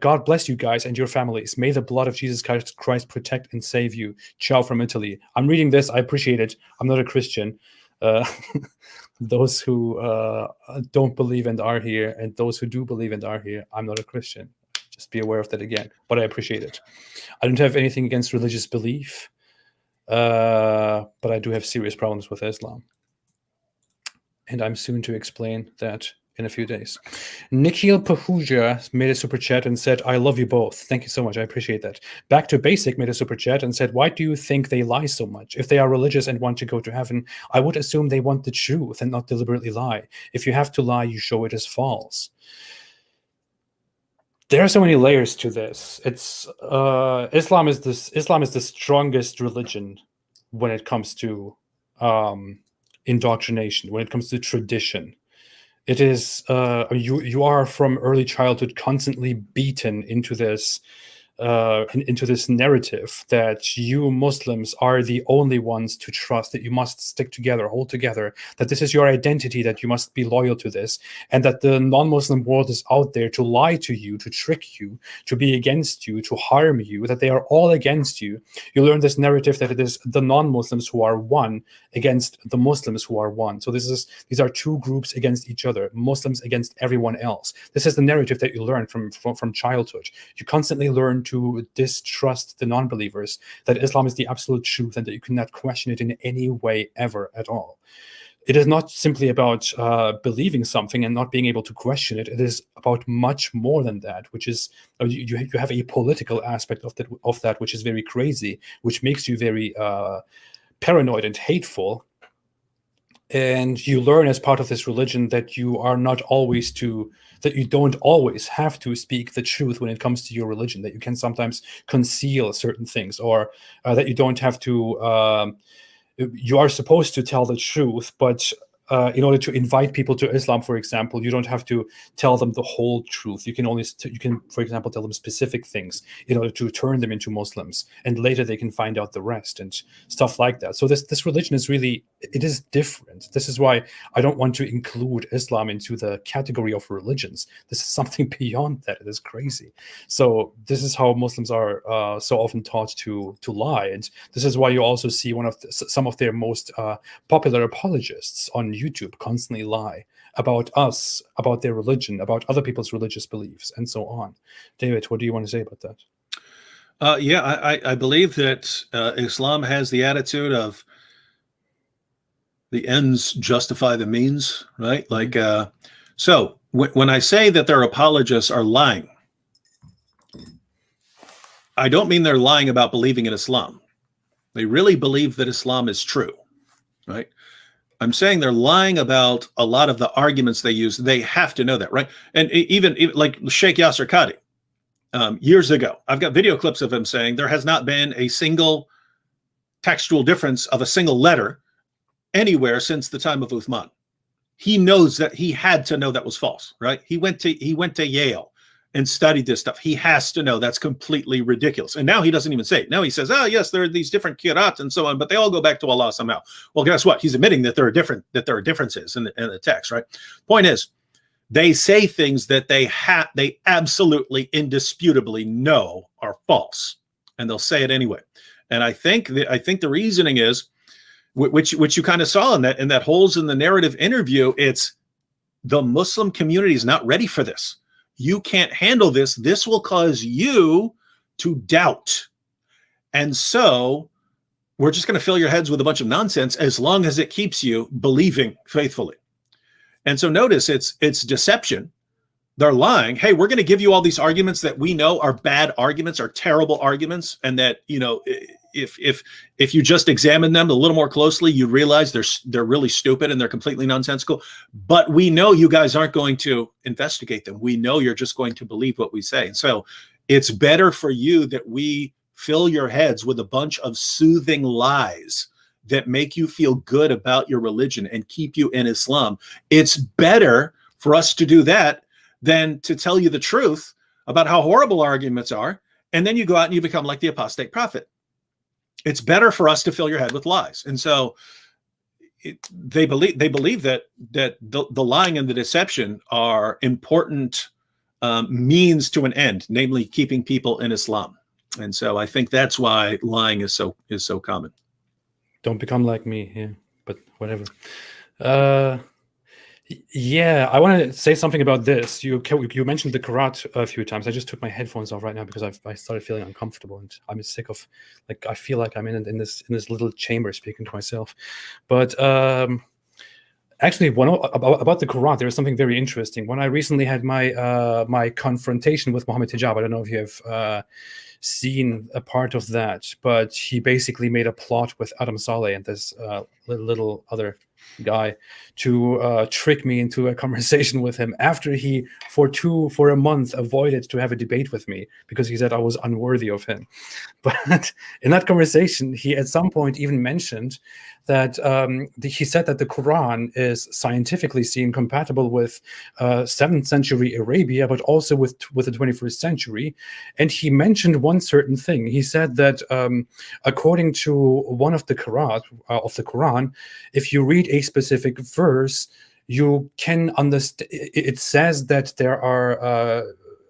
God bless you guys and your families. May the blood of Jesus Christ protect and save you. Ciao from Italy. I'm reading this. I appreciate it. I'm not a Christian. Those who don't believe and are here, and those who do believe and are here, I'm not a Christian. Just be aware of that again. But I appreciate it. I don't have anything against religious belief, but I do have serious problems with Islam. And I'm soon to explain that in a few days. Nikhil Pahuja made a super chat and said, I love you both. Thank you so much. I appreciate that. Back to Basic made a super chat and said, why do you think they lie so much? If they are religious and want to go to heaven, I would assume they want the truth and not deliberately lie. If you have to lie, you show it as false. There are so many layers to this. It's Islam is the strongest religion when it comes to indoctrination, when it comes to tradition. It is you are from early childhood constantly beaten into this narrative that you Muslims are the only ones to trust, that you must stick together, hold together, that this is your identity, that you must be loyal to this, and that the non-Muslim world is out there to lie to you, to trick you, to be against you, to harm you, that they are all against you. You learn this narrative that it is the non-Muslims who are one against the Muslims who are one. So these are two groups against each other, Muslims against everyone else. This is the narrative that you learn from childhood. You constantly learn to distrust the non-believers, that Islam is the absolute truth and that you cannot question it in any way ever at all. It is not simply about believing something and not being able to question it. It is about much more than that, which is you have a political aspect of that, which is very crazy, which makes you very paranoid and hateful. And you learn as part of this religion that you don't always have to speak the truth when it comes to your religion, that you can sometimes conceal certain things, or that you don't have to, you are supposed to tell the truth, but in order to invite people to Islam, for example, you don't have to tell them the whole truth. You can, for example, tell them specific things in order to turn them into Muslims, and later they can find out the rest and stuff like that. So this religion is really, it is different. This is why I don't want to include Islam into the category of religions. This is something beyond that. It is crazy. So this is how Muslims are so often taught to lie, and this is why you also see some of their most popular apologists on YouTube constantly lie about us, about their religion, about other people's religious beliefs, and so on. David, what do you want to say about that? I believe that Islam has the attitude of the ends justify the means, right? Like, so when I say that their apologists are lying, I don't mean they're lying about believing in Islam. They really believe that Islam is true, right? I'm saying they're lying about a lot of the arguments they use. They have to know that, right? And even like Sheikh Yasser Qadhi, years ago, I've got video clips of him saying there has not been a single textual difference of a single letter anywhere since the time of Uthman. He knows that, he had to know that was false, right? He went to Yale and studied this stuff. He has to know that's completely ridiculous. And now he doesn't even say it. Now he says, oh, yes, there are these different qira'at and so on, but they all go back to Allah somehow. Well, guess what? He's admitting that there are differences in the text, right? Point is, they say things that they absolutely indisputably know are false, and they'll say it anyway. And I think the reasoning is, which you kind of saw in that Holes in the Narrative interview, it's the Muslim community is not ready for this. You can't handle this. This will cause you to doubt. And so we're just going to fill your heads with a bunch of nonsense as long as it keeps you believing faithfully. And so notice it's deception. They're lying. Hey, we're going to give you all these arguments that we know are bad arguments, are terrible arguments, and that, you know, if you just examine them a little more closely, you realize they're really stupid and they're completely nonsensical. But we know you guys aren't going to investigate them. We know you're just going to believe what we say. And so it's better for you that we fill your heads with a bunch of soothing lies that make you feel good about your religion and keep you in Islam. It's better for us to do that than to tell you the truth about how horrible arguments are, and then you go out and you become like the apostate prophet. It's better for us to fill your head with lies. And so they believe that the lying and the deception are important means to an end, namely keeping people in Islam. And so I think that's why lying is so common. Don't become like me. Yeah, but whatever. Yeah, I want to say something about this. You mentioned the Quran a few times. I just took my headphones off right now because I started feeling uncomfortable, and I'm sick of, like, I feel like I'm in this little chamber speaking to myself. But actually, about the Quran, there is something very interesting. When I recently had my confrontation with Muhammad Hijab, I don't know if you have seen a part of that, but he basically made a plot with Adam Saleh and this little other guy to trick me into a conversation with him after he for a month avoided to have a debate with me because he said I was unworthy of him. But in that conversation, he at some point even mentioned that he said that the Quran is scientifically seen compatible with 7th century Arabia, but also with the 21st century. And he mentioned one certain thing. He said that according to one of the Quran, if you read a specific verse, you can understand. It says that there are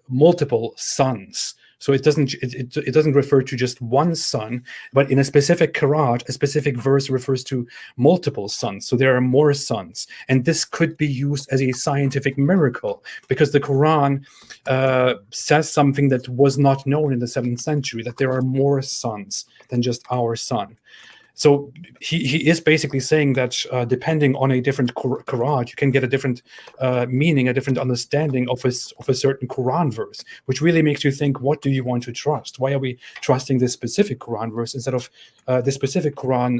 multiple suns. So it doesn't refer to just one sun, but in a specific qira'at, a specific verse refers to multiple suns. So there are more suns, and this could be used as a scientific miracle because the Quran says something that was not known in the 7th century, that there are more suns than just our sun. So he is basically saying that depending on a different Quran, you can get a different meaning, a different understanding of a certain Quran verse, which really makes you think, what do you want to trust? Why are we trusting this specific Quran verse instead of this specific Quran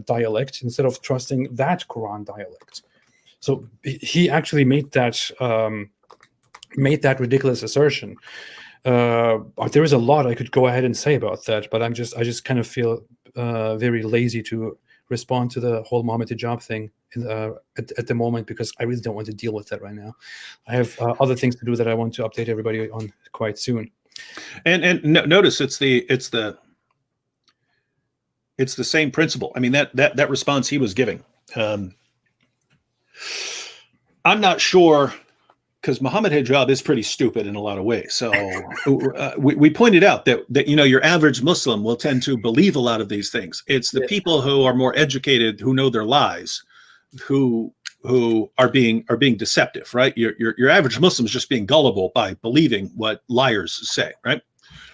dialect, instead of trusting that Quran dialect? So he actually made that ridiculous assertion. There is a lot I could go ahead and say about that, but I just kind of feel very lazy to respond to the whole Muhammad Hijab thing at the moment because I really don't want to deal with that right now. I have other things to do that I want to update everybody on quite soon. And notice it's the same principle. I mean that response he was giving. I'm not sure, because Muhammad Hijab is pretty stupid in a lot of ways. So we pointed out that your average Muslim will tend to believe a lot of these things. It's the people who are more educated, who know their lies, who are being deceptive, right? Your average Muslim is just being gullible by believing what liars say, right?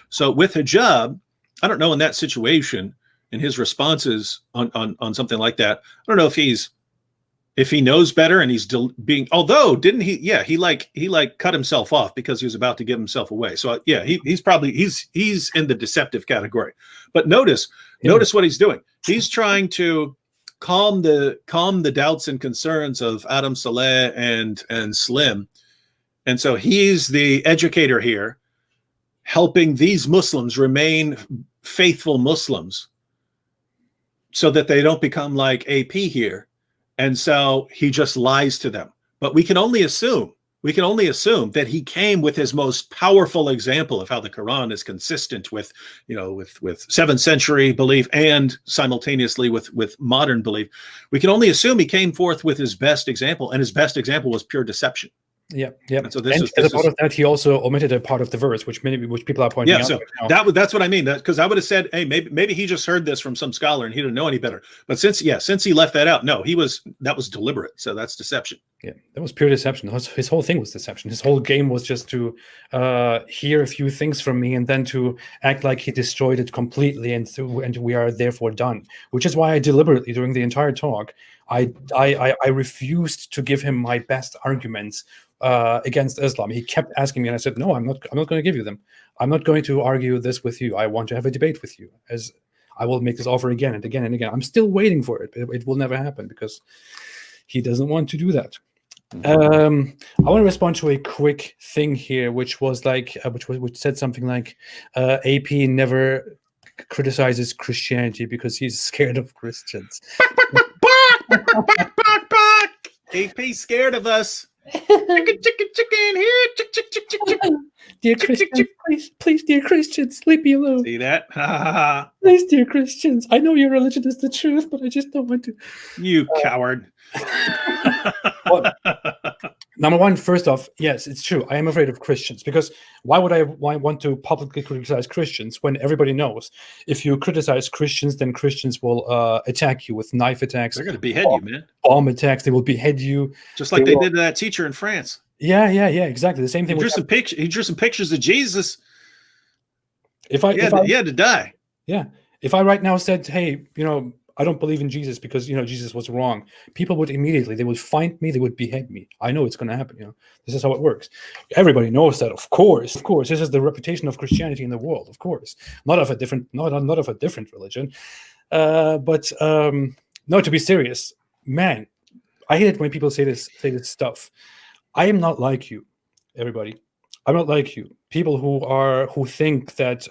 So with Hijab, I don't know, in that situation, in his responses on something like that, I don't know if he knows better and he's although didn't he? Yeah, he cut himself off because he was about to give himself away. So yeah, he's in the deceptive category. But notice what he's doing. He's trying to calm the doubts and concerns of Adam Saleh and Slim. And so he's the educator here, helping these Muslims remain faithful Muslims so that they don't become like AP here. And so he just lies to them. But we can only assume we can only assume that he came with his most powerful example of how the Quran is consistent with, with 7th century belief and simultaneously with modern belief. We can only assume he came forth with his best example, and his best example was pure deception. Yeah. And so as a part of that, he also omitted a part of the verse, which people are pointing out. So right that's what I mean. Because I would have said, hey, maybe he just heard this from some scholar and he didn't know any better. But since he left that out, no, that was deliberate. So that's deception. Yeah, that was pure deception. His whole thing was deception. His whole game was just to hear a few things from me and then to act like he destroyed it completely, and we are therefore done. Which is why I deliberately, during the entire talk, I refused to give him my best arguments against Islam. He kept asking me, and I said, no, I'm not going to give you them. I'm not going to argue this with you. I want to have a debate with you, as I will make this offer again and again and again. I'm still waiting for it. It will never happen because he doesn't want to do that. I want to respond to a quick thing here, which was like, which said something like, AP never criticizes Christianity because he's scared of Christians. AP's scared of us. Chicken here. Dear Christians, please, dear Christians, leave me alone. See that? Please, dear Christians, I know your religion is the truth, but I just don't want to. You coward. Well, number one, first off, yes, it's true. I am afraid of Christians, because why would I want to publicly criticize Christians when everybody knows if you criticize Christians, then Christians will attack you with knife attacks. They're going to behead you, man. Bomb attacks. They will behead you. Just like they did to that teacher in France. Yeah, exactly. The same thing. He drew some pictures of Jesus. He had to die. Yeah. If I right now said, hey, I don't believe in Jesus because, Jesus was wrong, people would immediately, they would find me, they would behead me. I know it's going to happen. This is how it works. Everybody knows that, of course. This is the reputation of Christianity in the world, of course. Not of a different religion. But no, to be serious, man, I hate it when people say this stuff. I am not like you, everybody. I'm not like you. People who think that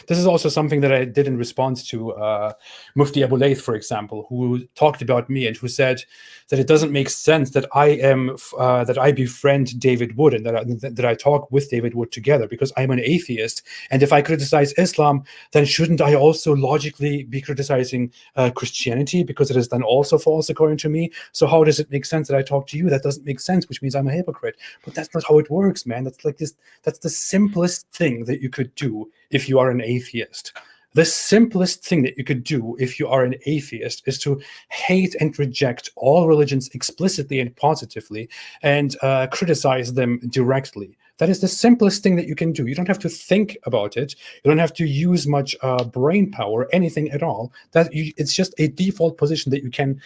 this is also something that I did in response to Mufti Abu Layth, for example, who talked about me and who said that it doesn't make sense that I befriend David Wood and that I talk with David Wood together because I'm an atheist. And if I criticize Islam, then shouldn't I also logically be criticizing Christianity because it is then also false according to me? So how does it make sense that I talk to you? That doesn't make sense, which means I'm a hypocrite. But that's not how it works, man. That's the simplest thing that you could do if you are an atheist. The simplest thing that you could do if you are an atheist is to hate and reject all religions explicitly and positively and criticize them directly. That is the simplest thing that you can do. You don't have to think about it. You don't have to use much brain power, anything at all. It's just a default position that you can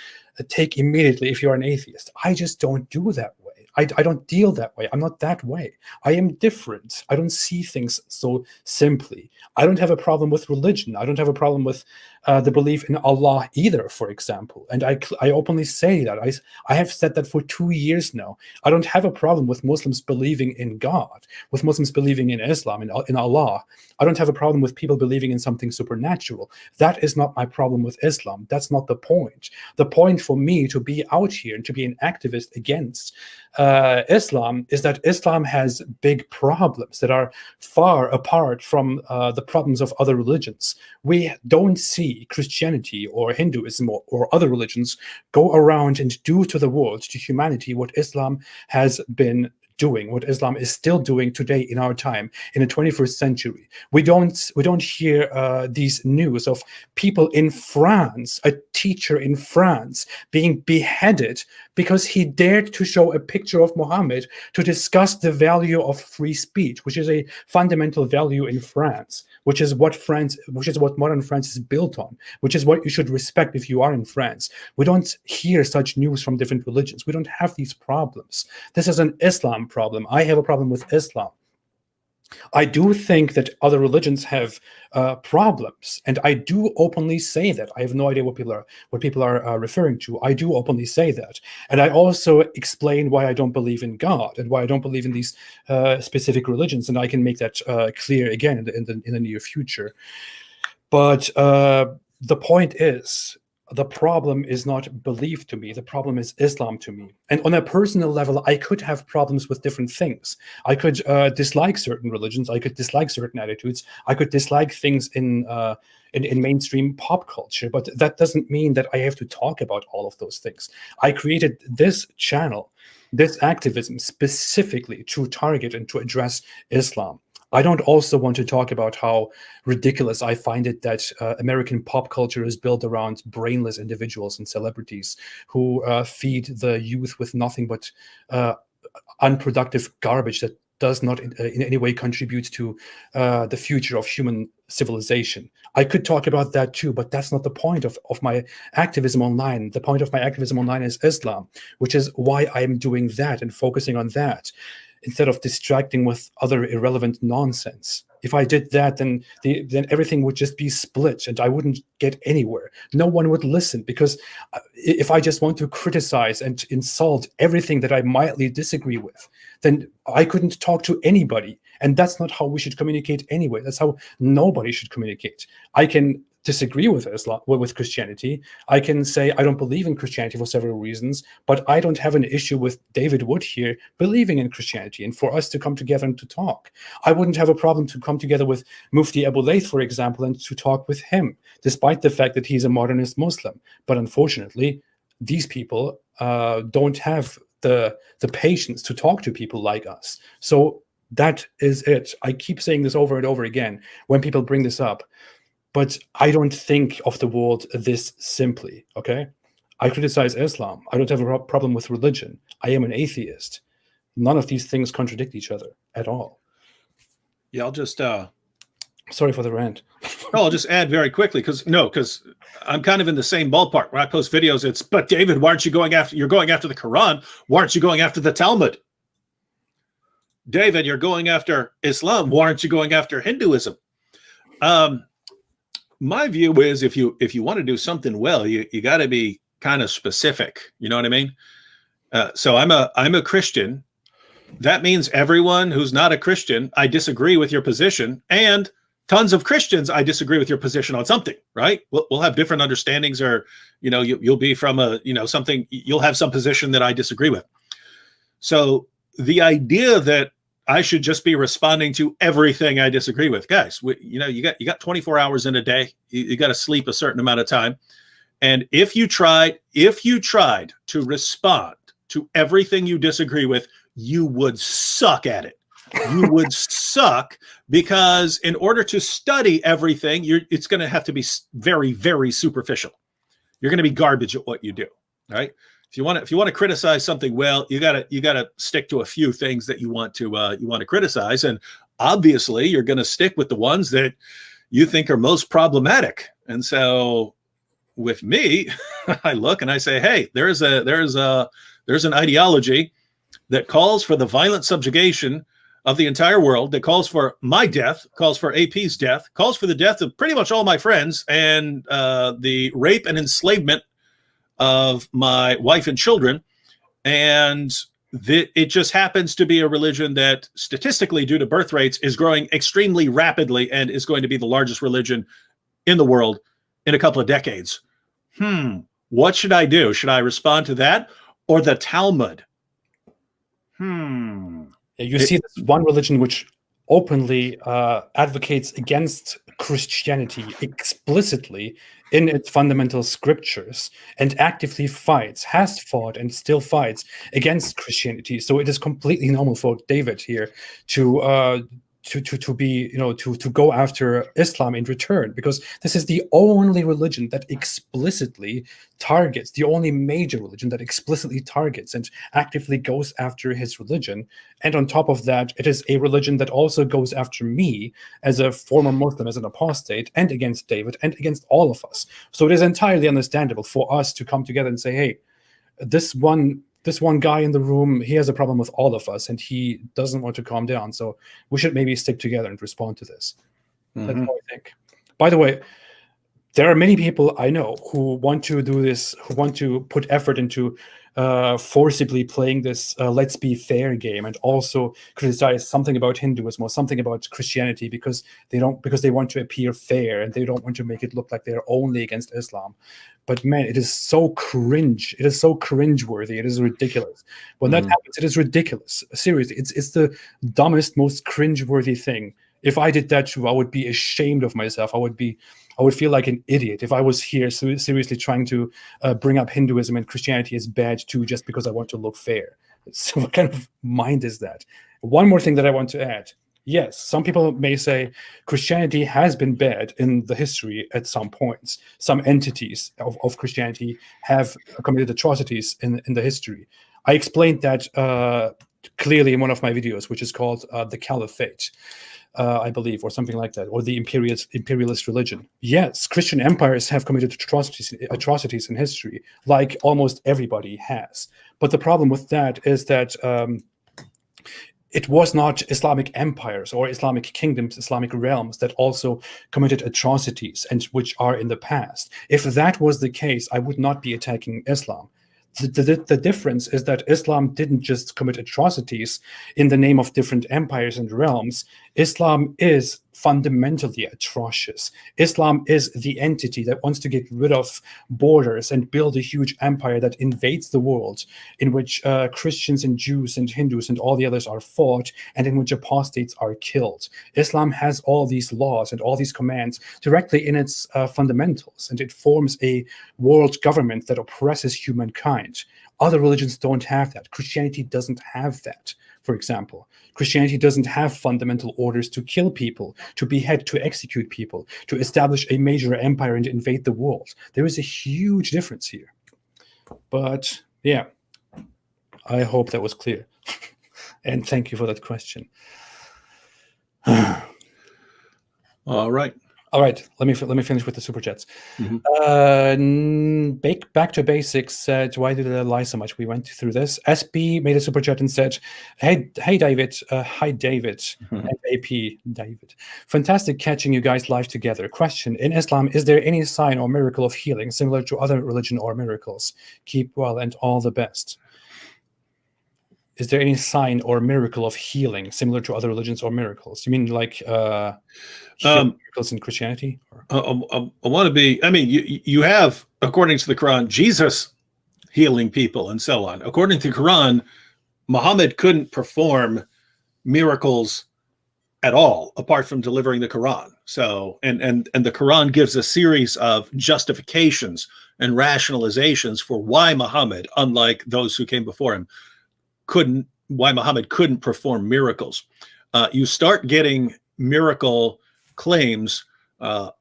take immediately if you're an atheist. I just don't do that way. I don't deal that way. I'm not that way. I am different. I don't see things so simply. I don't have a problem with religion. I don't have a problem with the belief in Allah either, for example. And I openly say that. I have said that for 2 years now. I don't have a problem with Muslims believing in God, with Muslims believing in Islam, in Allah. I don't have a problem with people believing in something supernatural. That is not my problem with Islam. That's not the point. The point for me to be out here and to be an activist against Islam is that Islam has big problems that are far apart from the problems of other religions. We don't see Christianity or Hinduism or other religions go around and do to the world, to humanity, what Islam has been doing, what Islam is still doing today in our time, in the 21st century. We don't hear these news of people in France, a teacher in France being beheaded because he dared to show a picture of Muhammad to discuss the value of free speech, which is a fundamental value in France, which is what modern France is built on, which is what you should respect if you are in France. We don't hear such news from different religions. We don't have these problems. This is an Islam problem. I have a problem with Islam. I do think that other religions have problems, and I do openly say that. I have no idea what people are referring to. I do openly say that, and I also explain why I don't believe in God and why I don't believe in these specific religions, and I can make that clear again in the near future. But the point is, the problem is not belief to me. The problem is Islam to me. And on a personal level, I could have problems with different things. I could dislike certain religions. I could dislike certain attitudes. I could dislike things in mainstream pop culture. But that doesn't mean that I have to talk about all of those things. I created this channel, this activism, specifically to target and to address Islam. I don't also want to talk about how ridiculous I find it that American pop culture is built around brainless individuals and celebrities who feed the youth with nothing but unproductive garbage that does not in any way contribute to the future of human civilization. I could talk about that too, but that's not the point of my activism online. The point of my activism online is Islam, which is why I'm doing that and focusing on that, instead of distracting with other irrelevant nonsense. If I did that, then everything would just be split and I wouldn't get anywhere. No one would listen, because if I just want to criticize and insult everything that I mildly disagree with, then I couldn't talk to anybody. And that's not how we should communicate anyway. That's how nobody should communicate. I can disagree with Islam, with Christianity. I can say I don't believe in Christianity for several reasons, but I don't have an issue with David Wood here believing in Christianity and for us to come together and to talk. I wouldn't have a problem to come together with Mufti Abu Layth, for example, and to talk with him, despite the fact that he's a modernist Muslim. But unfortunately, these people don't have the patience to talk to people like us. So that is it. I keep saying this over and over again when people bring this up. But I don't think of the world this simply, okay? I criticize Islam. I don't have a problem with religion. I am an atheist. None of these things contradict each other at all. Yeah, I'll just... Sorry for the rant. No, I'll just add very quickly, because I'm kind of in the same ballpark. When I post videos, it's, but David, why aren't you going after... You're going after the Quran. Why aren't you going after the Talmud? David, you're going after Islam. Why aren't you going after Hinduism? My view is if you want to do something well, you got to be kind of specific. You know what I mean? So I'm a Christian. That means everyone who's not a Christian, I disagree with your position, and tons of Christians, I disagree with your position on something. Right? We'll have different understandings, or you'll be from something. You'll have some position that I disagree with. So the idea that I should just be responding to everything I disagree with, guys. You got 24 hours in a day. You got to sleep a certain amount of time, and if you tried to respond to everything you disagree with, you would suck at it. You would suck, because in order to study everything, it's going to have to be very, very superficial. You're going to be garbage at what you do, right? If you want to criticize something well, you gotta stick to a few things that you want to criticize, and obviously you're going to stick with the ones that you think are most problematic. And so, with me, I look and I say, hey, there's an ideology that calls for the violent subjugation of the entire world, that calls for my death, calls for AP's death, calls for the death of pretty much all my friends, and the rape and enslavement of my wife and children. And it just happens to be a religion that statistically, due to birth rates, is growing extremely rapidly and is going to be the largest religion in the world in a couple of decades. What should I do? Should I respond to that or the Talmud? You see this one religion which openly advocates against Christianity explicitly in its fundamental scriptures, and actively has fought and still fights against Christianity. So it is completely normal for David here to go after Islam in return, because this is the only religion that explicitly targets, the only major religion that explicitly targets and actively goes after his religion. And on top of that, it is a religion that also goes after me as a former Muslim, as an apostate, and against David and against all of us. So it is entirely understandable for us to come together and say, hey, this one guy in the room, he has a problem with all of us and he doesn't want to calm down. So we should maybe stick together and respond to this. That's what I think. By the way, there are many people I know who want to do this, who want to put effort into forcibly playing this let's be fair game, and also criticize something about Hinduism or something about Christianity because they want to appear fair and they don't want to make it look like they're only against Islam. But man, it is so cringe. It is so cringeworthy. It is ridiculous. When that happens, it is ridiculous. Seriously, it's the dumbest, most cringeworthy thing. If I did that too, I would be ashamed of myself. I would feel like an idiot if I was here seriously trying to bring up Hinduism and Christianity as bad too, just because I want to look fair. So what kind of mind is that? One more thing that I want to add. Yes, some people may say Christianity has been bad in the history at some points. Some entities of Christianity have committed atrocities in the history. I explained that clearly in one of my videos, which is called The Caliphate, I believe, or something like that, or the imperialist religion. Yes, Christian empires have committed atrocities in history, like almost everybody has. But the problem with that is that it was not Islamic empires or Islamic kingdoms, Islamic realms that also committed atrocities and which are in the past. If that was the case, I would not be attacking Islam. The difference is that Islam didn't just commit atrocities in the name of different empires and realms. Islam is fundamentally atrocious. Islam is the entity that wants to get rid of borders and build a huge empire that invades the world, in which Christians and Jews and Hindus and all the others are fought, and in which apostates are killed. Islam has all these laws and all these commands directly in its fundamentals, and it forms a world government that oppresses humankind. Other religions don't have that. Christianity doesn't have that, for example. Christianity doesn't have fundamental orders to kill people, to behead, to execute people, to establish a major empire and invade the world. There is a huge difference here. But yeah, I hope that was clear. And thank you for that question. All right. All right, let me finish with the super chats. Back to Basics said, "Why did I lie so much?" We went through this. SB made a super chat and said, "Hey David, hi David, and AP David. Fantastic catching you guys live together. Question: in Islam, is there any sign or miracle of healing similar to other religion or miracles? Keep well and all the best." Is there any sign or miracle of healing similar to other religions or miracles? You mean like miracles in Christianity? I want to be, I mean, you have, according to the Quran, Jesus healing people and so on. According to the Quran, Muhammad couldn't perform miracles at all, apart from delivering the Quran. So, and the Quran gives a series of justifications and rationalizations for why Muhammad, unlike those who came before him, why Muhammad couldn't perform miracles. You start getting miracle claims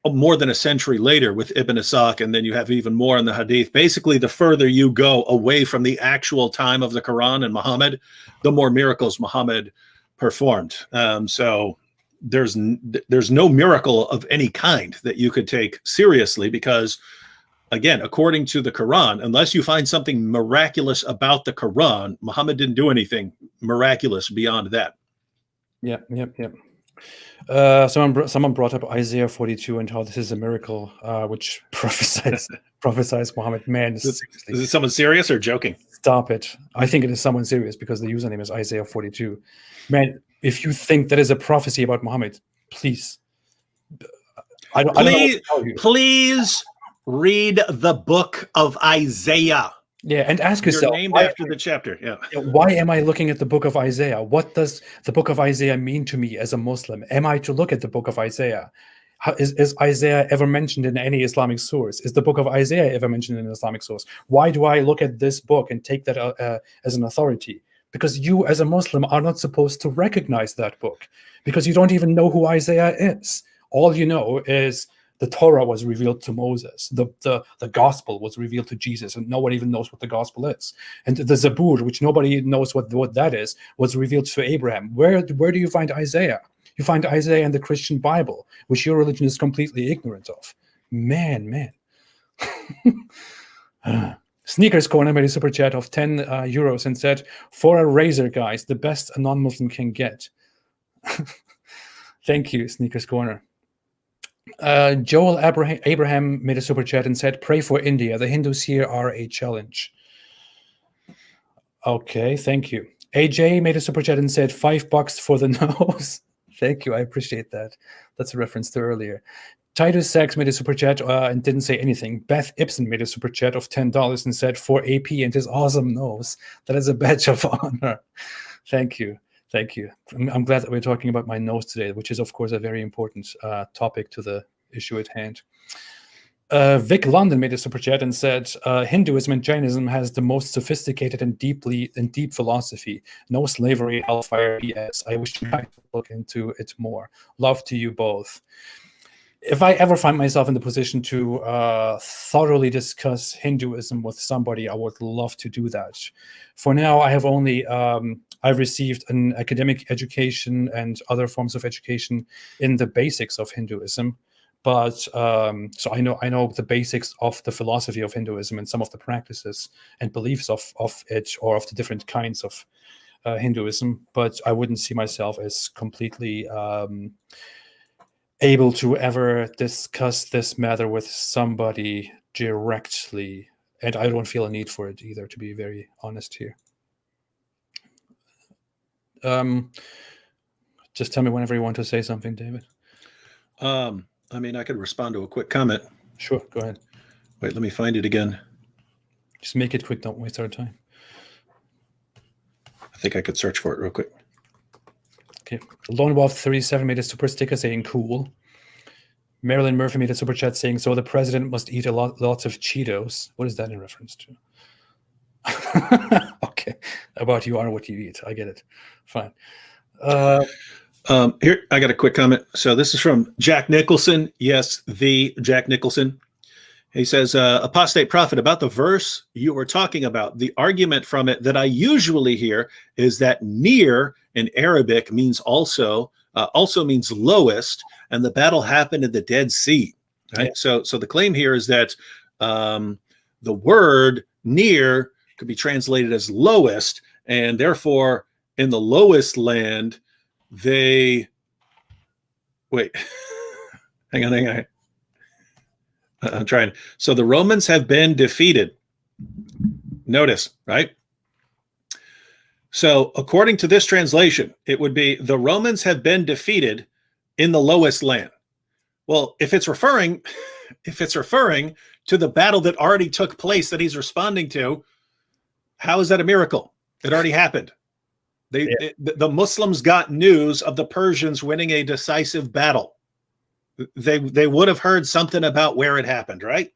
more than a century later with Ibn Ishaq, and then you have even more in the Hadith. Basically, the further you go away from the actual time of the Quran and Muhammad, the more miracles Muhammad performed. So there's no miracle of any kind that you could take seriously, because again, according to the Quran, unless you find something miraculous about the Quran, Muhammad didn't do anything miraculous beyond that. Yep. Someone brought up Isaiah 42 and how this is a miracle, which prophesies Muhammad. Man, is it someone serious or joking? Stop it. I think it is someone serious, because the username is Isaiah 42. Man, if you think that is a prophecy about Muhammad, please. I don't know what to tell you. Please read the book of Isaiah. Yeah, and ask yourself, named after the chapter. Yeah. Why am I looking at the book of Isaiah? What does the book of Isaiah mean to me as a Muslim? Am I to look at the book of Isaiah? Is Isaiah ever mentioned in any Islamic source? Is the book of Isaiah ever mentioned in an Islamic source? Why do I look at this book and take that as an authority? Because you, as a Muslim, are not supposed to recognize that book, because you don't even know who Isaiah is. All you know is the Torah was revealed to Moses. The gospel was revealed to Jesus, and no one even knows what the gospel is. And the Zabur, which nobody knows what that is, was revealed to Abraham. Where do you find Isaiah? You find Isaiah in the Christian Bible, which your religion is completely ignorant of. Man. Sneakers Corner made a super chat of 10 euros and said, "For a razor, guys, the best a non-Muslim can get." Thank you, Sneakers Corner. Joel Abraham made a super chat and said, "Pray for India. The Hindus here are a challenge." Okay, thank you. AJ made a super chat and said $5 for the nose. Thank you, I appreciate that. That's a reference to earlier. Titus Sachs made a super chat and didn't say anything. Beth Ibsen made a super chat of $10 and said, for AP and his awesome nose. That is a badge of honor. Thank you. Thank you. I'm glad that we're talking about my nose today, which is, of course, a very important topic to the issue at hand. Vic London made a super chat and said, Hinduism and Jainism has the most sophisticated and deep philosophy. No slavery, hellfire, BS. I wish you might look into it more. Love to you both. If I ever find myself in the position to thoroughly discuss Hinduism with somebody, I would love to do that. For now, I have only I've received an academic education and other forms of education in the basics of Hinduism. But so I know the basics of the philosophy of Hinduism and some of the practices and beliefs of it, or of the different kinds of Hinduism. But I wouldn't see myself as completely able to ever discuss this matter with somebody directly. And I don't feel a need for it either, to be very honest here. Just tell me whenever you want to say something, David. I mean, I could respond to a quick comment. Sure, go ahead. Wait, let me find it again. Just make it quick. Don't waste our time. I think I could search for it real quick. Okay. Lone Wolf 37 made a super sticker saying cool. Marilyn Murphy made a super chat saying, so the president must eat lots of Cheetos. What is that in reference to? Okay. About you are what you eat. I get it. Fine. Here, I got a quick comment. So this is from Jack Nicholson. Yes, the Jack Nicholson. He says, Apostate Prophet, about the verse you were talking about, the argument from it that I usually hear is that near in Arabic means also means lowest, and the battle happened in the Dead Sea. Right. Yeah. So the claim here is that the word near could be translated as lowest, and therefore in the lowest land, they wait. hang on. I'm trying. So the Romans have been defeated. Notice, right? So according to this translation, it would be the Romans have been defeated in the lowest land. Well, if it's referring to the battle that already took place that he's responding to, how is that a miracle? It already happened. The Muslims got news of the Persians winning a decisive battle. They would have heard something about where it happened, right?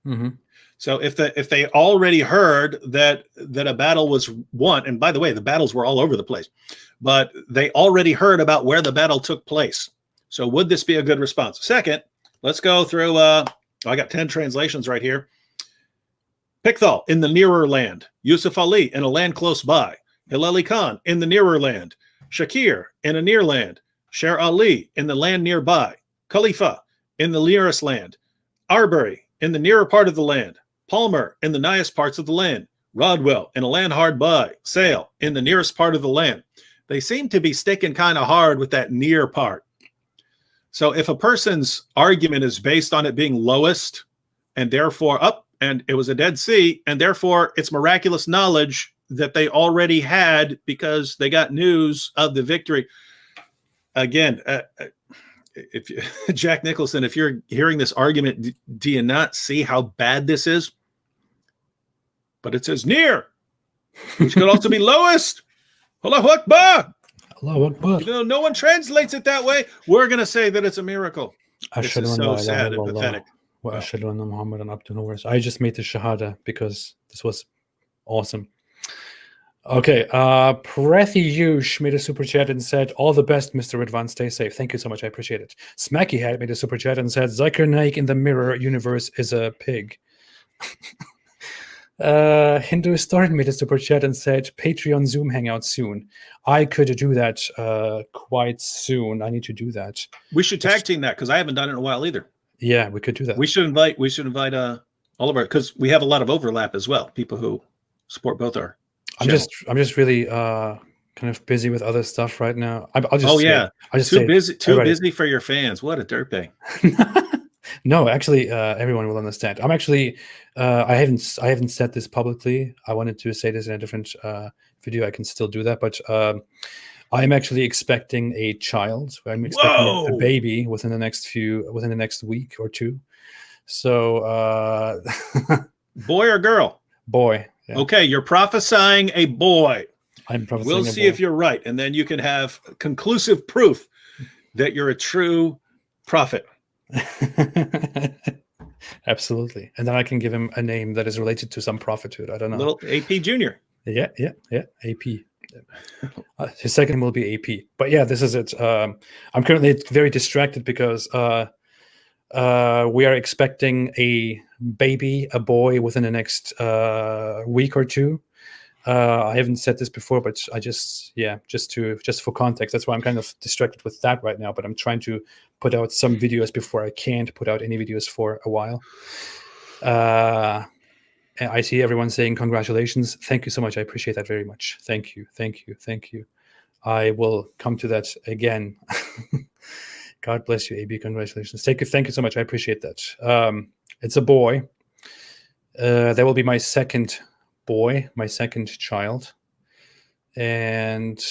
Mm-hmm. So if they already heard that a battle was won, and by the way, the battles were all over the place, but they already heard about where the battle took place. So would this be a good response? Second, let's go through. I got 10 translations right here. Pickthall in the nearer land. Yusuf Ali in a land close by. Hilali Khan in the nearer land. Shakir in a near land. Sher Ali in the land nearby. Khalifa in the nearest land. Arbery in the nearer part of the land. Palmer in the nighest parts of the land. Rodwell in a land hard by. Sale in the nearest part of the land. They seem to be sticking kind of hard with that near part. So if a person's argument is based on it being lowest and therefore up, and it was a Dead Sea, and therefore it's miraculous knowledge that they already had because they got news of the victory. Again, if Jack Nicholson, if you're hearing this argument, do you not see how bad this is? But it says near, which could also be lowest. Allahu Akbar. Allahu Akbar. You know, no one translates it that way. We're going to say that it's a miracle. This is so sad and pathetic. I just made the Shahada because this was awesome. Okay, Prethiush made a super chat and said, all the best, Mr. Ridvan, stay safe. Thank you so much, I appreciate it. Smacky Hat made a super chat and said, Zakir Naik in the mirror universe is a pig. Hindu Historian made a super chat and said, Patreon Zoom hangout soon. I could do that quite soon. I need to do that. We should tag team that because I haven't done it in a while either. Yeah, we could do that. We should invite all of our, because we have a lot of overlap as well. People who support both our. I'm just really kind of busy with other stuff right now. I'll just too busy for your fans. What a dirtbag. No, actually, everyone will understand. I'm actually, I haven't said this publicly. I wanted to say this in a different video. I can still do that, but I'm actually expecting a child. I'm expecting a Whoa! baby within the next week or two. So, Boy or girl? boy. Yeah. Okay, you're prophesying a boy. I'm prophesying We'll a see boy. if you're right, and then you can have conclusive proof that you're a true prophet. Absolutely. And then I can give him a name that is related to some prophethood. I don't know. Little AP Junior. Yeah. AP. His second name will be AP. But yeah, this is it. I'm currently very distracted because we are expecting a baby, a boy, within the next week or two. I haven't said this before, but I just for context, that's why I'm kind of distracted with that right now. But I'm trying to put out some videos before I can't put out any videos for a while. And I see everyone saying congratulations. Thank you so much. I appreciate that very much. Thank you. I will come to that again. God bless you, AB. Congratulations. Thank you so much. I appreciate that. It's a boy. That will be my second boy, my second child. And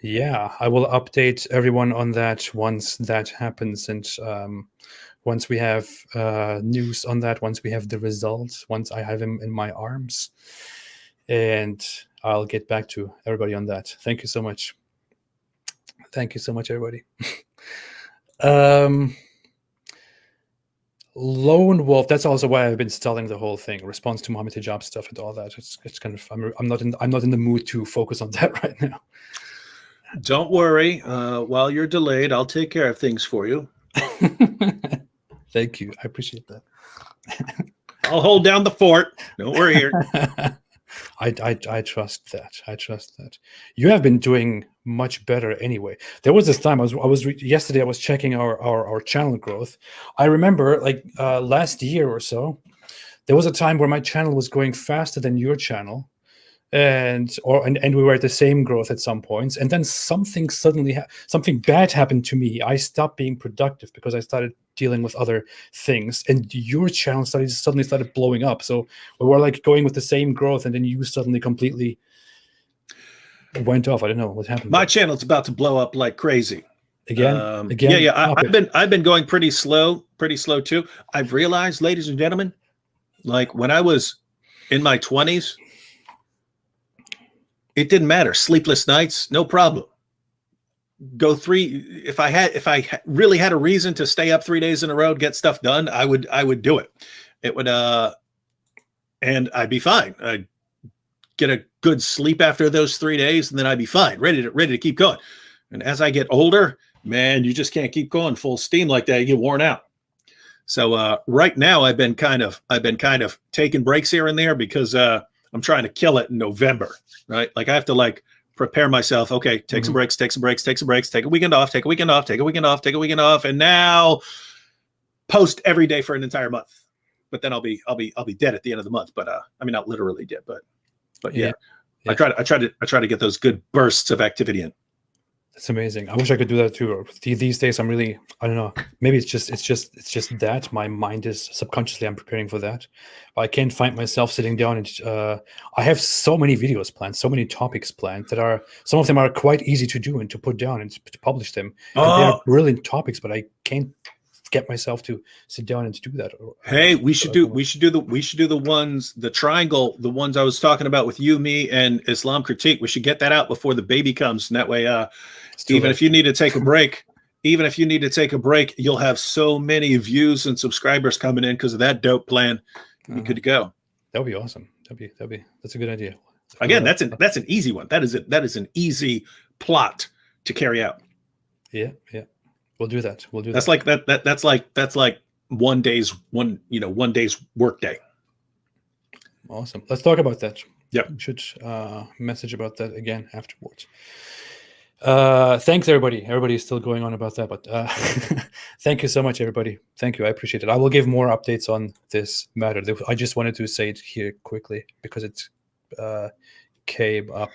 yeah, I will update everyone on that once that happens. And once we have news on that, once we have the results, once I have him in my arms, and I'll get back to everybody on that. Thank you so much. Thank you so much, everybody. Lone Wolf. That's also why I've been stalling the whole thing. Response to Mohammed Hijab stuff and all that. It's kind of. I'm not in the mood to focus on that right now. Don't worry. While you're delayed, I'll take care of things for you. Thank you. I appreciate that. I'll hold down the fort. Don't worry here. I trust that. I trust that. You have been doing much better anyway. There was this time yesterday I was checking our channel growth. I remember like last year or so, there was a time where my channel was going faster than your channel. And we were at the same growth at some points, and then something bad happened to me. I stopped being productive because I started dealing with other things, and your channel suddenly started blowing up. So we were like going with the same growth, and then you suddenly completely went off. I don't know what happened. My channel's about to blow up like crazy. Again. Yeah. I've been going pretty slow too. I've realized, ladies and gentlemen, like when I was in my 20s. It didn't matter. Sleepless nights, no problem. If I really had a reason to stay up 3 days in a row, get stuff done, I would do it. It would, and I'd be fine. I'd get a good sleep after those 3 days, and then I'd be fine, ready to keep going. And as I get older, man, you just can't keep going full steam like that. You get worn out. So right now, I've been kind of taking breaks here and there because I'm trying to kill it in November. Right? Like I have to like prepare myself. Okay, take some breaks, take a weekend off, and now post every day for an entire month. But then I'll be dead at the end of the month. But I mean, not literally dead, but yeah. I try to get those good bursts of activity in. That's amazing. I wish I could do that too. These days, I don't know. Maybe it's just that my mind is subconsciously I'm preparing for that. But I can't find myself sitting down and I have so many videos planned, so many topics planned that some of them are quite easy to do and to put down and to publish them. And they are brilliant topics, but I can't get myself to sit down and do that. Hey, we should do the ones, the triangle, the ones I was talking about with you, me, and Islam Critique. We should get that out before the baby comes. And that way, if you need to take a break, you'll have so many views and subscribers coming in because of that dope plan. You'll be good to go. That would be awesome. That's a good idea. Again, that's an easy one. That is an easy plot to carry out. Yeah. We'll do that. That's like that. That's like one day's work day. Awesome. Let's talk about that. Yeah. We should message about that again afterwards. Thanks everybody. Everybody's still going on about that, but thank you so much, everybody. Thank you. I appreciate it. I will give more updates on this matter. I just wanted to say it here quickly because it came up.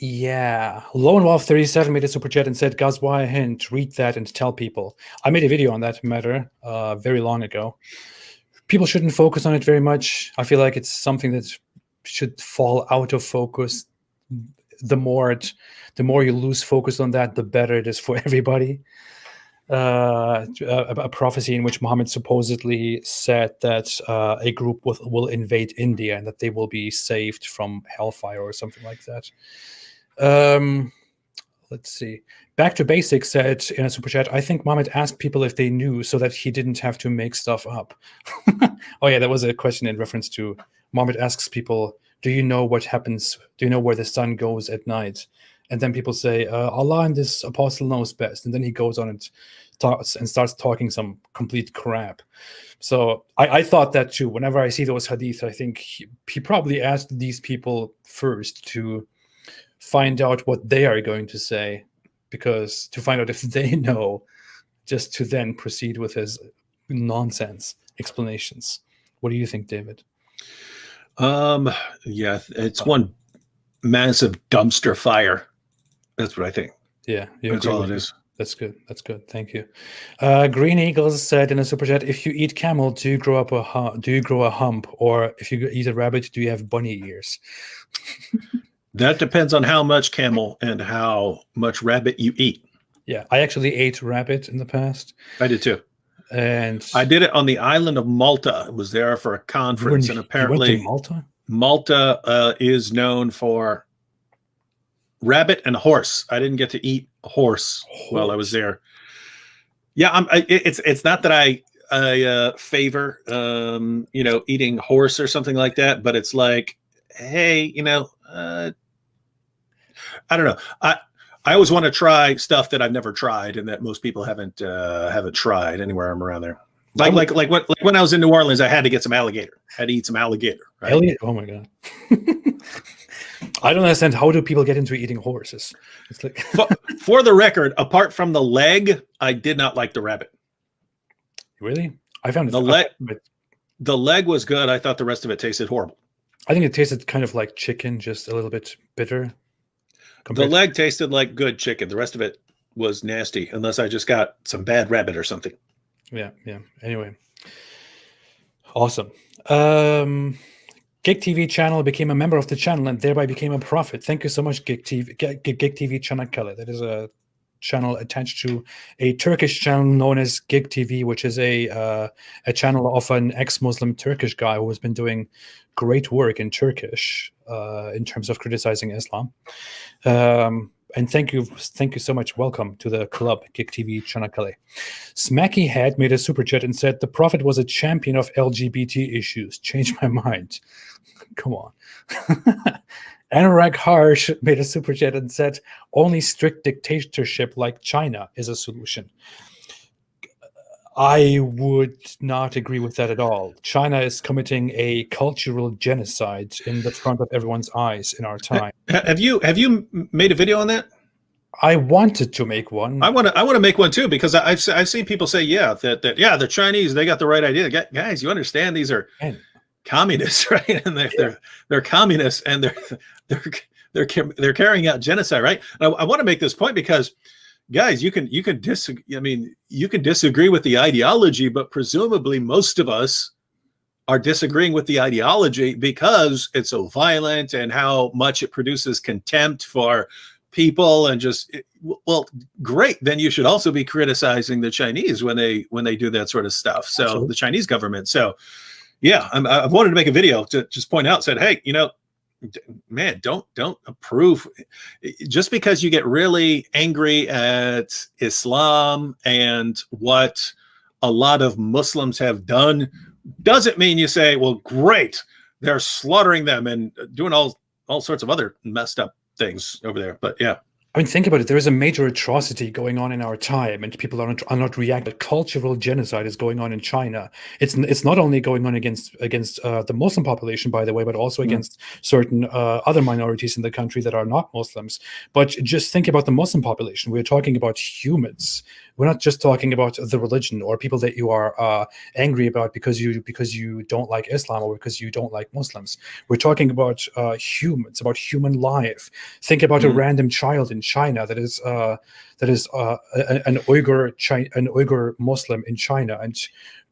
Yeah, Lone Wolf 37 made a super chat and said, "Guys, why a hint? Read that and tell people." I made a video on that matter very long ago. People shouldn't focus on it very much. I feel like it's something that should fall out of focus. The more you lose focus on that, the better it is for everybody. A prophecy in which Muhammad supposedly said that a group will invade India and that they will be saved from hellfire or something like that. Let's see. Back to Basics said in a super chat, "I think Muhammad asked people if they knew so that he didn't have to make stuff up." Oh yeah, that was a question in reference to Muhammad asks people, "Do you know what happens? Do you know where the sun goes at night?" And then people say, "Allah and this apostle knows best." And then he goes on and starts talking some complete crap. So I thought that too. Whenever I see those hadith, I think he probably asked these people first to find out what they are going to say, because to find out if they know, just to then proceed with his nonsense explanations. What do you think, David? Yeah, it's one massive dumpster fire. That's what I think. Yeah, that's all it is. That's good. That's good. Thank you. Green Eagles said in a super chat, "If you eat camel, do you grow a hump? Or if you eat a rabbit, do you have bunny ears?" That depends on how much camel and how much rabbit you eat. Yeah, I actually ate rabbit in the past. I did too. And I did it on the island of Malta. I was there for a conference, and apparently you went to Malta? Malta is known for rabbit and horse. I didn't get to eat a horse while I was there. Yeah, it's not that I favor eating horse or something like that, but it's like, hey, I don't know. I always want to try stuff that I've never tried and that most people haven't tried anywhere I'm around there. Like when I was in New Orleans, I had to get some alligator. I had to eat some alligator. Right? Oh my god! I don't understand, how do people get into eating horses? It's like for the record, apart from the leg, I did not like the rabbit. Really? I found the leg was good. I thought the rest of it tasted horrible. I think it tasted kind of like chicken, just a little bit bitter. The leg tasted like good chicken. The rest of it was nasty, unless I just got some bad rabbit or something. Yeah. Anyway. Awesome. Gig TV channel became a member of the channel and thereby became a prophet. Thank you so much, Gig TV Çanakkale. That is a channel attached to a Turkish channel known as Gig TV, which is a channel of an ex-Muslim Turkish guy who has been doing great work in Turkish in terms of criticizing Islam. And thank you so much. Welcome to the club, Gig TV Çanakkale. Smacky Head made a super chat and said, "The Prophet was a champion of LGBT issues. Changed my mind." Come on. Anurag Harsh made a super chat and said, "Only strict dictatorship like China is a solution." I would not agree with that at all. China is committing a cultural genocide in the front of everyone's eyes in our time. Have you made a video on that? I wanted to make one. I want to make one too, because I've seen people say, that the Chinese, they got the right idea. Guys, you understand these are communists, right? And they're communists, and they're carrying out genocide, right? And I want to make this point because, guys, you can disagree. I mean, you can disagree with the ideology, but presumably most of us are disagreeing with the ideology because it's so violent and how much it produces contempt for people, and well, great. Then you should also be criticizing the Chinese when they do that sort of stuff. So Absolutely. The Chinese government. So yeah, I wanted to make a video to just point out, said, hey, man, don't approve just because you get really angry at Islam and what a lot of Muslims have done doesn't mean you say, well, great, they're slaughtering them and doing all sorts of other messed up things over there. But yeah, I mean, think about it. There is a major atrocity going on in our time, and people are not reacting. Cultural genocide is going on in China. It's not only going on against the Muslim population, by the way, but also Mm. against certain other minorities in the country that are not Muslims. But just think about the Muslim population. We're talking about humans. We're not just talking about the religion or people that you are angry about because you don't like Islam or because you don't like Muslims. We're talking about humans, about human life. Think about a Mm. random child in China that is an Uyghur Muslim in China and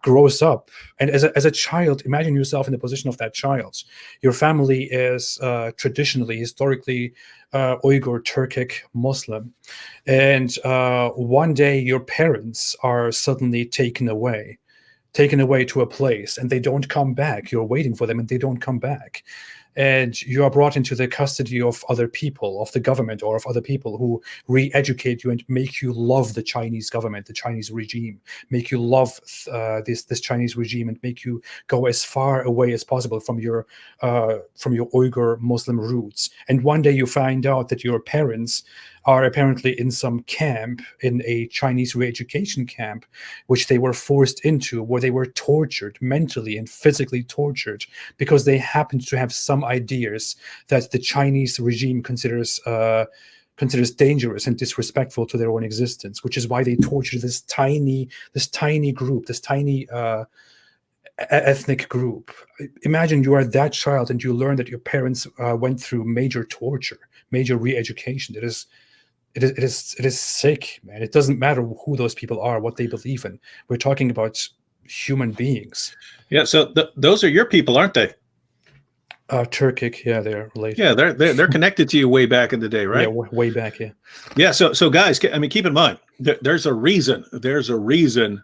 grows up. And as a child, imagine yourself in the position of that child. Your family is traditionally, historically, Uyghur, Turkic, Muslim, and one day your parents are suddenly taken away to a place, and they don't come back. You're waiting for them and they don't come back, and you are brought into the custody of other people, of the government, or of other people who re-educate you and make you love the Chinese government, the Chinese regime, make you love this Chinese regime, and make you go as far away as possible from your Uyghur Muslim roots. And one day you find out that your parents are apparently in some camp, in a Chinese re-education camp, which they were forced into, where they were tortured, mentally and physically tortured, because they happened to have some ideas that the Chinese regime considers dangerous and disrespectful to their own existence, which is why they torture this tiny group, this tiny ethnic group. Imagine you are that child and you learn that your parents went through major torture, major re-education. It is sick, man. It doesn't matter who those people are, what they believe in. We're talking about human beings. Yeah. So those are your people, aren't they? Turkic, yeah, they're related. Yeah, they're connected to you way back in the day, right? Yeah, way back, yeah. Yeah. So guys, I mean, keep in mind, there's a reason. There's a reason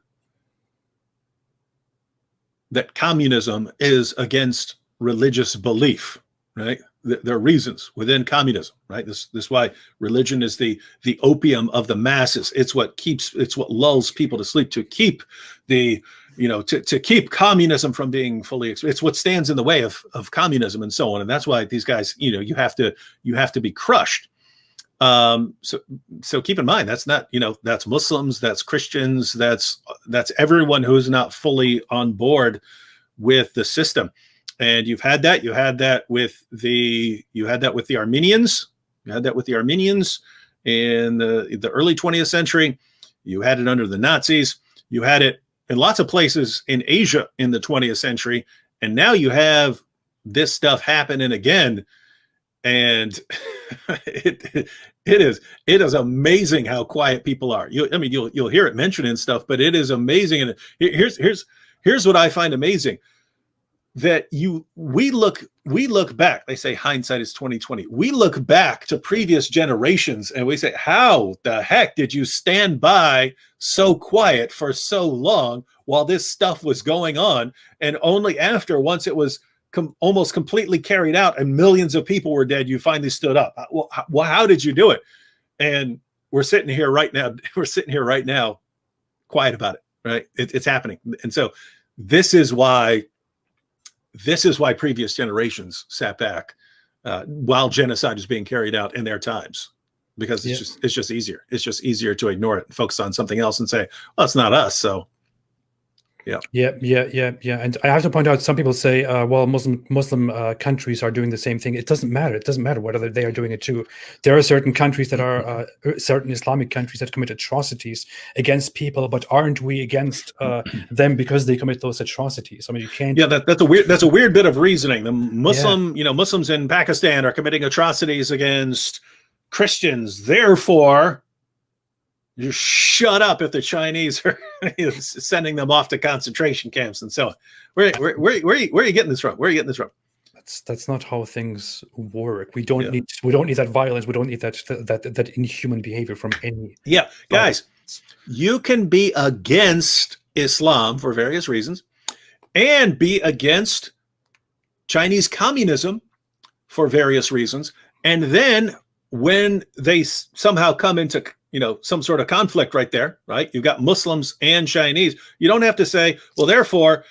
that communism is against religious belief, right? There are reasons within communism, right? This is why religion is the opium of the masses. It's what lulls people to sleep, to keep to keep communism from being fully. It's what stands in the way of communism and so on. And that's why these guys, you have to be crushed. So keep in mind, that's not, that's Muslims, that's Christians, that's everyone who's not fully on board with the system. And you had that with the Armenians. You had that with the Armenians in the early 20th century. You had it under the Nazis. You had it in lots of places in Asia in the 20th century. And now you have this stuff happening again. And it is amazing how quiet people are. You'll hear it mentioned and stuff, but it is amazing. And here's what I find amazing. That we look back. They say hindsight is 20/20. We look back to previous generations and we say, how the heck did you stand by so quiet for so long while this stuff was going on? And only after, once it was almost completely carried out and millions of people were dead, you finally stood up. Well, how did you do it? And we're sitting here right now. We're sitting here right now, quiet about it. Right? It's happening. And so this is why previous generations sat back while genocide is being carried out in their times, because it's just easier. It's just easier to ignore it and focus on something else and say, well, it's not us. So yeah. And I have to point out, some people say, well, Muslim countries are doing the same thing. It doesn't matter. It doesn't matter whether they are doing it too. There are certain countries that are certain Islamic countries that commit atrocities against people, but aren't we against them because they commit those atrocities? I mean, you can't. Yeah, that's a weird bit of reasoning. The Muslims in Pakistan are committing atrocities against Christians. Therefore, you shut up if the Chinese are sending them off to concentration camps and so on. Where are you getting this from? Where are you getting this from? That's not how things work. We don't need that violence. We don't need that inhuman behavior from any. Yeah, guys, you can be against Islam for various reasons, and be against Chinese communism for various reasons, and then when they somehow come into some sort of conflict right there, right? You've got Muslims and Chinese. You don't have to say, well, therefore,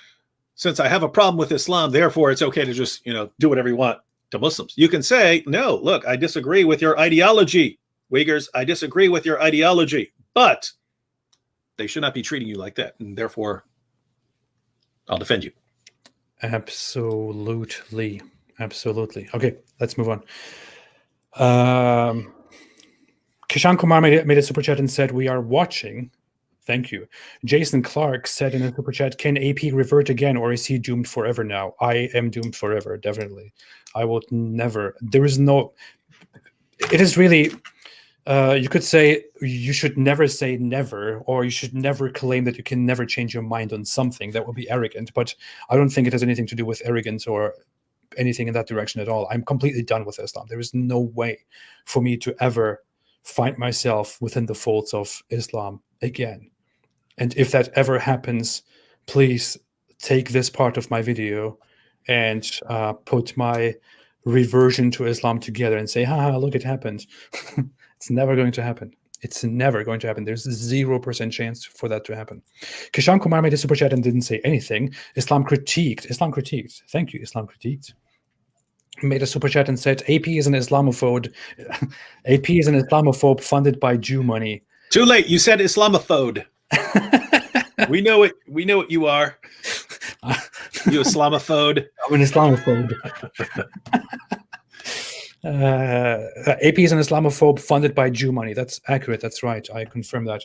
since I have a problem with Islam, therefore it's okay to just, do whatever you want to Muslims. You can say, no, look, I disagree with your ideology. Uyghurs, I disagree with your ideology, but they should not be treating you like that. And therefore, I'll defend you. Absolutely. Absolutely. Okay, let's move on. Kishan Kumar made a super chat and said, "We are watching." Thank you. Jason Clark said in a super chat, "Can AP revert again, or is he doomed forever now?" I am doomed forever, definitely. I will never. There is no. It is really. You could say you should never say never, or you should never claim that you can never change your mind on something. That would be arrogant. But I don't think it has anything to do with arrogance or anything in that direction at all. I'm completely done with Islam. There is no way for me to ever find myself within the folds of Islam again. And if that ever happens, please take this part of my video and put my reversion to Islam together and say, "Ha, look, it happened." It's never going to happen. It's never going to happen. There's 0% chance for that to happen. Kishan Kumar made a super chat and didn't say anything. Islam critiqued. Thank you, Islam critiqued. Made a super chat and said, "AP is an Islamophobe. AP is an Islamophobe funded by Jew money." Too late. You said Islamophobe. We know it. We know what you are. You Islamophobe. I'm an Islamophobe. AP is an Islamophobe funded by Jew money. That's accurate. That's right. I confirm that.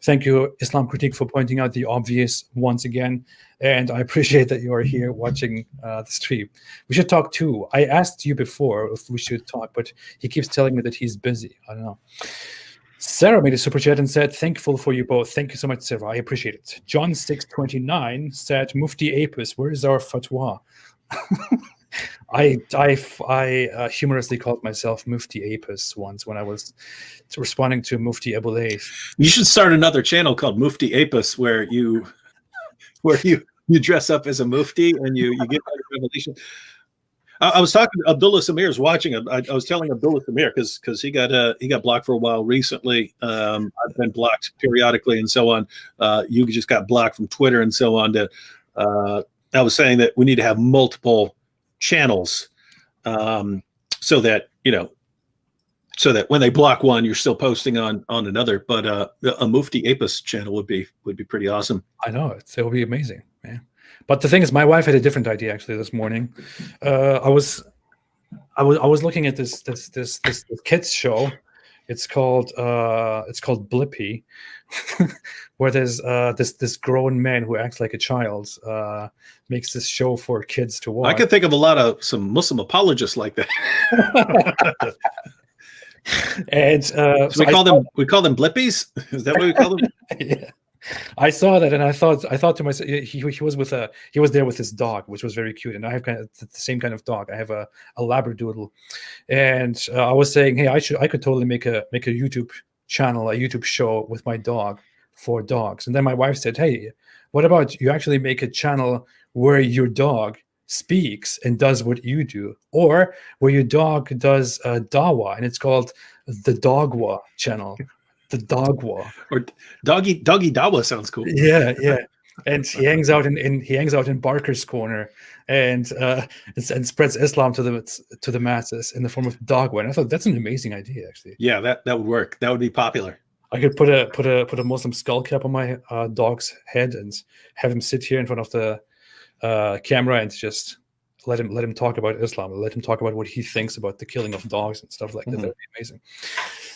Thank you, Islam Critique, for pointing out the obvious once again. And I appreciate that you are here watching the stream. We should talk too. I asked you before if we should talk, but he keeps telling me that he's busy. I don't know. Sarah made a super chat and said, "Thankful for you both." Thank you so much, Sarah. I appreciate it. John 629 said, "Mufti Apis, where is our fatwa?" I humorously called myself Mufti Apis once when I was responding to Mufti Abu Layth. You should start another channel called Mufti Apis, where you dress up as a mufti and you give out a revelation. I was talking to Abdullah Samir's watching. I was telling Abdullah Samir because he got blocked for a while recently. I've been blocked periodically and so on. You just got blocked from Twitter and so on. I was saying that we need to have multiple channels so that when they block one, you're still posting on another. But a Mufti Apis channel would be pretty awesome. I know it will be amazing, man. But the thing is, my wife had a different idea actually this morning. I was looking at this kids show. It's called Blippi, where there's this grown man who acts like a child makes this show for kids to watch. I could think of some Muslim apologists like that. And so we call them Blippies. Is that what we call them? Yeah. I saw that and I thought to myself, he was there with his dog, which was very cute, and I have kind of the same kind of dog. I have a Labradoodle, and I was saying, hey, I could totally make a YouTube channel, a YouTube show with my dog for dogs. And then my wife said, hey, what about you actually make a channel where your dog speaks and does what you do, or where your dog does dawa, and it's called the Dogwa channel. The Dogwa, or doggy dawa sounds cool. Yeah. And he hangs out in Barker's corner and spreads Islam to the masses in the form of Dogwa. And I thought that's an amazing idea, actually. Yeah, that would work. That would be popular. I could put a Muslim skull cap on my dog's head and have him sit here in front of the camera and just let him talk about Islam. Let him talk about what he thinks about the killing of dogs and stuff like that. That would be amazing.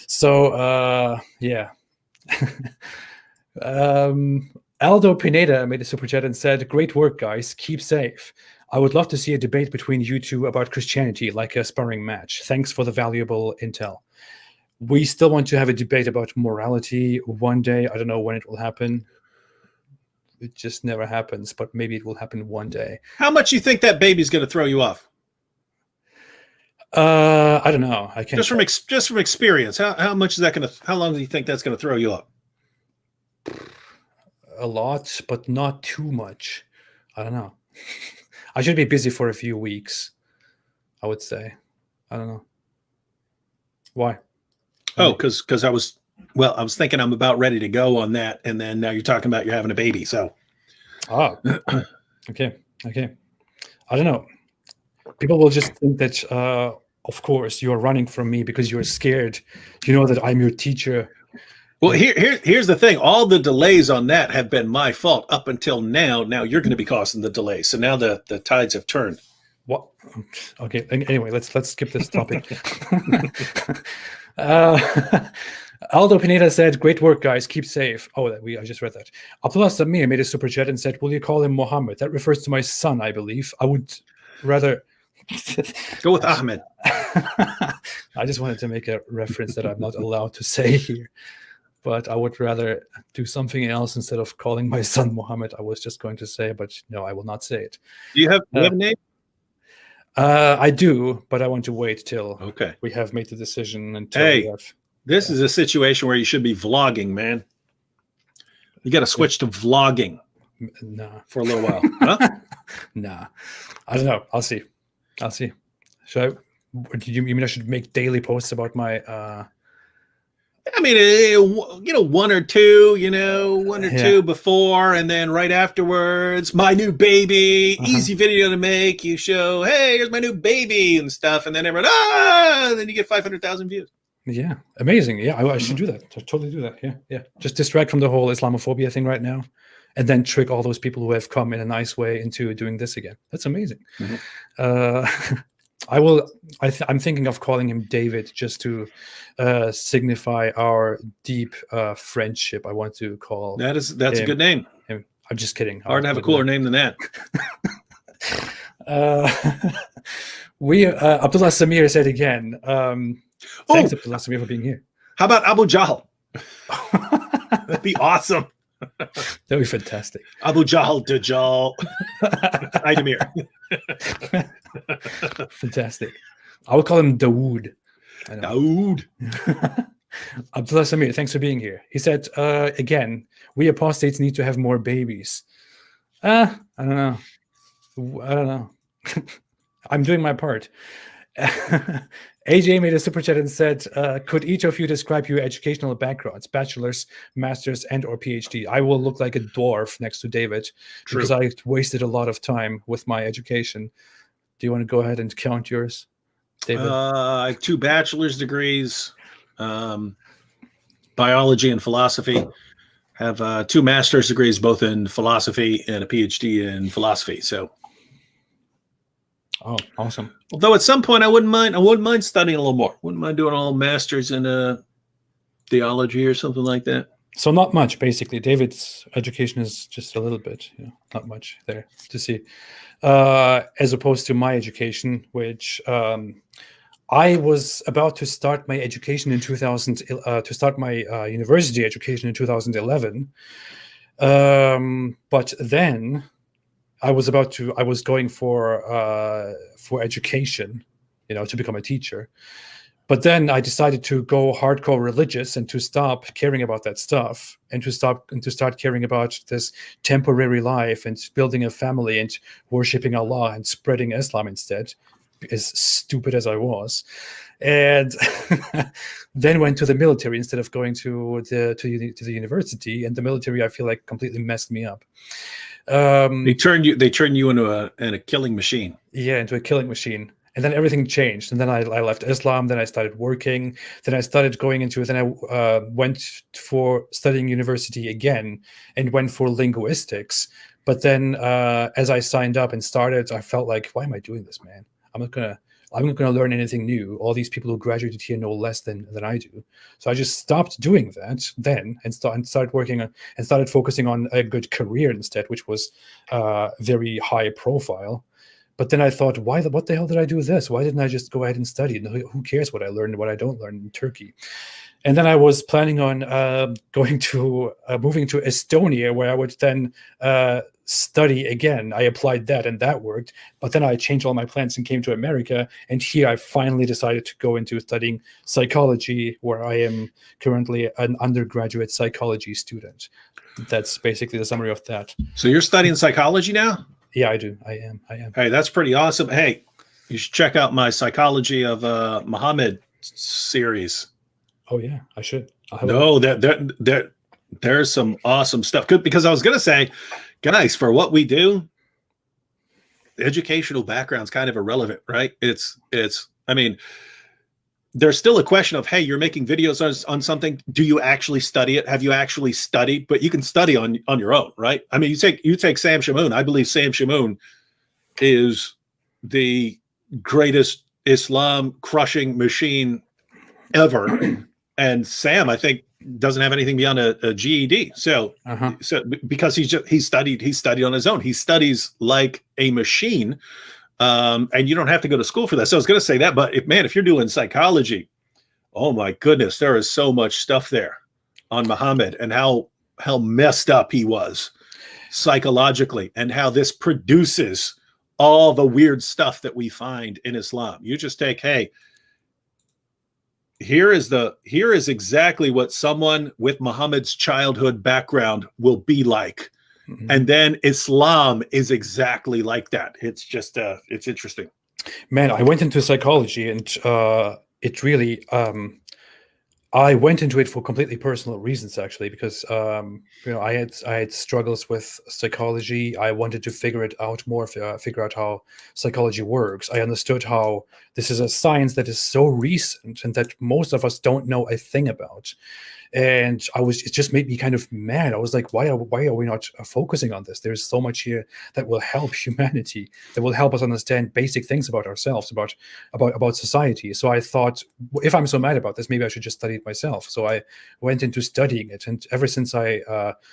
So yeah. Aldo Pineda made a super chat and said, "Great work, guys. Keep safe. I would love to see a debate between you two about Christianity, like a sparring match. Thanks for the valuable intel." We still want to have a debate about morality one day. I don't know when it will happen. It just never happens, but maybe it will happen one day. How much you think that baby's going to throw you off? I don't know. I can't. Just from experience, how much is that going to? How long do you think that's going to throw you up? A lot, but not too much. I don't know. I should be busy for a few weeks, I would say. I don't know. Why? Oh, because I was thinking I'm about ready to go on that, and then now you're talking about you're having a baby. So, okay. I don't know. People will just think that of course, you're running from me because you're scared. You know that I'm your teacher. Well, here's the thing. All the delays on that have been my fault up until now. Now you're going to be causing the delays. So now the tides have turned. What? Okay. Anyway, let's skip this topic. Aldo Pineda said, "Great work, guys. Keep safe." Oh, I just read that. Abdullah Samir made a super chat and said, "Will you call him Mohammed?" That refers to my son, I believe. I would rather go with Ahmed. I just wanted to make a reference that I'm not allowed to say here. But I would rather do something else instead of calling my son Mohammed. I was just going to say, but no, I will not say it. Do you have a name? I do, but I want to wait till okay. we have made the decision. Until this is a situation where you should be vlogging, man. You got to switch to vlogging. Nah. For a little while. Huh? Nah. I don't know. I'll see. Should you mean I should make daily posts about my I mean, one or two before, and then right afterwards, my new baby, easy video to make. You show, hey, here's my new baby and stuff, and then everyone, and then you get 500,000 views. Yeah, amazing. Yeah, I should do that. I totally do that. Yeah. Just distract from the whole Islamophobia thing right now, and then trick all those people who have come in a nice way into doing this again. That's amazing. I'm thinking of calling him David just to signify our deep friendship. I want to call that's a good name. I'm just kidding. Hard to have a cooler name than that. Abdullah Samir said again. Thanks, Abdullah Samir, for being here. How about Abu Jahl? That'd be awesome. That'd be fantastic. Abu Jahl, Dajjal, Idamir. Fantastic. I would call him Dawood. Dawood. Abdullah Samir, thanks for being here. He said, again, we apostates need to have more babies. I don't know. I'm doing my part. AJ made a super chat and said, could each of you describe your educational backgrounds, bachelor's, master's, and or PhD? I will look like a dwarf next to David because I wasted a lot of time with my education. Do you want to go ahead and count yours, David? I have 2 bachelor's degrees, biology and philosophy. Have 2 master's degrees, both in philosophy and a PhD in philosophy. So. Oh, awesome. Although at some point I wouldn't mind studying a little more. Wouldn't mind doing a little master's in theology or something like that. So not much, basically. David's education is just a little bit, not much there to see. As opposed to my education, which I was about to start my education in 2000, to start my university education in 2011. But then I was going for education, to become a teacher. But then I decided to go hardcore religious and to stop caring about that stuff and to start caring about this temporary life and building a family and worshiping Allah and spreading Islam instead, as stupid as I was. And then went to the military instead of going to the university. And the military, I feel like, completely messed me up. They turn you into a killing machine. Yeah, into a killing machine. And then everything changed. And then I left Islam. Then I started working. Then I started going into it. Then I went for studying university again and went for linguistics. But then as I signed up and started, I felt like, why am I doing this, man? I'm not gonna learn anything new. All these people who graduated here know less than I do. So I just stopped doing that then and started working on and started focusing on a good career instead, which was very high profile. But then I thought, what the hell did I do with this? Why didn't I just go ahead and study? Who cares what I learned and what I don't learn in Turkey? And then I was planning on moving to Estonia, where I would then study again. I applied that and that worked. But then I changed all my plans and came to America. And here I finally decided to go into studying psychology, where I am currently an undergraduate psychology student. That's basically the summary of that. So you're studying psychology now? Yeah, I do. I am. Hey, that's pretty awesome. Hey, you should check out my Psychology of Muhammad series. Oh yeah, I should. No, there's some awesome stuff. Good, because I was gonna say, guys, for what we do, the educational background's kind of irrelevant, right? It's I mean, there's still a question of, hey, you're making videos on something. Do you actually study it? Have you actually studied? But you can study on your own, right? I mean, you take Sam Shamoun. I believe Sam Shamoun is the greatest Islam crushing machine ever. And Sam, I think, doesn't have anything beyond a GED. So because he studied on his own. He studies like a machine. And you don't have to go to school for that. So I was going to say that, but if you're doing psychology, oh my goodness, there is so much stuff there on Muhammad and how messed up he was psychologically, and how this produces all the weird stuff that we find in Islam. You just take, hey, here is exactly what someone with Muhammad's childhood background will be like. Mm-hmm. And then Islam is exactly like that. It's just, it's interesting. Man, I went into psychology, and it really, I went into it for completely personal reasons, actually, because I had struggles with psychology. I wanted to figure it out more, figure out how psychology works. I understood how this is a science that is so recent and that most of us don't know a thing about. And it just made me kind of mad. I was like, why are we not focusing on this? There's so much here that will help humanity, that will help us understand basic things about ourselves, about society. So I thought, if I'm so mad about this, maybe I should just study it myself. So I went into studying it. And ever since I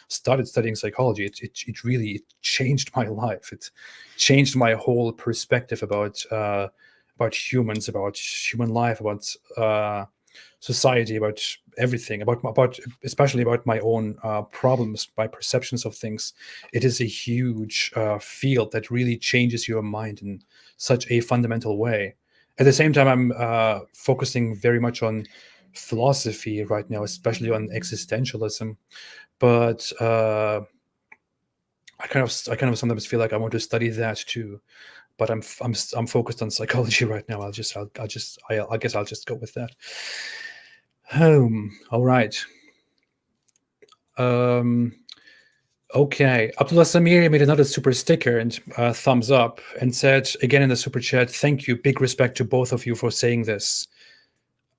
started studying psychology, it really changed my life. It changed my whole perspective about humans, about human life, about society, about everything, about especially about my own problems, my perceptions of things. It is a huge field that really changes your mind in such a fundamental way. At the same time, I'm focusing very much on philosophy right now, especially on existentialism. But I kind of sometimes feel like I want to study that too. But I'm focused on psychology right now. I guess I'll just go with that. All right. Okay. Abdullah Samir made another super sticker and thumbs up and said again in the super chat, "Thank you. Big respect to both of you for saying this."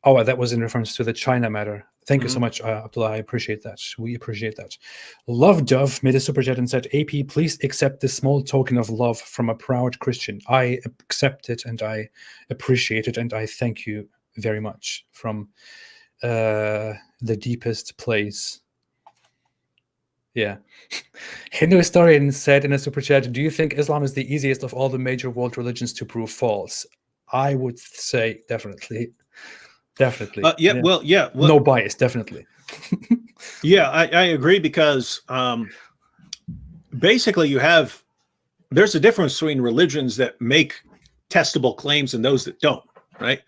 Oh, that was in reference to the China matter. Thank you so much, Abdullah. I appreciate that. We appreciate that. Love Dove made a super chat and said, "AP, please accept this small token of love from a proud Christian. I accept it and I appreciate it and I thank you very much from the deepest place." Yeah. Hindu historian said in a super chat, "Do you think Islam is the easiest of all the major world religions to prove false?" I would say definitely. Definitely. Well, no bias, definitely. Yeah, I agree, because basically there's a difference between religions that make testable claims and those that don't, right?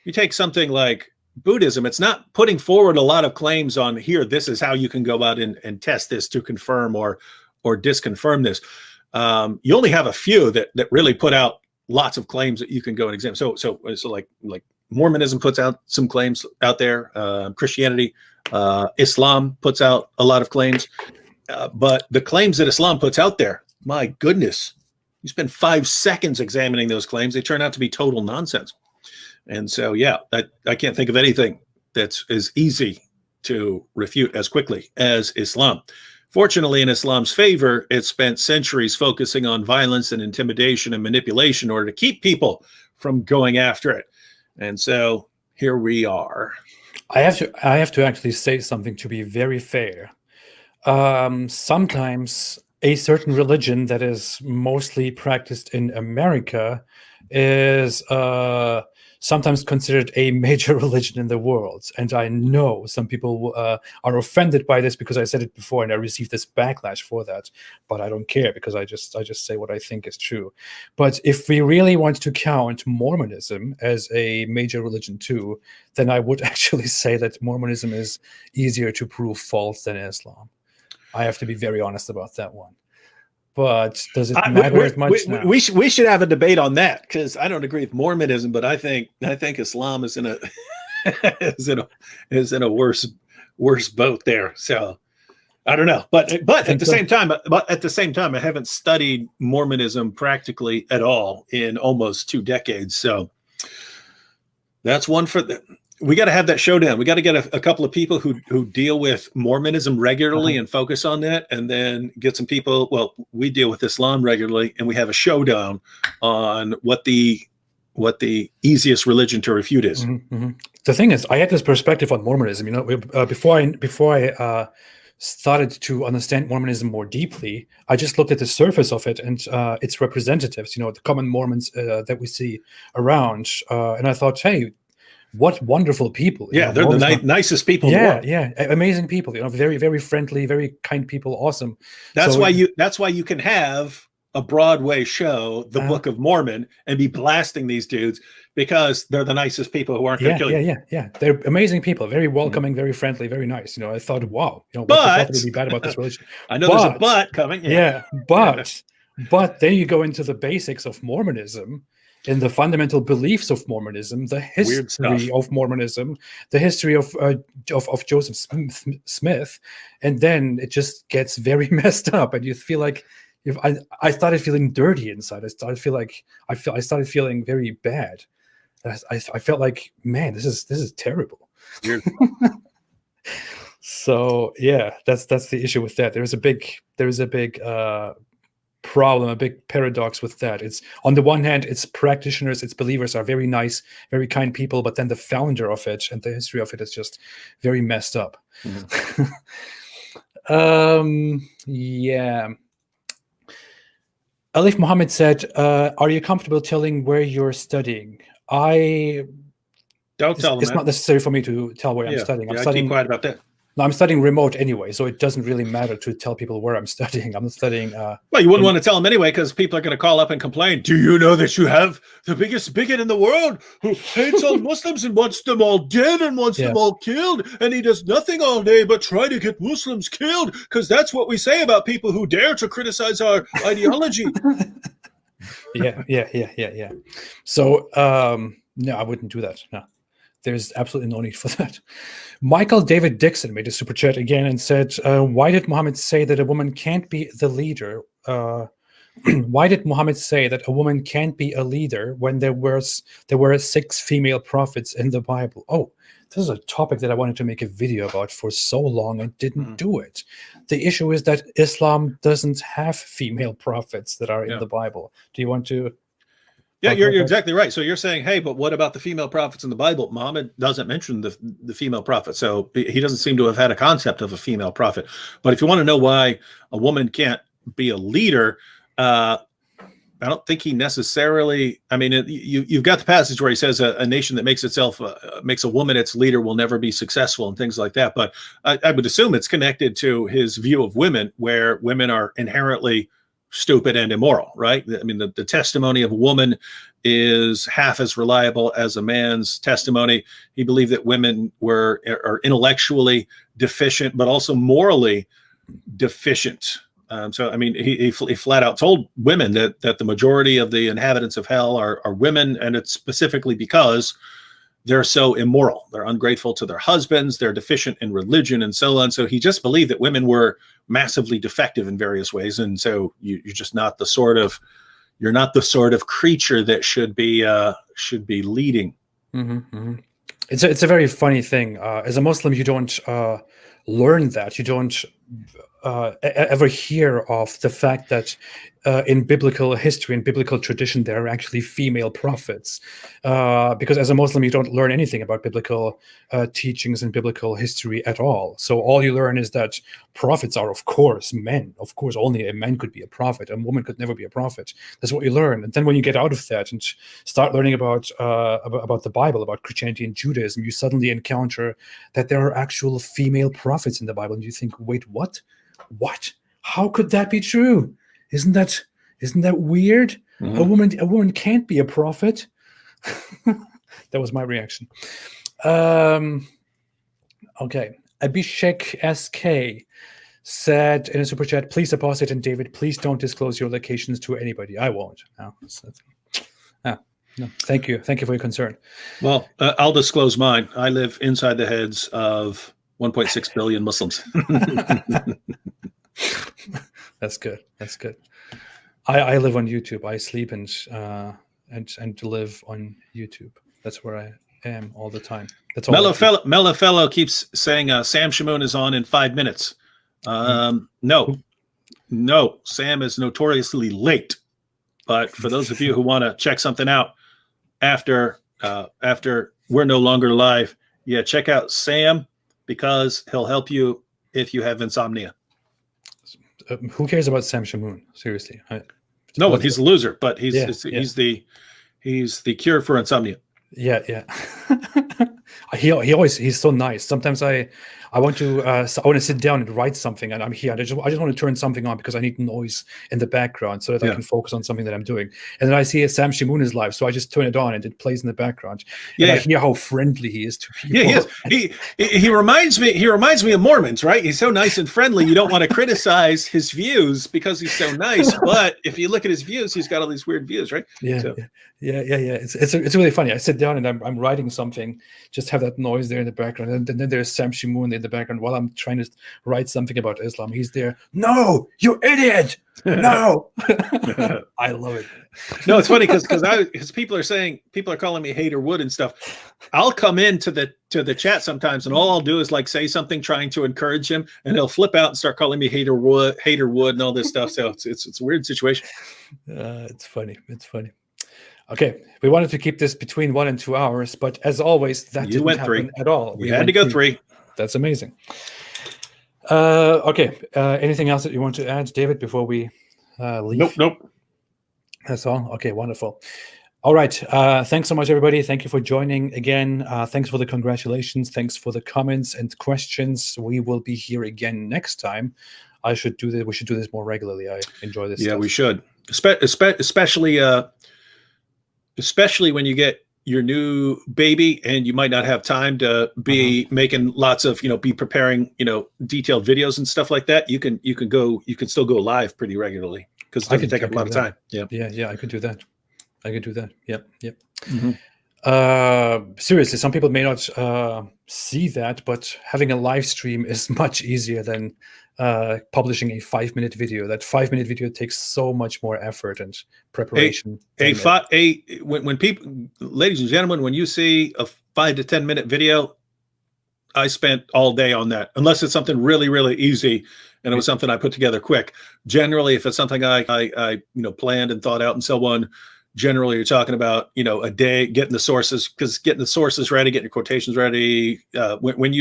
You take something like Buddhism, it's not putting forward a lot of claims on here, this is how you can go out and test this to confirm or disconfirm this. You only have a few that really put out lots of claims that you can go and examine. So like Mormonism puts out some claims out there. Christianity, Islam puts out a lot of claims. But the claims that Islam puts out there, my goodness, you spend 5 seconds examining those claims, they turn out to be total nonsense. And so, yeah, I can't think of anything that's as easy to refute as quickly as Islam. Fortunately, in Islam's favor, it spent centuries focusing on violence and intimidation and manipulation in order to keep people from going after it. And so here we are. I have to actually say something to be very fair. Sometimes a certain religion that is mostly practiced in America is sometimes considered a major religion in the world. And I know some people are offended by this because I said it before and I received this backlash for that. But I don't care, because I just say what I think is true. But if we really want to count Mormonism as a major religion too, then I would actually say that Mormonism is easier to prove false than Islam. I have to be very honest about that one. But does it matter as much now? We should have a debate on that, because I don't agree with Mormonism, but I think Islam is in a is in a worse boat there. So I don't know, but at the same time, I haven't studied Mormonism practically at all in almost 2 decades. So That's one for the. We got to have that showdown. We got to get a couple of people who deal with Mormonism regularly and focus on that, and then get some people. Well, we deal with Islam regularly, and we have a showdown on what the easiest religion to refute is. The thing is, I had this perspective on Mormonism. Before I started to understand Mormonism more deeply, I just looked at the surface of it and its representatives. The common Mormons that we see around, and I thought, hey, what wonderful people! Yeah, they're the nicest people. In the world. Yeah, amazing people. Very, very friendly, very kind people. Awesome. That's why you can have a Broadway show, The Book of Mormon, and be blasting these dudes because they're the nicest people who aren't going to kill you. Yeah. They're amazing people, very welcoming, very friendly, very nice. I thought, wow, what would be bad about this religion? I know there's a but coming. But then you go into the basics of Mormonism, in the fundamental beliefs of Mormonism, the history of Mormonism, the history of Joseph Smith, and then it just gets very messed up, and you feel like I started feeling dirty inside. I started feeling very bad. I felt like, man, this is terrible. So yeah, that's the issue with that. There is a big problem, a big paradox with that. It's, on the one hand, its practitioners, its believers are very nice, very kind people, but then the founder of it and the history of it is just very messed up. Yeah. Alif Muhammad said, are you comfortable telling where you're studying? Don't tell them. It's not necessary for me to tell where I'm studying. I'm studying. Keep quiet about that. No, I'm studying remote anyway, so it doesn't really matter to tell people where I'm studying. I'm studying. Well, you wouldn't want to tell them anyway, because people are going to call up and complain. Do you know that you have the biggest bigot in the world who hates all Muslims and wants them all dead and wants them all killed, and he does nothing all day but try to get Muslims killed, because that's what we say about people who dare to criticize our ideology. Yeah. So, no, I wouldn't do that. No. There's absolutely no need for that. Michael David Dixon made a super chat again and said, why did Muhammad say that a woman can't be the leader? Why did Muhammad say that a woman can't be a leader when there were 6 female prophets in the Bible? Oh, this is a topic that I wanted to make a video about for so long and didn't do it. The issue is that Islam doesn't have female prophets that are in the Bible. Do you want to... Yeah, you're exactly right. So you're saying, hey, but what about the female prophets in the Bible? Muhammad doesn't mention the female prophet. So he doesn't seem to have had a concept of a female prophet. But if you want to know why a woman can't be a leader, I don't think he necessarily, I mean, you've got the passage where he says a nation that makes a woman its leader will never be successful and things like that. But I would assume it's connected to his view of women, where women are inherently stupid and immoral, right? I mean, the testimony of a woman is half as reliable as a man's testimony. He believed that women are intellectually deficient, but also morally deficient. So, I mean, he flat out told women that the majority of the inhabitants of hell are women, and it's specifically because they're so immoral. They're ungrateful to their husbands. They're deficient in religion and so on. So he just believed that women were massively defective in various ways. And so you're just not the sort of creature that should be leading. It's a very funny thing. As a Muslim, you don't learn that. You don't ever hear of the fact that in biblical history and biblical tradition, there are actually female prophets. Because as a Muslim, you don't learn anything about biblical teachings and biblical history at all. So all you learn is that prophets are, of course, men. Of course, only a man could be a prophet. A woman could never be a prophet. That's what you learn. And then when you get out of that and start learning about the Bible, about Christianity and Judaism, you suddenly encounter that there are actual female prophets in the Bible. And you think, wait, what? What? How could that be true? Isn't that weird? A woman can't be a prophet. That was my reaction. Okay. Abhishek SK said in a super chat, please, Apostate and David, please don't disclose your locations to anybody. I won't. No. No. Thank you for your concern. Well, I'll disclose mine. I live inside the heads of 1.6 billion Muslims. That's good. I live on YouTube. I sleep and live on YouTube. That's where I am all the time. That's all. Mellow fellow keeps saying Sam Shamoon is on in 5 minutes. No, Sam is notoriously late. But for those of you who want to check something out after we're no longer live, yeah, check out Sam, because he'll help you if you have insomnia. Who cares about Sam Shamoon? Seriously. No, he's a loser, but he's the cure for insomnia. Yeah. He's so nice. Sometimes I want to sit down and write something, and I'm here. I just want to turn something on because I need noise in the background so that I can focus on something that I'm doing. And then I see Sam Shamoon is live, so I just turn it on and it plays in the background. And I hear how friendly he is to people. Yeah, he reminds me of Mormons, right? He's so nice and friendly. You don't want to criticize his views because he's so nice, but if you look at his views, he's got all these weird views, right? Yeah. It's really funny. I sit down and I'm writing something, just have that noise there in the background, and then there's Sam Shamoon in the background while I'm trying to write something about Islam. He's there. No, you idiot! No. I love it. No, it's funny because people are calling me Hater Wood and stuff. I'll come into the chat sometimes, and all I'll do is like say something trying to encourage him, and he'll flip out and start calling me Hater Wood, and all this stuff. So it's a weird situation. It's funny. Okay, we wanted to keep this between 1 and 2 hours, but as always, that didn't happen at all. We had to go 3. That's amazing. Okay, anything else that you want to add, David, before we leave? Nope. That's all? Okay, wonderful. All right, thanks so much, everybody. Thank you for joining again. Thanks for the congratulations. Thanks for the comments and questions. We will be here again next time. We should do this more regularly. I enjoy this. Yeah, we should. Especially when you get your new baby and you might not have time to be making lots of, be preparing, detailed videos and stuff like that. You can still go live pretty regularly because it doesn't take up a lot of time. Yeah, I could do that. Yep. Seriously, some people may not see that, but having a live stream is much easier than publishing a 5-minute video. That 5-minute video takes so much more effort and preparation. When people, ladies and gentlemen, when you see a 5 to 10 minute video, I spent all day on that, unless it's something really, really easy and it was something I put together quick. Generally, if it's something I planned and thought out and so on, generally you're talking about, a day, getting the sources ready, getting your quotations ready. When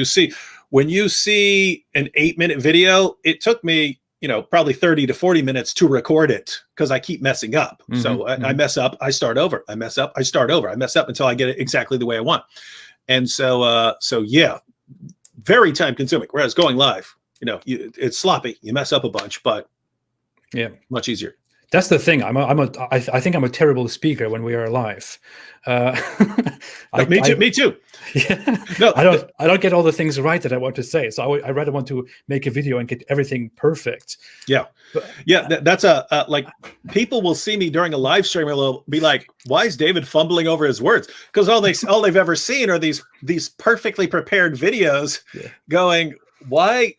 you see an 8-minute video, it took me, probably 30 to 40 minutes to record it because I keep messing up. So I mess up, I start over, I mess up, I start over, I mess up until I get it exactly the way I want. And so yeah, very time consuming. Whereas going live, it's sloppy. You mess up a bunch, but much easier. That's the thing. I think I'm a terrible speaker when we are live. Me too. Yeah. No, I don't get all the things right that I want to say. So I rather want to make a video and get everything perfect. Yeah. That's like people will see me during a live stream and they'll be like, "Why is David fumbling over his words?" Because all they've ever seen are these perfectly prepared videos going, "Why?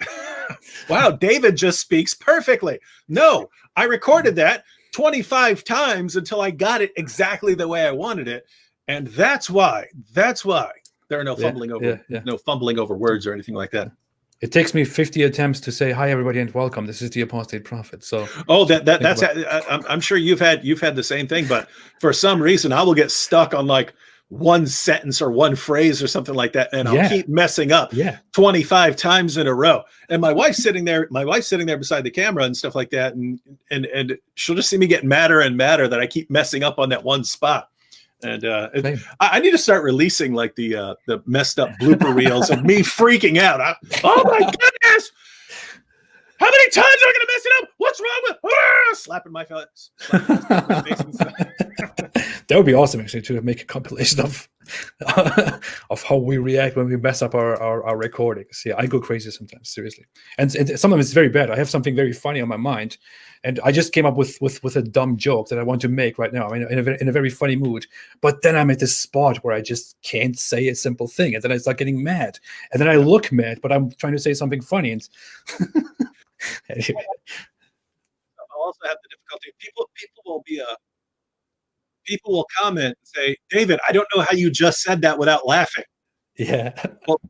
Wow, David just speaks perfectly." No, I recorded that 25 times until I got it exactly the way I wanted it. And that's why there are no fumbling over words or anything like that. It takes me 50 attempts to say, "Hi, everybody, and welcome. This is the Apostate Prophet." So, I'm sure you've had the same thing, but for some reason, I will get stuck on like one sentence or one phrase or something like that, and I'll keep messing up 25 times in a row. And my wife's sitting there beside the camera and stuff like that, and she'll just see me getting madder and madder that I keep messing up on that one spot. And I need to start releasing like the messed up blooper reels of me freaking out. Oh my goodness! How many times am I going to mess it up? What's wrong with slapping my face? That would be awesome, actually, to make a compilation of how we react when we mess up our recordings. Yeah, I go crazy sometimes, seriously. And sometimes it's very bad. I have something very funny on my mind, and I just came up with a dumb joke that I want to make right now. I'm in a very funny mood, but then I'm at this spot where I just can't say a simple thing, and then I start getting mad, and then I look mad, but I'm trying to say something funny. And I'll also have the difficulty. People will be people will comment and say, David, I don't know how you just said that without laughing. Yeah. Well,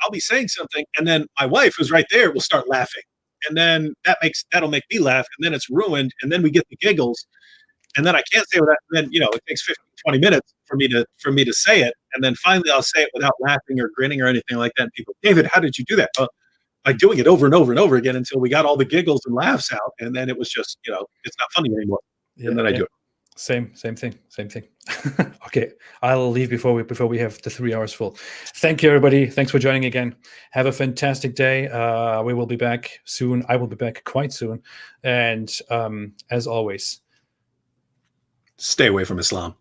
I'll be saying something, and then my wife, who's right there, will start laughing. And then that'll make me laugh, and then it's ruined, and then we get the giggles. And then I can't say without, then, it takes 15, 20 minutes for me to say it. And then finally I'll say it without laughing or grinning or anything like that. And people, David, how did you do that? By doing it over and over and over again until we got all the giggles and laughs out. And then it was just, it's not funny anymore. Yeah, and then I do it. Same thing. Okay, I'll leave before we have the 3 hours full. Thank you, everybody. Thanks for joining again. Have a fantastic day. We will be back soon. I will be back quite soon. And as always, stay away from Islam.